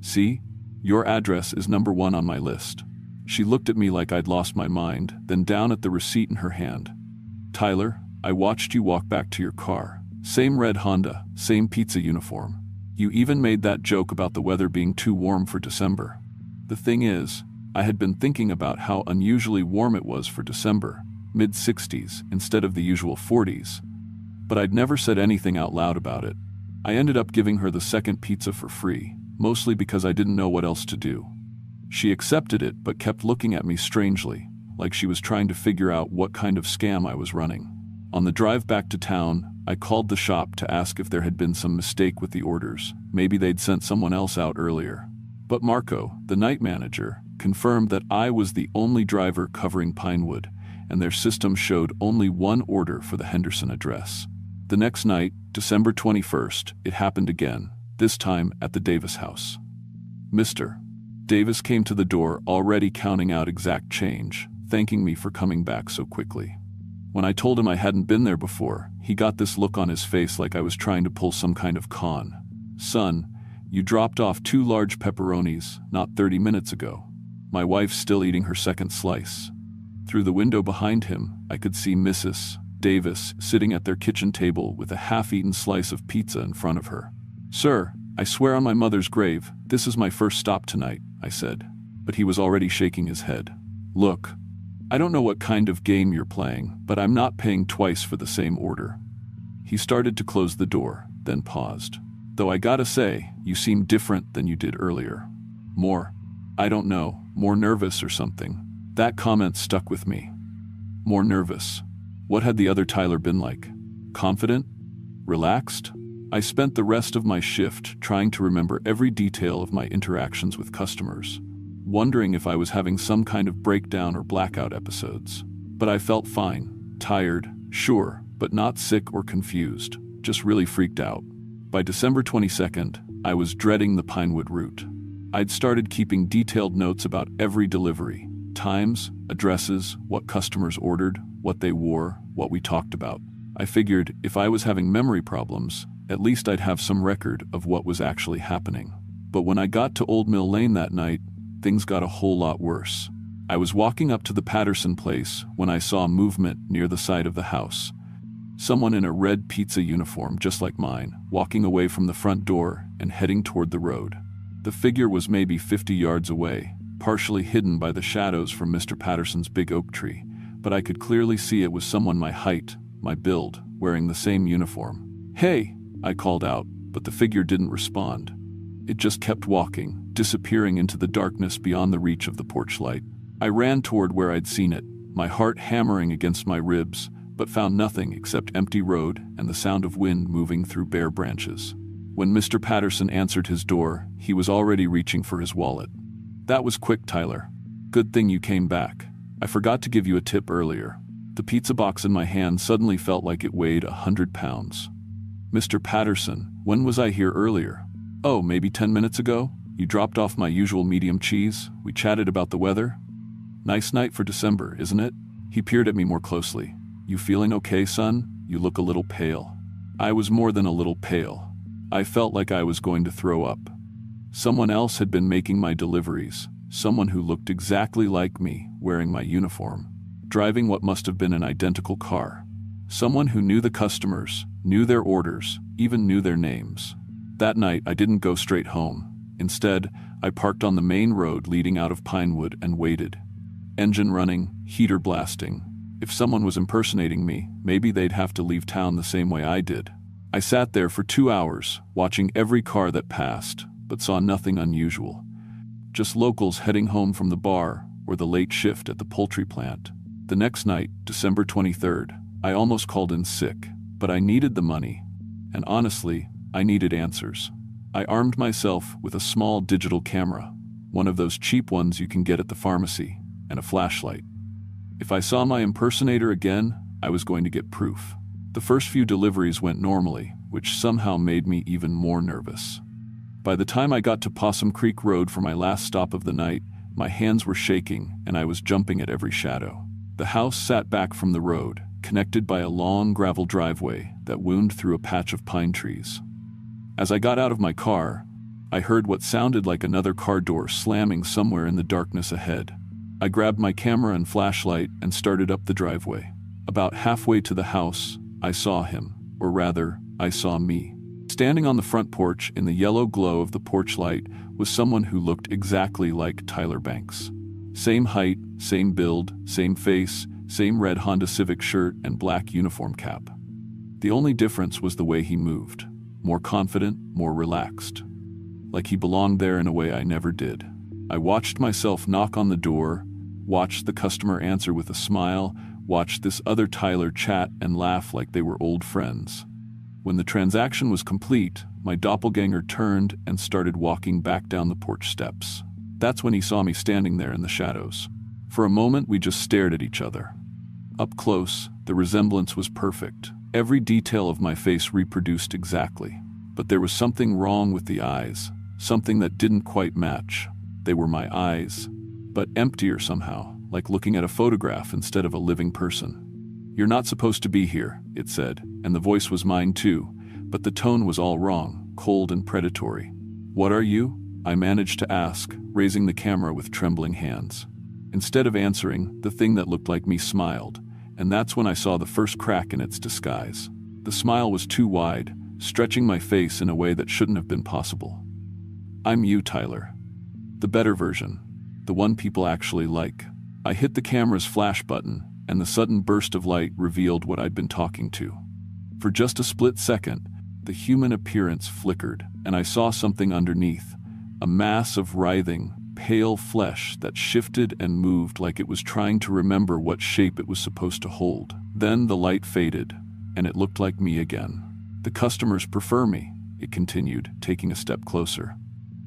"See? Your address is number 1 on my list." She looked at me like I'd lost my mind, then down at the receipt in her hand. "Tyler, I watched you walk back to your car. Same red Honda, same pizza uniform. You even made that joke about the weather being too warm for December." The thing is, I had been thinking about how unusually warm it was for December, mid-60s instead of the usual 40s. But I'd never said anything out loud about it. I ended up giving her the second pizza for free, mostly because I didn't know what else to do. She accepted it but kept looking at me strangely, like she was trying to figure out what kind of scam I was running. On the drive back to town, I called the shop to ask if there had been some mistake with the orders. Maybe they'd sent someone else out earlier. But Marco, the night manager, confirmed that I was the only driver covering Pinewood, and their system showed only one order for the Henderson address. The next night, December 21st, it happened again, this time at the Davis house. Mr. Davis came to the door already counting out exact change, thanking me for coming back so quickly. When I told him I hadn't been there before, he got this look on his face like I was trying to pull some kind of con. "Son, you dropped off 2 large pepperonis not 30 minutes ago." My wife's still eating her second slice. Through the window behind him, I could see Mrs. Davis sitting at their kitchen table with a half-eaten slice of pizza in front of her. "Sir, I swear on my mother's grave, this is my first stop tonight," I said. But he was already shaking his head. "Look, I don't know what kind of game you're playing, but I'm not paying twice for the same order." He started to close the door, then paused. "Though I gotta say, you seem different than you did earlier. I don't know, more nervous or something." That comment stuck with me. More nervous. What had the other Tyler been like? Confident? Relaxed? I spent the rest of my shift trying to remember every detail of my interactions with customers. wondering if I was having some kind of breakdown or blackout episodes. But I felt fine, tired, sure, but not sick or confused, just really freaked out. By December 22nd, I was dreading the Pinewood route. I'd started keeping detailed notes about every delivery, times, addresses, what customers ordered, what they wore, what we talked about. I figured if I was having memory problems, at least I'd have some record of what was actually happening. But when I got to Old Mill Lane that night, things got a whole lot worse. I was walking up to the Patterson place when I saw movement near the side of the house. Someone in a red pizza uniform just like mine, walking away from the front door and heading toward the road. The figure was maybe 50 yards away, partially hidden by the shadows from Mr. Patterson's big oak tree, but I could clearly see it was someone my height, my build, wearing the same uniform. "Hey!" I called out, but the figure didn't respond. It just kept walking, disappearing into the darkness beyond the reach of the porch light. I ran toward where I'd seen it, my heart hammering against my ribs, but found nothing except empty road and the sound of wind moving through bare branches. When Mr. Patterson answered his door, he was already reaching for his wallet. "That was quick, Tyler. Good thing you came back. I forgot to give you a tip earlier." The pizza box in my hand suddenly felt like it weighed 100 pounds. "Mr. Patterson, when was I here earlier?" "Oh, maybe 10 minutes ago? You dropped off my usual medium cheese. We chatted about the weather." "Nice night for December, isn't it?" He peered at me more closely. "You feeling okay, son? You look a little pale." I was more than a little pale. I felt like I was going to throw up. Someone else had been making my deliveries, someone who looked exactly like me, wearing my uniform, driving what must have been an identical car. Someone who knew the customers, knew their orders, even knew their names. That night, I didn't go straight home. Instead, I parked on the main road leading out of Pinewood and waited. Engine running, heater blasting. If someone was impersonating me, maybe they'd have to leave town the same way I did. I sat there for 2 hours, watching every car that passed, but saw nothing unusual. Just locals heading home from the bar or the late shift at the poultry plant. The next night, December 23rd, I almost called in sick, but I needed the money. And honestly, I needed answers. I armed myself with a small digital camera, one of those cheap ones you can get at the pharmacy, and a flashlight. If I saw my impersonator again, I was going to get proof. The first few deliveries went normally, which somehow made me even more nervous. By the time I got to Possum Creek Road for my last stop of the night, my hands were shaking and I was jumping at every shadow. The house sat back from the road, connected by a long gravel driveway that wound through a patch of pine trees. As I got out of my car, I heard what sounded like another car door slamming somewhere in the darkness ahead. I grabbed my camera and flashlight and started up the driveway. About halfway to the house, I saw him, or rather, I saw me. Standing on the front porch in the yellow glow of the porch light was someone who looked exactly like Tyler Banks. Same height, same build, same face, same red Honda Civic shirt and black uniform cap. The only difference was the way he moved. More confident, more relaxed. Like he belonged there in a way I never did. I watched myself knock on the door, watched the customer answer with a smile, watched this other Tyler chat and laugh like they were old friends. When the transaction was complete, my doppelganger turned and started walking back down the porch steps. That's when he saw me standing there in the shadows. For a moment, we just stared at each other. Up close, the resemblance was perfect. Every detail of my face reproduced exactly. But there was something wrong with the eyes, something that didn't quite match. They were my eyes, but emptier somehow, like looking at a photograph instead of a living person. "You're not supposed to be here," it said, and the voice was mine too, but the tone was all wrong, cold and predatory. "What are you?" I managed to ask, raising the camera with trembling hands. Instead of answering, the thing that looked like me smiled, and that's when I saw the first crack in its disguise. The smile was too wide, stretching my face in a way that shouldn't have been possible. "I'm you, Tyler. The better version. The one people actually like." I hit the camera's flash button, and the sudden burst of light revealed what I'd been talking to. For just a split second, the human appearance flickered, and I saw something underneath, a mass of writhing, pale flesh that shifted and moved like it was trying to remember what shape it was supposed to hold. Then the light faded, and it looked like me again. "The customers prefer me," it continued, taking a step closer.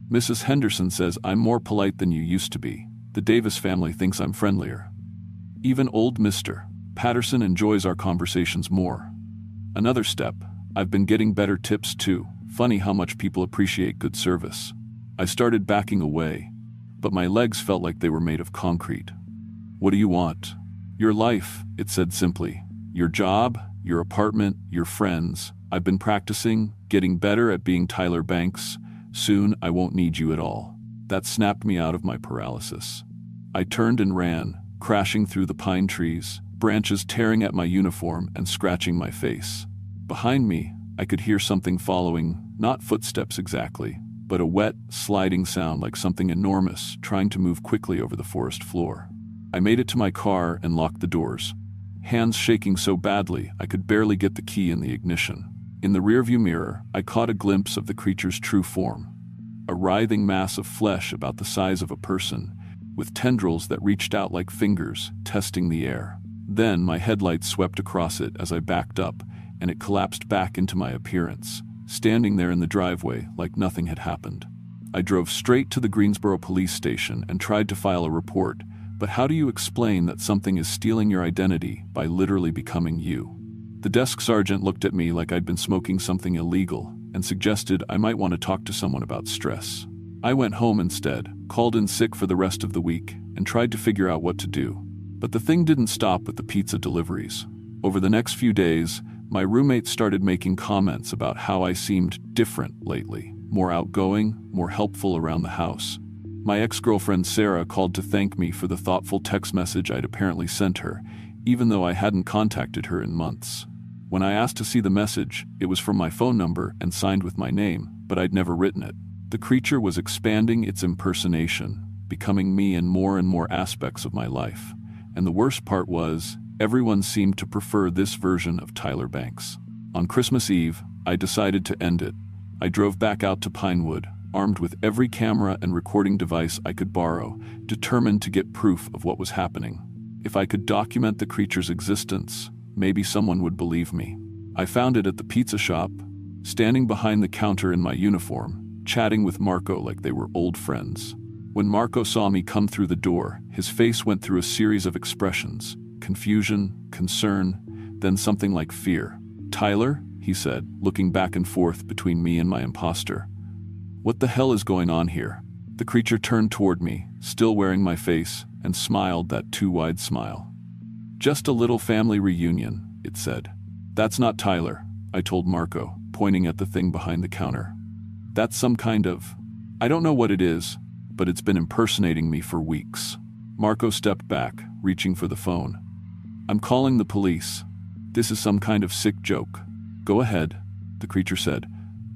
Mrs. Henderson says I'm more polite than you used to be. The Davis family thinks I'm friendlier. Even old Mr. Patterson enjoys our conversations more. Another step, I've been getting better tips too. Funny how much people appreciate good service. I started backing away, but my legs felt like they were made of concrete. What do you want? Your life, it said simply. Your job, your apartment, your friends. I've been practicing, getting better at being Tyler Banks. Soon I won't need you at all. That snapped me out of my paralysis. I turned and ran, crashing through the pine trees, branches tearing at my uniform and scratching my face. Behind me, I could hear something following, not footsteps exactly, but a wet, sliding sound like something enormous trying to move quickly over the forest floor. I made it to my car and locked the doors, hands shaking so badly I could barely get the key in the ignition. In the rearview mirror, I caught a glimpse of the creature's true form. A writhing mass of flesh about the size of a person, with tendrils that reached out like fingers, testing the air. Then my headlights swept across it as I backed up, and it collapsed back into my appearance, standing there in the driveway like nothing had happened. I drove straight to the Greensboro police station and tried to file a report, but how do you explain that something is stealing your identity by literally becoming you? The desk sergeant looked at me like I'd been smoking something illegal and suggested I might want to talk to someone about stress. I went home instead, called in sick for the rest of the week, and tried to figure out what to do. But the thing didn't stop with the pizza deliveries. Over the next few days, my roommate started making comments about how I seemed different lately, more outgoing, more helpful around the house. My ex-girlfriend Sarah called to thank me for the thoughtful text message I'd apparently sent her, even though I hadn't contacted her in months. When I asked to see the message, it was from my phone number and signed with my name, but I'd never written it. The creature was expanding its impersonation, becoming me in more and more aspects of my life. And the worst part was, everyone seemed to prefer this version of Tyler Banks. On Christmas Eve, I decided to end it. I drove back out to Pinewood, armed with every camera and recording device I could borrow, determined to get proof of what was happening. If I could document the creature's existence, maybe someone would believe me. I found it at the pizza shop, standing behind the counter in my uniform, chatting with Marco like they were old friends. When Marco saw me come through the door, his face went through a series of expressions: confusion, concern, then something like fear. "Tyler," he said, looking back and forth between me and my imposter. "What the hell is going on here?" The creature turned toward me, still wearing my face, and smiled that too wide smile. "Just a little family reunion," it said. "That's not Tyler," I told Marco, pointing at the thing behind the counter. "That's some kind of... I don't know what it is, but it's been impersonating me for weeks." Marco stepped back, reaching for the phone. "I'm calling the police. This is some kind of sick joke." "Go ahead," the creature said.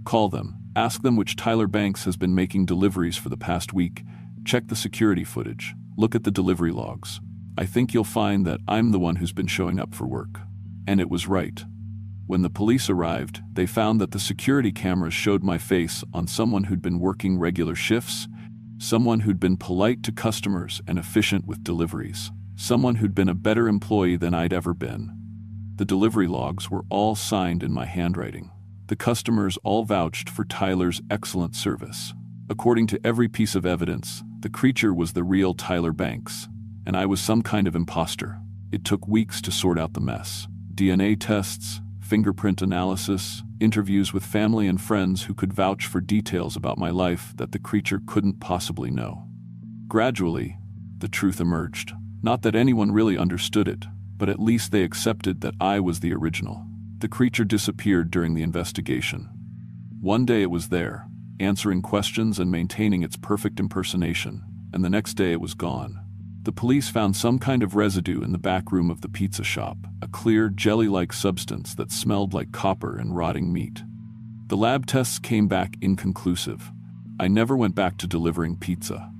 "Call them. Ask them which Tyler Banks has been making deliveries for the past week. Check the security footage. Look at the delivery logs. I think you'll find that I'm the one who's been showing up for work." And it was right. When the police arrived, they found that the security cameras showed my face on someone who'd been working regular shifts, someone who'd been polite to customers and efficient with deliveries, someone who'd been a better employee than I'd ever been. The delivery logs were all signed in my handwriting. The customers all vouched for Tyler's excellent service. According to every piece of evidence, the creature was the real Tyler Banks, and I was some kind of imposter. It took weeks to sort out the mess. DNA tests, fingerprint analysis, interviews with family and friends who could vouch for details about my life that the creature couldn't possibly know. Gradually, the truth emerged. Not that anyone really understood it, but at least they accepted that I was the original. The creature disappeared during the investigation. One day it was there, answering questions and maintaining its perfect impersonation, and the next day it was gone. The police found some kind of residue in the back room of the pizza shop, a clear, jelly-like substance that smelled like copper and rotting meat. The lab tests came back inconclusive. I never went back to delivering pizza.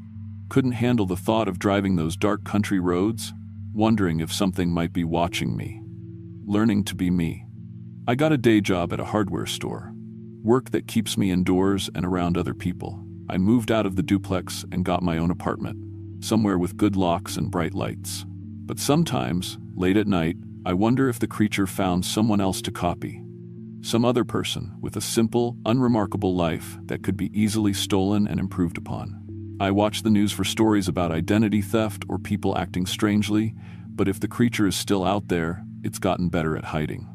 Couldn't handle the thought of driving those dark country roads, wondering if something might be watching me. Learning to be me. I got a day job at a hardware store. Work that keeps me indoors and around other people. I moved out of the duplex and got my own apartment, somewhere with good locks and bright lights. But sometimes, late at night, I wonder if the creature found someone else to copy. Some other person with a simple, unremarkable life that could be easily stolen and improved upon. I watch the news for stories about identity theft or people acting strangely, but if the creature is still out there, it's gotten better at hiding.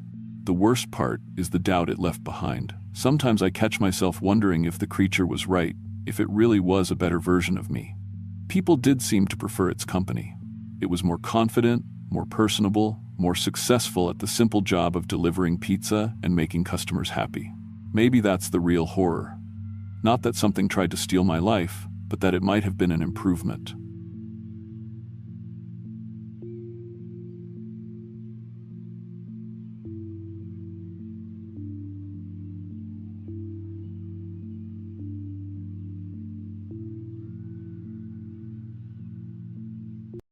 The worst part is the doubt it left behind. Sometimes I catch myself wondering if the creature was right, if it really was a better version of me. People did seem to prefer its company. It was more confident, more personable, more successful at the simple job of delivering pizza and making customers happy. Maybe that's the real horror. Not that something tried to steal my life, but that it might have been an improvement.